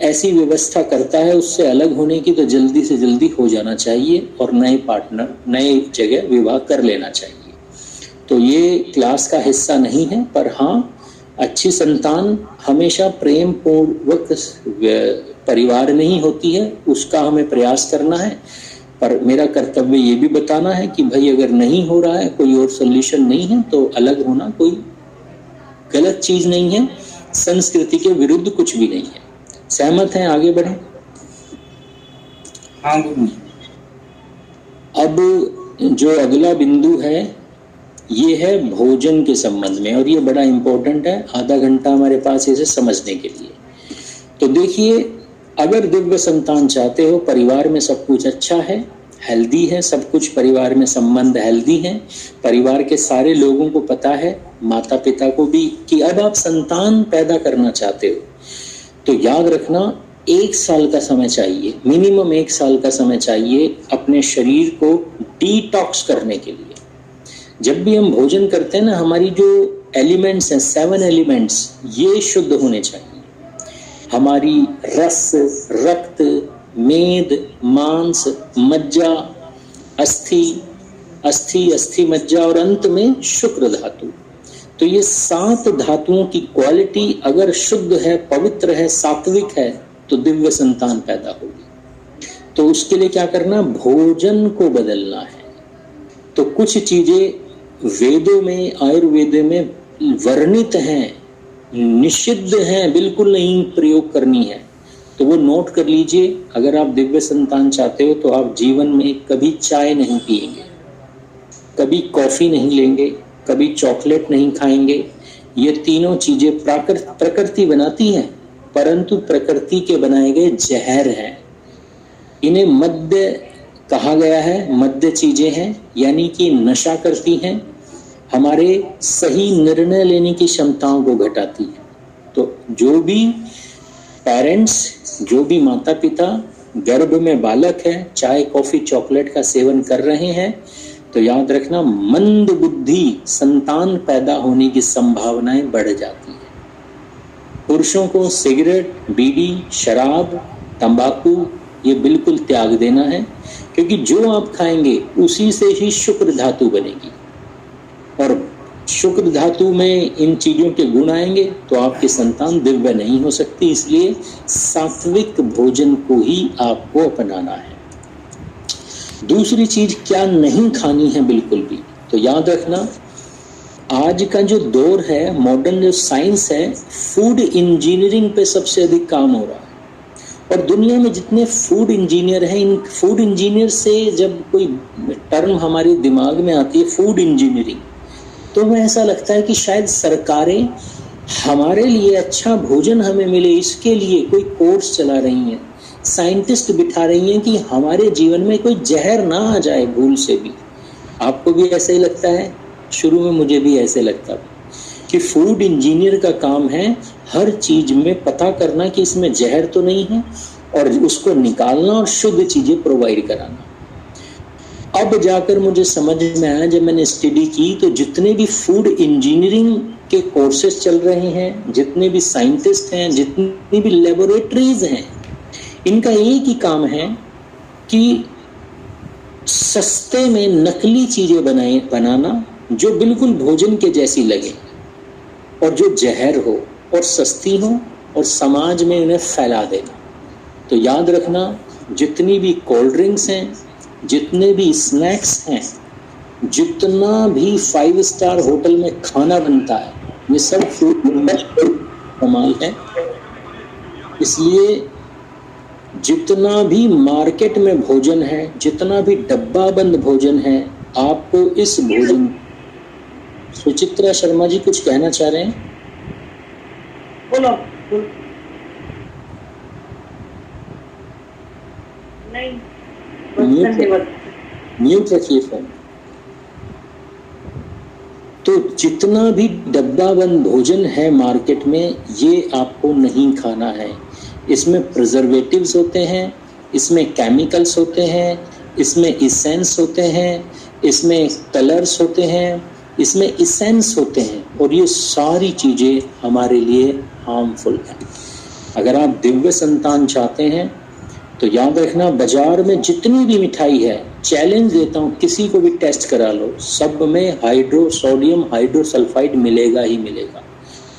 ऐसी व्यवस्था करता है उससे अलग होने की, तो जल्दी से जल्दी हो जाना चाहिए और नए पार्टनर, नए जगह विवाह कर लेना चाहिए। तो ये क्लास का हिस्सा नहीं है, पर हाँ, अच्छी संतान हमेशा प्रेम पूर्वक परिवार में ही होती है, उसका हमें प्रयास करना है। पर मेरा कर्तव्य ये भी बताना है कि भाई अगर नहीं हो रहा है, कोई और सोल्यूशन नहीं है, तो अलग होना कोई गलत चीज नहीं है, संस्कृति के विरुद्ध कुछ भी नहीं है। सहमत हैं? आगे बढ़ें। हाँ। अब जो अगला बिंदु है ये है भोजन के संबंध में, और ये बड़ा इंपॉर्टेंट है, आधा घंटा हमारे पास इसे समझने के लिए। तो देखिए, अगर दिव्य संतान चाहते हो, परिवार में सब कुछ अच्छा है, हेल्दी है, सब कुछ परिवार में संबंध हेल्दी है, परिवार के सारे लोगों को पता है, माता पिता को भी, कि अब आप संतान पैदा करना चाहते हो, तो याद रखना 1 साल का समय चाहिए, मिनिमम 1 साल का समय चाहिए अपने शरीर को डिटॉक्स करने के लिए। जब भी हम भोजन करते हैं ना, हमारी जो एलिमेंट्स हैं, 7 एलिमेंट्स, ये शुद्ध होने चाहिए। हमारी रस, रक्त, मेद, मांस, मज्जा, अस्थि मज्जा और अंत में शुक्र धातु। तो ये 7 धातुओं की क्वालिटी अगर शुद्ध है, पवित्र है, सात्विक है, तो दिव्य संतान पैदा होगी। तो उसके लिए क्या करना? भोजन को बदलना है। तो कुछ चीजें वेदों में, आयुर्वेद में वर्णित हैं, निषिद्ध हैं, बिल्कुल नहीं प्रयोग करनी है, तो वो नोट कर लीजिए। अगर आप दिव्य संतान चाहते हो तो आप जीवन में कभी चाय नहीं पिएंगे, कभी कॉफी नहीं लेंगे, कभी चॉकलेट नहीं खाएंगे। ये तीनों चीजें प्रकृति बनाती है, परंतु प्रकृति के बनाए गए जहर हैं। इन्हें मद्य कहा गया है, मद्य चीजें हैं, यानी कि नशा करती हैं, हमारे सही निर्णय लेने की क्षमताओं को घटाती है। तो जो भी पेरेंट्स, जो भी माता पिता गर्भ में बालक है, चाय कॉफी चॉकलेट का सेवन कर रहे हैं, तो याद रखना, मंद बुद्धि संतान पैदा होने की संभावनाएं बढ़ जाती है। पुरुषों को सिगरेट, बीड़ी, शराब, तंबाकू ये बिल्कुल त्याग देना है, क्योंकि जो आप खाएंगे उसी से ही शुक्र धातु बनेगी, और शुक्र धातु में इन चीजों के गुण आएंगे तो आपकी संतान दिव्य नहीं हो सकती। इसलिए सात्विक भोजन को ही आपको अपनाना है। दूसरी चीज क्या नहीं खानी है बिल्कुल भी, तो याद रखना, आज का जो दौर है, मॉडर्न जो साइंस है, फूड इंजीनियरिंग पे सबसे अधिक काम हो रहा है। और दुनिया में जितने फूड इंजीनियर हैं, इन फूड इंजीनियर से जब कोई टर्म हमारे दिमाग में आती है, फूड इंजीनियरिंग, तो हमें ऐसा लगता है कि शायद सरकारें हमारे लिए अच्छा भोजन हमें मिले, इसके लिए कोई कोर्स चला रही हैं, साइंटिस्ट बिठा रही हैं कि हमारे जीवन में कोई जहर ना आ जाए भूल से भी। आपको भी ऐसा ही लगता है? शुरू में मुझे भी ऐसे लगता था कि फूड इंजीनियर का काम है हर चीज में पता करना कि इसमें जहर तो नहीं है, और उसको निकालना और शुद्ध चीजें प्रोवाइड कराना। अब जाकर मुझे समझ में आया, जब मैंने स्टडी की, तो जितने भी फूड इंजीनियरिंग के कोर्सेज चल रहे हैं, जितने भी साइंटिस्ट हैं, जितनी भी लेबोरेटरीज हैं, इनका एक ही काम है कि सस्ते में नकली चीजें बनाना जो बिल्कुल भोजन के जैसी लगे और जो जहर हो और सस्ती हो और समाज में उन्हें फैला देना। तो याद रखना, जितनी भी कोल्ड ड्रिंक्स हैं, जितने भी स्नैक्स हैं, जितना भी 5 स्टार होटल में खाना बनता है, ये सब फूड कमाल है। इसलिए जितना भी मार्केट में भोजन है, जितना भी डब्बा बंद भोजन है, आपको इस भोजन। सुचित्रा शर्मा जी कुछ कहना चाह रहे हैं? बोलो। नहीं, म्यूट रखिए फोन। तो तो जितना भी डब्बा बंद भोजन है मार्केट में, ये आपको नहीं खाना है। इसमें प्रिजर्वेटिव्स होते हैं, इसमें केमिकल्स होते हैं, इसमें इसेंस होते हैं, इसमें कलर्स होते हैं, इसमें इसेंस होते हैं, और ये सारी चीज़ें हमारे लिए हार्मफुल हैं। अगर आप दिव्य संतान चाहते हैं तो याद रखना, बाजार में जितनी भी मिठाई है, चैलेंज देता हूँ, किसी को भी टेस्ट करा लो, सब में सोडियम हाइड्रोसल्फाइड मिलेगा ही मिलेगा।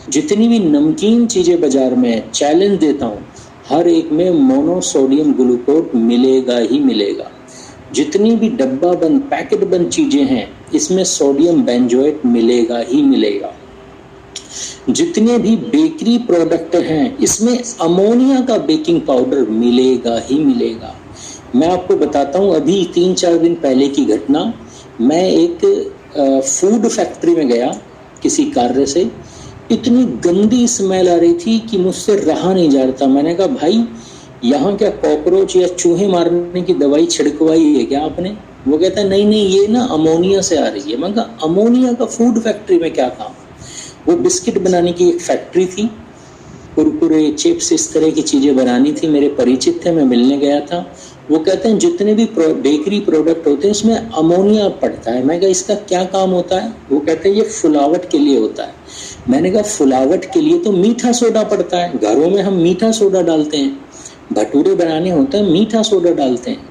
जितनी भी नमकीन चीज़ें बाजार में है, चैलेंज देता हूँ, हर एक में मोनोसोडियम ग्लूकोज मिलेगा ही मिलेगा। जितनी भी डब्बा बंद पैकेट बंद चीज़ें हैं, इसमें सोडियम बेंजोएट मिलेगा ही मिलेगा। जितने भी बेकरी प्रोडक्ट हैं, इसमें अमोनिया का बेकिंग पाउडर मिलेगा ही मिलेगा। मैं आपको बताता हूँ, अभी 3-4 दिन पहले की घटना। मैं एक फूड फैक्ट्री में गया किसी कार्य से, इतनी गंदी स्मेल आ रही थी कि मुझसे रहा नहीं जा रहा था। मैंने कहा, भाई यहाँ क्या कॉकरोच या चूहे मारने की दवाई छिड़कवाई है क्या आपने? वो कहता है, नहीं नहीं, ये ना अमोनिया से आ रही है। मैंने कहा, अमोनिया का फूड फैक्ट्री में क्या काम? वो बिस्किट बनाने की एक फैक्ट्री थी, कुरकुरे चिप्स इस तरह की चीज़ें बनानी थी। मेरे परिचित थे, मैं मिलने गया था। वो कहते हैं जितने भी बेकरी प्रोडक्ट होते हैं उसमें अमोनिया पड़ता है। मैं कहा, इसका क्या काम होता है? वो कहते हैं ये फुलावट के लिए होता है। मैंने कहा, फुलावट के लिए तो मीठा सोडा पड़ता है, घरों में हम मीठा सोडा डालते हैं, भटूरे बनाने होते हैं मीठा सोडा डालते हैं।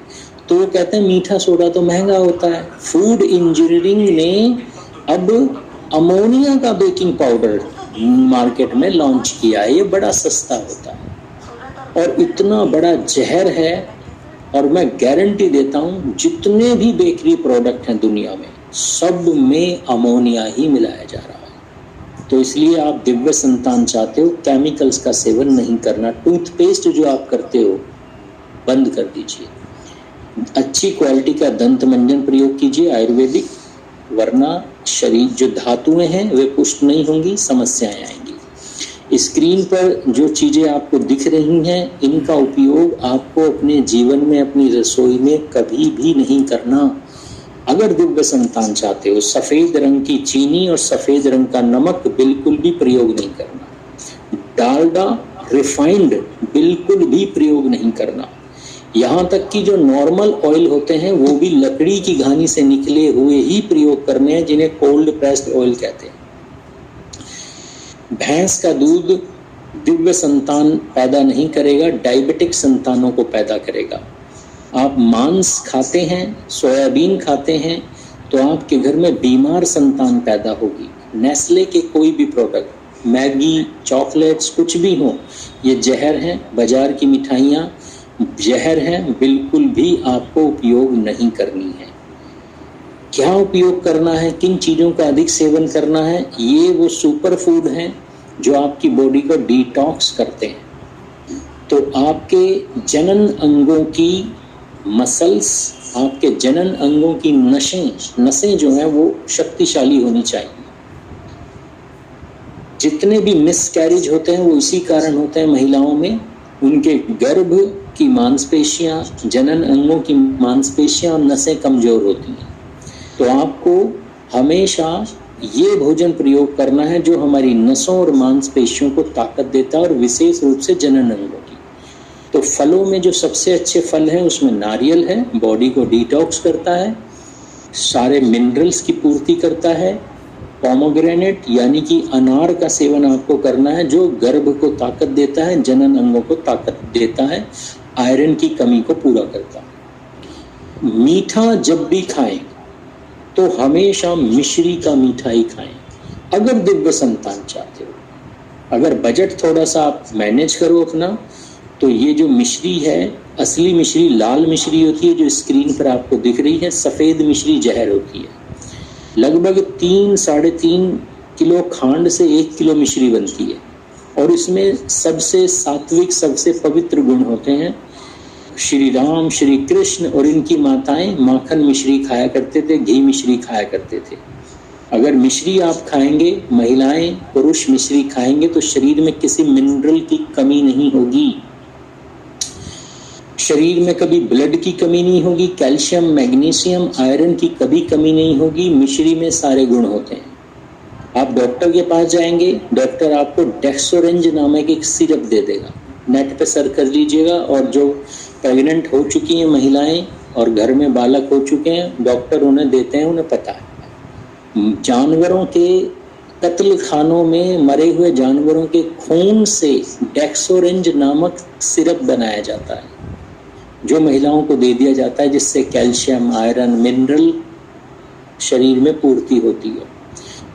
तो वो कहते हैं मीठा सोडा तो महंगा होता है। फूड इंजीनियरिंग ने अब अमोनिया का बेकिंग पाउडर मार्केट में लॉन्च किया है। ये बड़ा सस्ता होता है और इतना बड़ा जहर है, और मैं गारंटी देता हूँ जितने भी बेकरी प्रोडक्ट हैं दुनिया में, सब में अमोनिया ही मिलाया जा रहा है। तो इसलिए आप दिव्य संतान चाहते हो, केमिकल्स का सेवन नहीं करना। टूथपेस्ट जो आप करते हो बंद कर दीजिए। अच्छी क्वालिटी का दंत मंजन प्रयोग कीजिए आयुर्वेदिक, वरना शरीर जो धातुएं हैं वे पुष्ट नहीं होंगी, समस्याएं आएंगी। स्क्रीन पर जो चीजें आपको दिख रही हैं, इनका उपयोग आपको अपने जीवन में, अपनी रसोई में कभी भी नहीं करना। अगर दिव्य संतान चाहते हो, सफेद रंग की चीनी और सफेद रंग का नमक बिल्कुल भी प्रयोग नहीं करना। डालडा रिफाइंड बिल्कुल भी प्रयोग नहीं करना। यहाँ तक कि जो नॉर्मल ऑयल होते हैं वो भी लकड़ी की घानी से निकले हुए ही प्रयोग करने हैं, जिन्हें कोल्ड प्रेस्ड ऑयल कहते हैं। भैंस का दूध दिव्य संतान पैदा नहीं करेगा, डायबिटिक संतानों को पैदा करेगा। आप मांस खाते हैं, सोयाबीन खाते हैं, तो आपके घर में बीमार संतान पैदा होगी। नेस्ले के कोई भी प्रोडक्ट, मैगी, चॉकलेट्स, कुछ भी हो, ये जहर हैं। बाजार की मिठाइयाँ जहर हैं, बिल्कुल भी आपको उपयोग नहीं करनी है। क्या उपयोग करना है, किन चीज़ों का अधिक सेवन करना है? ये वो सुपर फूड हैं जो आपकी बॉडी को डिटॉक्स करते हैं। तो आपके जनन अंगों की मसल्स, आपके जनन अंगों की नसें जो हैं वो शक्तिशाली होनी चाहिए। जितने भी मिसकैरेज होते हैं वो इसी कारण होते हैं महिलाओं में। उनके गर्भ की मांसपेशियां, जनन अंगों की मांसपेशियां और नसें कमजोर होती हैं। तो आपको हमेशा ये भोजन प्रयोग करना है जो हमारी नसों और मांसपेशियों को ताकत देता है, और विशेष रूप से जनन अंगों की। तो फलों में जो सबसे अच्छे फल हैं उसमें नारियल है, बॉडी को डिटॉक्स करता है, सारे मिनरल्स की पूर्ति करता है। पोमोग्रेनेट यानी कि अनार का सेवन आपको करना है, जो गर्भ को ताकत देता है, जनन अंगों को ताकत देता है, आयरन की कमी को पूरा करता है। मीठा जब भी खाएं तो हमेशा मिश्री का मीठा ही खाएं, अगर दिव्य संतान चाहते हो। अगर बजट थोड़ा सा आप मैनेज करो अपना, तो ये जो मिश्री है, असली मिश्री लाल मिश्री होती है जो स्क्रीन पर आपको दिख रही है, सफ़ेद मिश्री जहर होती है। लगभग 3-3.5 किलो खांड से 1 किलो मिश्री बनती है, और इसमें सबसे सात्विक, सबसे पवित्र गुण होते हैं। श्री राम, श्री कृष्ण और इनकी माताएं माखन मिश्री खाया करते थे, घी मिश्री खाया करते थे। अगर मिश्री आप खाएंगे, महिलाएं पुरुष मिश्री खाएंगे, तो शरीर में किसी मिनरल की कमी नहीं होगी, शरीर में कभी ब्लड की कमी नहीं होगी, कैल्शियम, मैग्नीशियम, आयरन की कभी कमी नहीं होगी। मिश्री में सारे गुण होते हैं। आप डॉक्टर के पास जाएंगे, डॉक्टर आपको डेक्सोरेंज नामक एक सिरप दे देगा, नेट पे सर्च कर लीजिएगा। और जो प्रेग्नेंट हो चुकी हैं महिलाएं और घर में बालक हो चुके हैं, डॉक्टर उन्हें देते हैं, उन्हें पता है। जानवरों के कत्ल खानों में मरे हुए जानवरों के खून से डेक्सोरेंज नामक सिरप बनाया जाता है, जो महिलाओं को दे दिया जाता है, जिससे कैल्शियम, आयरन, मिनरल शरीर में पूर्ति होती है।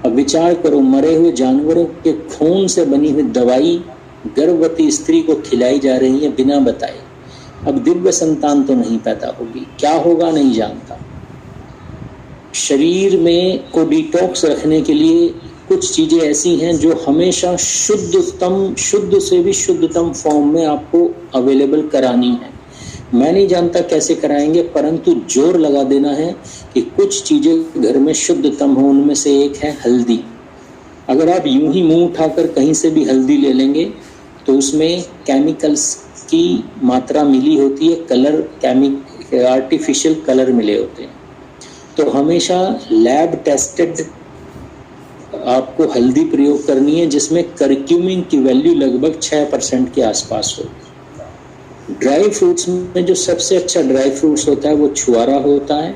अब विचार करो, मरे हुए जानवरों के खून से बनी हुई दवाई गर्भवती स्त्री को खिलाई जा रही है बिना बताए। अब दिव्य संतान तो नहीं पैदा होगी, क्या होगा नहीं जानता। शरीर में को डिटॉक्स रखने के लिए कुछ चीजें ऐसी हैं जो हमेशा शुद्ध से भी शुद्धतम फॉर्म में आपको अवेलेबल करानी है। मैं नहीं जानता कैसे कराएंगे, परंतु जोर लगा देना है कि कुछ चीजें घर में शुद्धतम हो। उनमें से एक है हल्दी। अगर आप यूं ही मुंह उठाकर कहीं से भी हल्दी ले लेंगे तो उसमें केमिकल्स की मात्रा मिली होती है, कलर आर्टिफिशियल कलर मिले होते हैं। तो हमेशा लैब टेस्टेड आपको हल्दी प्रयोग करनी है, जिसमें करक्यूमिन की वैल्यू लगभग 6% के आसपास हो। ड्राई फ्रूट्स में जो सबसे अच्छा ड्राई फ्रूट्स होता है वो छुआरा होता है।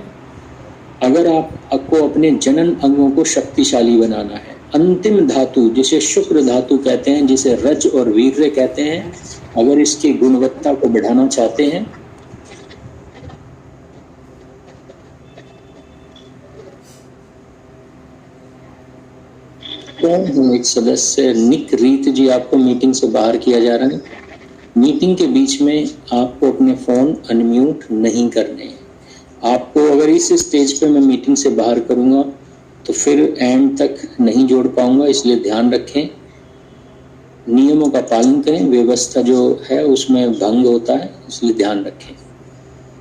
अगर आपको अपने जनन अंगों को शक्तिशाली बनाना है, अंतिम धातु जिसे शुक्र धातु कहते हैं, जिसे रज और वीर्य कहते हैं, अगर इसकी गुणवत्ता को बढ़ाना चाहते हैं कौन है एक सदस्य निक रीत जी, आपको मीटिंग से बाहर किया जा रहा है। मीटिंग के बीच में आपको अपने फोन अनम्यूट नहीं करने हैं। आपको अगर इस स्टेज पे मैं मीटिंग से बाहर करूंगा तो फिर एंड तक नहीं जोड़ पाऊंगा, इसलिए ध्यान रखें, नियमों का पालन करें। व्यवस्था जो है उसमें भंग होता है, इसलिए ध्यान रखें।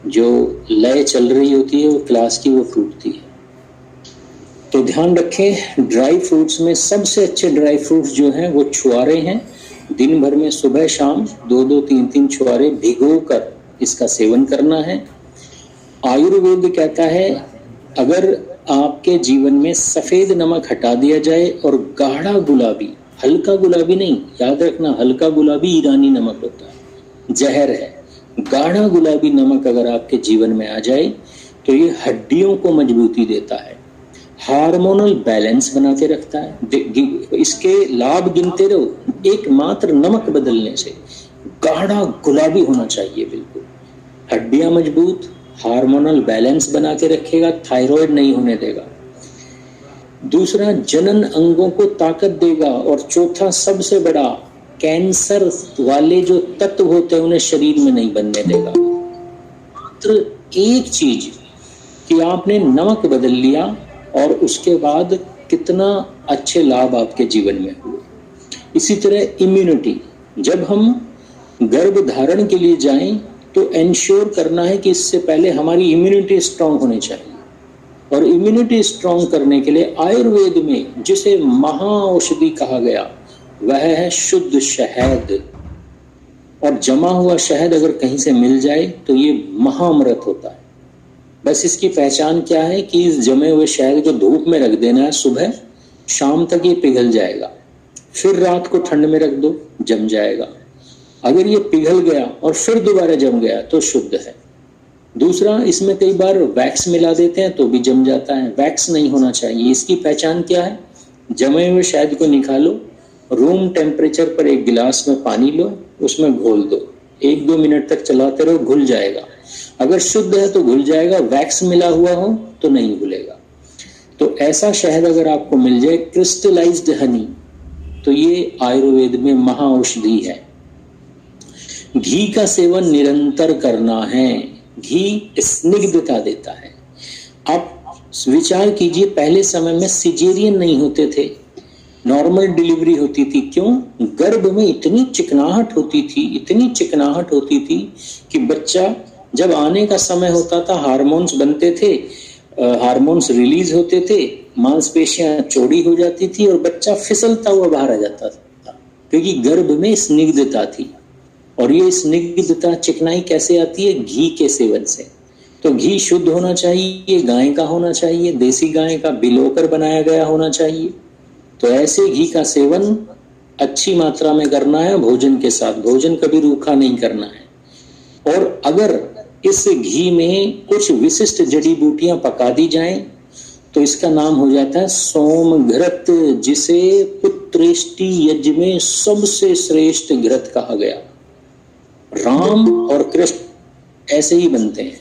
जो लय चल रही होती है वो क्लास की, वो टूटती है। तो ध्यान रखें, ड्राई फ्रूट्स में सबसे अच्छे ड्राई फ्रूट्स जो हैं वो छुआरे हैं। दिन भर में सुबह शाम 2-2, 3-3 छुआरे भिगोकर इसका सेवन करना है। आयुर्वेद कहता है अगर आपके जीवन में सफेद नमक हटा दिया जाए और गाढ़ा गुलाबी, हल्का गुलाबी नहीं, याद रखना हल्का गुलाबी ईरानी नमक होता है, जहर है। गाढ़ा गुलाबी नमक अगर आपके जीवन में आ जाए तो ये हड्डियों को मजबूती देता है, हार्मोनल बैलेंस बना के रखता है। इसके लाभ गिनते रहो, एकमात्र नमक बदलने से गाढ़ा गुलाबी होना चाहिए बिल्कुल। हड्डियां मजबूत, हार्मोनल बैलेंस बना के रखेगा, थायराइड नहीं होने देगा। दूसरा, जनन अंगों को ताकत देगा। और चौथा सबसे बड़ा, कैंसर वाले जो तत्व होते हैं उन्हें शरीर में नहीं बनने देगा। मात्र एक चीज कि आपने नमक बदल लिया और उसके बाद कितना अच्छे लाभ आपके जीवन में हुए। इसी तरह इम्यूनिटी, जब हम गर्भ धारण के लिए जाएं तो एंश्योर करना है कि इससे पहले हमारी इम्यूनिटी स्ट्रांग होनी चाहिए। और इम्यूनिटी स्ट्रांग करने के लिए आयुर्वेद में जिसे महाऔषधि कहा गया वह है शुद्ध शहद। और जमा हुआ शहद अगर कहीं से मिल जाए तो ये महाअमृत होता है। बस इसकी पहचान क्या है कि इस जमे हुए शहद को धूप में रख देना है, सुबह शाम तक ये पिघल जाएगा, फिर रात को ठंड में रख दो, जम जाएगा। अगर ये पिघल गया और फिर दोबारा जम गया तो शुद्ध है। दूसरा, इसमें कई बार वैक्स मिला देते हैं तो भी जम जाता है, वैक्स नहीं होना चाहिए। इसकी पहचान क्या है? जमे हुए शहद को निकालो, रूम टेम्परेचर पर एक गिलास में पानी लो, उसमें घोल दो, 1-2 मिनट तक चलाते रहो, घुल जाएगा। अगर शुद्ध है तो घुल जाएगा, वैक्स मिला हुआ हो तो नहीं घुलेगा। तो ऐसा शहद अगर आपको मिल जाए, क्रिस्टलाइज्ड हनी, तो ये आयुर्वेद में महाऔषधि है। घी का सेवन निरंतर करना है। घी स्निग्धता देता है। आप विचार कीजिए, पहले समय में सिजेरियन नहीं होते थे, नॉर्मल डिलीवरी होती थी। क्यों? गर्भ में इतनी चिकनाहट होती थी, इतनी चिकनाहट होती थी कि बच्चा जब आने का समय होता था, हार्मोन्स बनते थे, हार्मोन्स रिलीज होते थे, मांसपेशियां चौड़ी हो जाती थी और बच्चा फिसलता हुआ बाहर आ जाता था, क्योंकि गर्भ में स्निग्धता थी। और ये स्निग्धता, चिकनाई कैसे आती है? घी के सेवन से। तो घी शुद्ध होना चाहिए, गाय का होना चाहिए, देसी गाय का, बिलोकर बनाया गया होना चाहिए। तो ऐसे घी का सेवन अच्छी मात्रा में करना है भोजन के साथ, भोजन कभी रूखा नहीं करना है। और अगर इस घी में कुछ विशिष्ट जड़ी बूटियां पका दी जाएं तो इसका नाम हो जाता है सोम घृत, जिसे पुत्रेष्टि यज्ञ में सबसे श्रेष्ठ घृत कहा गया। राम और कृष्ण ऐसे ही बनते हैं।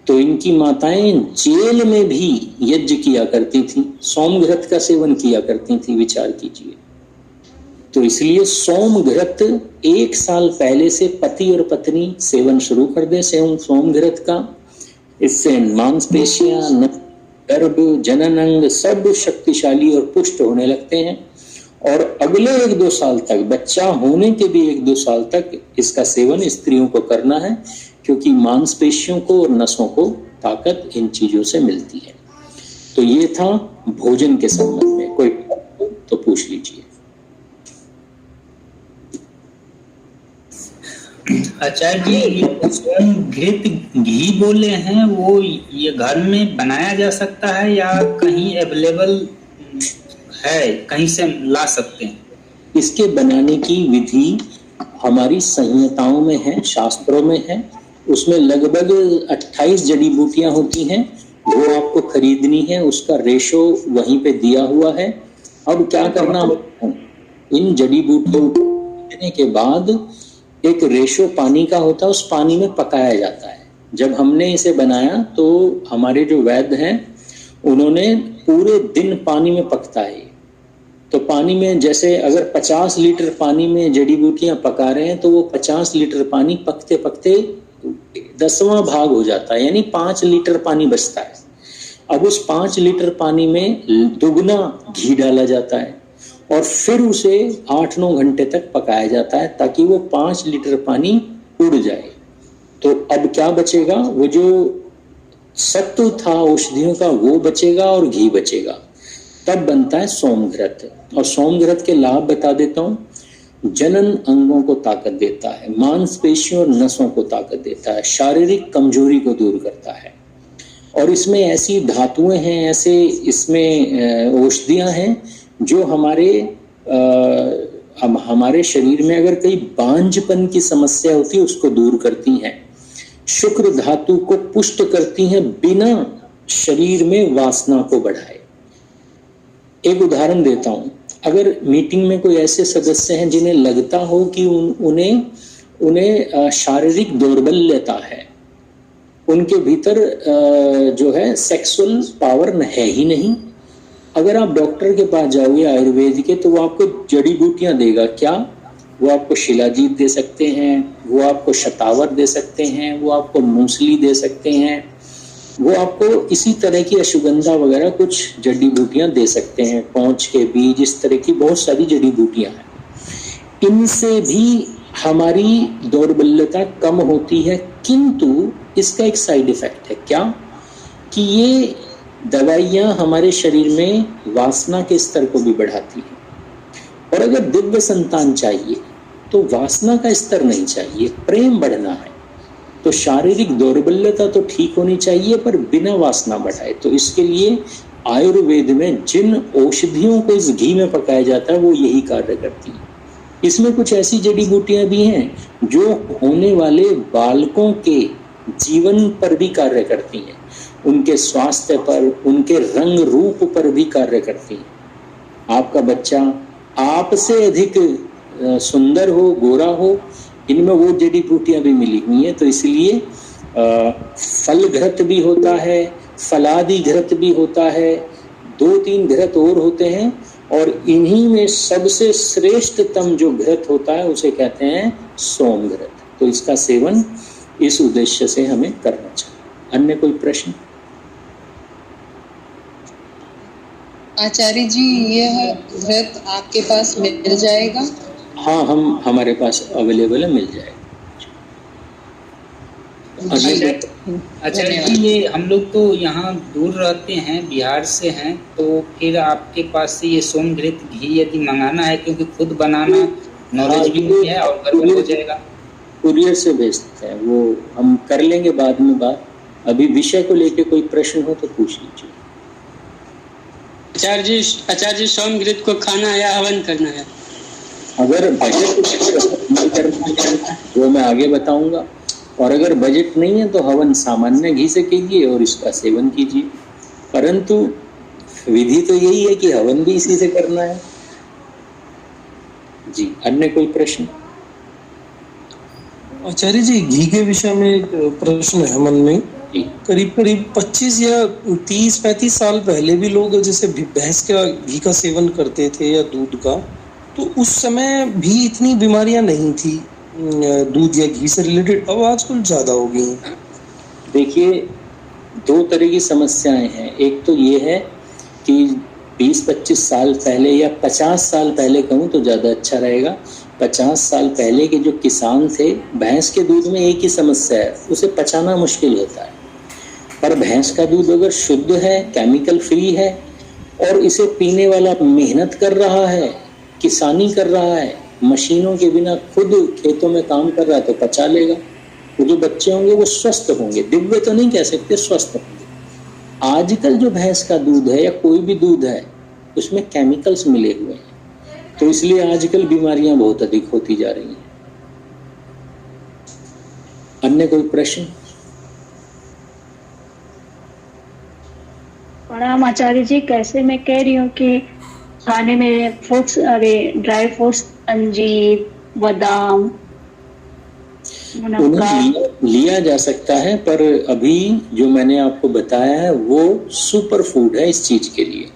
तो इनकी माताएं जेल में भी यज्ञ किया करती थी, सोम घृत का सेवन किया करती थी, विचार कीजिए। तो इसलिए सोम घृत 1 साल पहले से पति और पत्नी सेवन शुरू कर दे सोम घृत का। इससे मांसपेशियां, गर्भ, जनन अंग सब शक्तिशाली और पुष्ट होने लगते हैं। और अगले 1-2 साल तक, बच्चा होने के भी 1-2 साल तक इसका सेवन स्त्रियों को करना है, क्योंकि मांसपेशियों को और नसों को ताकत इन चीजों से मिलती है। तो ये था भोजन के संबंध में, कोई तो पूछ लीजिए। आचार्य जी, ये सोम घृत घी बोले हैं, वो ये घर में बनाया जा सकता है या कहीं अवेलेबल है, कहीं से ला सकते हैं? इसके बनाने की विधि हमारी संहिताओं में है, शास्त्रों में है। उसमें लगभग 28 जड़ी बूटियां होती हैं, वो आपको खरीदनी है, उसका रेशो वहीं पे दिया हुआ है। अब क्या करना, इन जड़ी बूटियों को खरीदने के बाद एक रेशो पानी का होता है, उस पानी में पकाया जाता है। जब हमने इसे बनाया तो हमारे जो वैद्य हैं उन्होंने पूरे दिन पानी में पकता है। तो पानी में जैसे अगर 50 लीटर पानी में जड़ी बूटियां पका रहे हैं तो वो 50 लीटर पानी पकते पकते 10वां भाग हो जाता है, यानी 5 लीटर पानी बचता है। अब उस 5 लीटर पानी में दुगना घी डाला जाता है और फिर उसे 8-9 घंटे तक पकाया जाता है ताकि वो 5 लीटर पानी उड़ जाए। तो अब क्या बचेगा, वो जो सत्व था औषधियों का वो बचेगा और घी बचेगा, तब बनता है सोम घृत। और सोम घृत के लाभ बता देता हूँ। जनन अंगों को ताकत देता है, मांसपेशियों और नसों को ताकत देता है, शारीरिक कमजोरी को दूर करता है। और इसमें ऐसी धातुएं हैं, ऐसे इसमें औषधियां हैं जो हमारे शरीर में अगर कहीं बांझपन की समस्या होती है उसको दूर करती हैं। शुक्र धातु को पुष्ट करती हैं बिना शरीर में वासना को बढ़ाए। एक उदाहरण देता हूं, अगर मीटिंग में कोई ऐसे सदस्य हैं जिन्हें लगता हो कि उन्हें शारीरिक दौर्बल्यता है, उनके भीतर जो है सेक्सुअल पावर है ही नहीं, अगर आप डॉक्टर के पास जाओगे आयुर्वेद के तो वो आपको जड़ी बूटियां देगा। क्या? वो आपको शिलाजीत दे सकते हैं, वो आपको शतावर दे सकते हैं, वो आपको मूसली दे सकते हैं, वो आपको इसी तरह की अश्वगंधा वगैरह कुछ जड़ी बूटियां दे सकते हैं, पौंछ के बीज, इस तरह की बहुत सारी जड़ी बूटियां हैं। इनसे भी हमारी दौर्बल्यता कम होती है, किंतु इसका एक साइड इफेक्ट है। क्या? कि ये दवाइयां हमारे शरीर में वासना के स्तर को भी बढ़ाती हैं। और अगर दिव्य संतान चाहिए तो वासना का स्तर नहीं चाहिए, प्रेम बढ़ना है। तो शारीरिक दौर्बल्यता तो ठीक होनी चाहिए पर बिना वासना बढ़ाए। तो इसके लिए आयुर्वेद में जिन औषधियों को इस घी में पकाया जाता है वो यही कार्य करती है। इसमें कुछ ऐसी जड़ी बूटियां भी हैं जो होने वाले बालकों के जीवन पर भी कार्य करती हैं, उनके स्वास्थ्य पर, उनके रंग रूप पर भी कार्य करती हैं। आपका बच्चा आपसे अधिक सुंदर हो, गोरा हो, इनमें वो जड़ी बूटियां भी मिली हुई हैं। तो इसलिए फल घृत भी होता है, फलादि घृत भी होता है, 2-3 घृत और होते हैं, और इन्हीं में सबसे श्रेष्ठतम जो घृत होता है उसे कहते हैं सोम घृत। तो इसका सेवन इस उद्देश्य से हमें करना चाहिए। अन्य कोई प्रश्न? आचार्य जी, यह घृत आपके पास मिल जाएगा? हाँ, हमारे पास अवेलेबल है, मिल जाएगा। आचार्य जी, ये हम लोग तो यहाँ दूर रहते हैं, बिहार से हैं, तो फिर आपके पास से ये सोम घृत घी यदि मंगाना है, क्योंकि खुद बनाना नॉलेज भी नहीं है और गड़बड़ हो जाएगा, कुरियर से भेजते हैं, वो हम कर लेंगे बाद में बात। अभी विषय को लेके कोई प्रश्न हो तो पूछ लीजिए। आचार्य जी सोम घृत को खाना है या हवन करना है? अगर बजट नहीं करना है वो मैं आगे बताऊंगा, और अगर बजट नहीं है तो हवन सामान्य घी से कीजिए और इसका सेवन कीजिए, परंतु विधि तो यही है कि हवन भी इसी से करना है। जी, अन्य कोई प्रश्न? आचार्य जी, घी के विषय में एक प्रश्न है मन में। करीब 25 या 30-35 साल पहले भी लोग जैसे भैंस का घी का सेवन करते थे या दूध का, तो उस समय भी इतनी बीमारियां नहीं थी दूध या घी से रिलेटेड, अब आजकल ज्यादा हो गई हैं। देखिए, दो तरह की समस्याएं हैं। एक तो ये है कि 20-25 साल पहले या 50 साल पहले कहूँ तो ज़्यादा अच्छा रहेगा। 50 साल पहले के जो किसान थे, भैंस के दूध में एक ही समस्या है, उसे पचाना मुश्किल होता है। पर भैंस का दूध अगर शुद्ध है, केमिकल फ्री है और इसे पीने वाला मेहनत कर रहा है, किसानी कर रहा है, मशीनों के बिना खुद खेतों में काम कर रहा है, तो पचा लेगा। वो जो बच्चे होंगे वो स्वस्थ होंगे, दिव्य तो नहीं कह सकते, स्वस्थ होंगे। आजकल जो भैंस का दूध है या कोई भी दूध है उसमें केमिकल्स मिले हुए हैं, तो इसलिए आजकल बीमारियां बहुत अधिक होती जा रही हैं। अन्य कोई प्रश्न? प्रणाम आचार्य जी, कैसे मैं कह रही हूँ कि खाने में फ्रूट्स, ड्राई फ्रूट्स, अंजीर, बादाम, उन्हें लिया जा सकता है, पर अभी जो मैंने आपको बताया है वो सुपर फूड है इस चीज के लिए।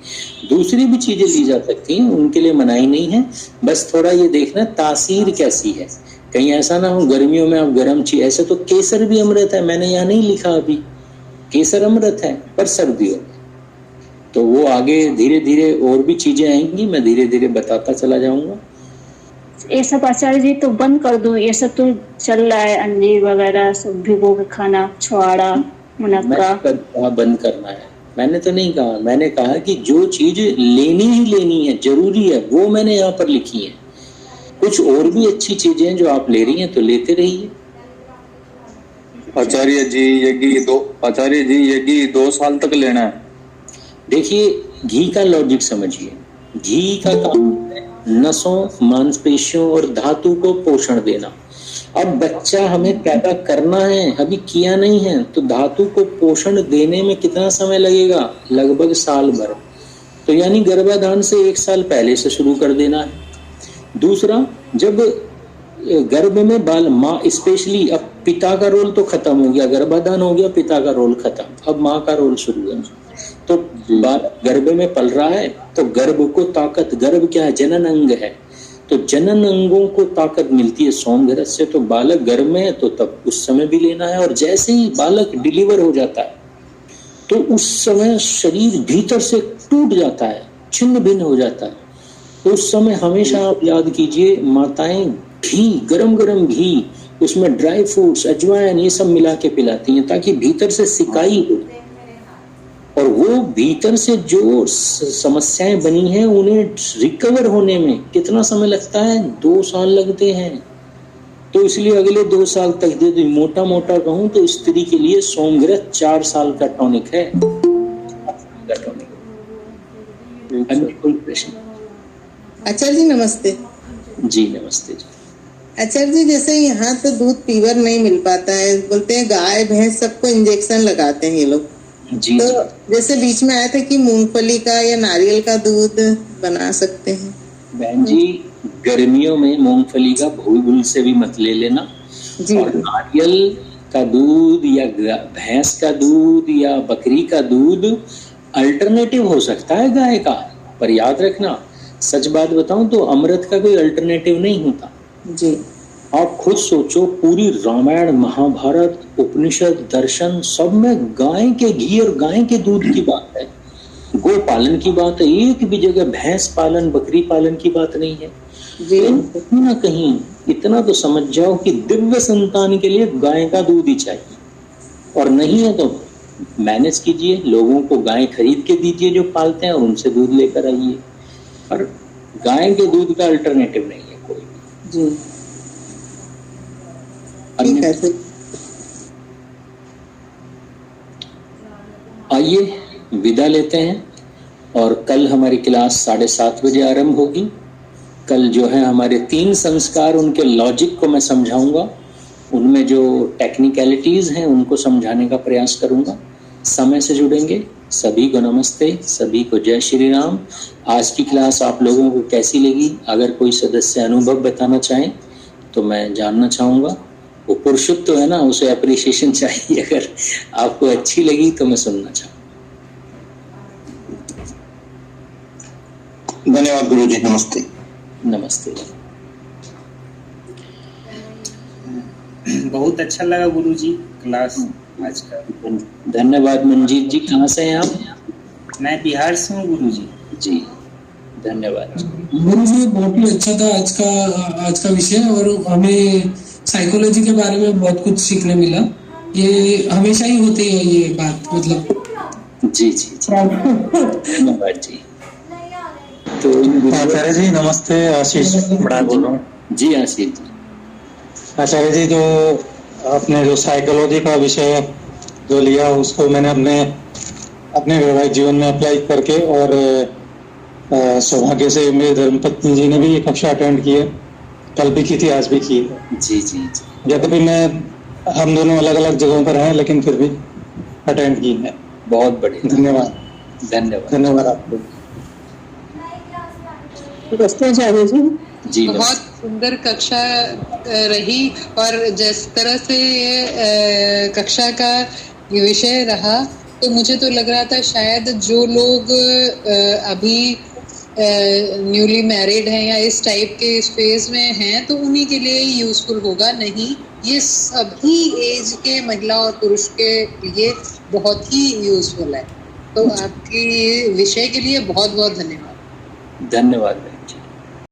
दूसरी भी चीजें ली जा सकती हैं, उनके लिए मनाही नहीं है। बस थोड़ा ये देखना तासीर कैसी है, कहीं ऐसा ना हो गर्मियों में आप गर्म चीज, ऐसे तो केसर भी अमृत है, मैंने यहाँ नहीं लिखा अभी, केसर अमृत है, पर सर्दियों में तो वो आगे धीरे धीरे और भी चीजें आएंगी, मैं धीरे धीरे बताता चला जाऊंगा। ये सब आचार्य जी तो बंद कर दूं, ये सब तो चल रहा है, अंजीर वगैरह सब भिगो के खाना, छुआड़ा, मुनक्का। बंद करना है मैंने तो नहीं कहा, मैंने कहा कि जो चीज लेनी ही लेनी है, जरूरी है, वो मैंने यहाँ पर लिखी है। कुछ और भी अच्छी चीजें जो आप ले रही हैं तो लेते रहिए। आचार्य जी ये घी 2 साल तक लेना है। देखिए, घी का लॉजिक समझिए। घी का काम है नसों, मांसपेशियों और धातु को पोषण देना। अब बच्चा हमें पैदा करना है, अभी किया नहीं है, तो धातु को पोषण देने में कितना समय लगेगा? लगभग साल भर। तो यानी गर्भाधान से 1 साल पहले से शुरू कर देना है। दूसरा, जब गर्भ में बाल, माँ स्पेशली, अब पिता का रोल तो खत्म हो गया, गर्भाधान हो गया, पिता का रोल खत्म, अब माँ का रोल शुरू है। तो बालक गर्भ में पल रहा है तो गर्भ को ताकत, गर्भ क्या है? जनन अंग है, तो जनन अंगों को ताकत मिलती है सोम घृत से। तो बालक गर्भ में है तो तब उस समय भी लेना है, और जैसे ही बालक डिलीवर हो जाता है तो उस समय शरीर भीतर से टूट जाता है, छिन्न भिन्न हो जाता है। तो उस समय हमेशा आप याद कीजिए, माताएं घी, गरम गरम घी, उसमें ड्राई फ्रूट्स, अजवाइन, ये सब मिला के पिलाती हैं ताकि भीतर से सिकाई हो, और वो भीतर से जो समस्याएं बनी हैं उन्हें रिकवर होने में कितना समय लगता है? 2 साल लगते हैं। तो इसलिए अगले 2 साल तक दे दो। मोटा मोटा कहूं तो स्त्री के लिए सोम घृत 4 साल का टॉनिक है। अन्य कोई प्रश्न? आचार्य जी नमस्ते। जी नमस्ते जी। आचार्य जी, जैसे यहाँ तो दूध प्योर नहीं मिल पाता है, बोलते हैं गाय भैंस सबको इंजेक्शन लगाते हैं ये लोग। जी, तो जैसे बीच में आया था कि मूंगफली का या नारियल का दूध बना सकते हैं। बहन जी, गर्मियों में मूंगफली का भूल से भी मत ले लेना। और नारियल का दूध या भैंस का दूध या बकरी का दूध अल्टरनेटिव हो सकता है गाय का, पर याद रखना, सच बात बताऊं तो अमृत का कोई अल्टरनेटिव नहीं होता जी। आप खुद सोचो, पूरी रामायण, महाभारत, उपनिषद, दर्शन, सब में गाय के घी और गाय के दूध की बात है, गो पालन की बात है। एक भी जगह भैंस पालन, बकरी पालन की बात नहीं है। कहीं ना कहीं इतना तो समझ जाओ कि दिव्य संतान के लिए गाय का दूध ही चाहिए, और नहीं है तो मैनेज कीजिए, लोगों को गाय खरीद के दीजिए जो पालते हैं, और उनसे दूध लेकर आइए। पर गाय के दूध का अल्टरनेटिव नहीं है कोई जी। ठीक है सर। आइए विदा लेते हैं, और कल हमारी क्लास 7:30 बजे आरंभ होगी। कल जो है हमारे 3 संस्कार, उनके लॉजिक को मैं समझाऊंगा, उनमें जो टेक्निकलिटीज हैं उनको समझाने का प्रयास करूंगा। समय से जुड़ेंगे। सभी को नमस्ते, सभी को जय श्री राम। आज की क्लास आप लोगों को कैसी लगी? अगर कोई सदस्य अनुभव बताना चाहें तो मैं जानना चाहूँगा। वो पुरुषत्व है ना, उसे अप्रिसिएशन चाहिए। अगर आपको अच्छी लगी तो मैं सुनना चाहूँगा। धन्यवाद गुरुजी, नमस्ते। नमस्ते। बहुत अच्छा लगा गुरुजी क्लास आज का। धन्यवाद। मंजीत जी, कहाँ से हैं आप? मैं बिहार से हूँ गुरुजी। जी, धन्यवाद। गुरुजी, बहुत ही अच्छा था आज का विषय, और हमें साइकोलॉजी के बारे में बहुत कुछ सीखने मिला। ये हमेशा ही होती है ये बात, मतलब। जी जी जी, धन्यवाद जी। तो आचार्य जी नमस्ते, आशीष बड़ा बोल रहा हूँ। जी आशीष जी। आचार्य जी, जो आपने जो साइकोलॉजी का विषय जो लिया उसको मैंने अपने वैवाहिक जीवन में अप्लाई करके, और सौभाग्य से मेरे धर्मपत्नी जी ने भी ये कक्षा अटेंड की है। कल भी की थी, आज भी की है। जी जी जी। यद्यपि हम दोनों अलग अलग जगहों पर हैं, लेकिन फिर भी अटेंड की है। बहुत बढ़िया, धन्यवाद। धन्यवाद। धन्यवाद आपको। आचार्य जी, जी, बहुत सुंदर कक्षा रही, और जिस तरह से ये कक्षा का विषय रहा, तो मुझे तो लग रहा था शायद जो लोग अभी न्यूली मैरिड हैं या इस टाइप के स्पेस में हैं, तो उन्हीं के लिए यूजफुल होगा। नहीं, ये सभी एज के महिला और पुरुष के लिए बहुत ही यूजफुल है। तो आपकी विषय के लिए बहुत बहुत धन्यवाद। धन्यवाद।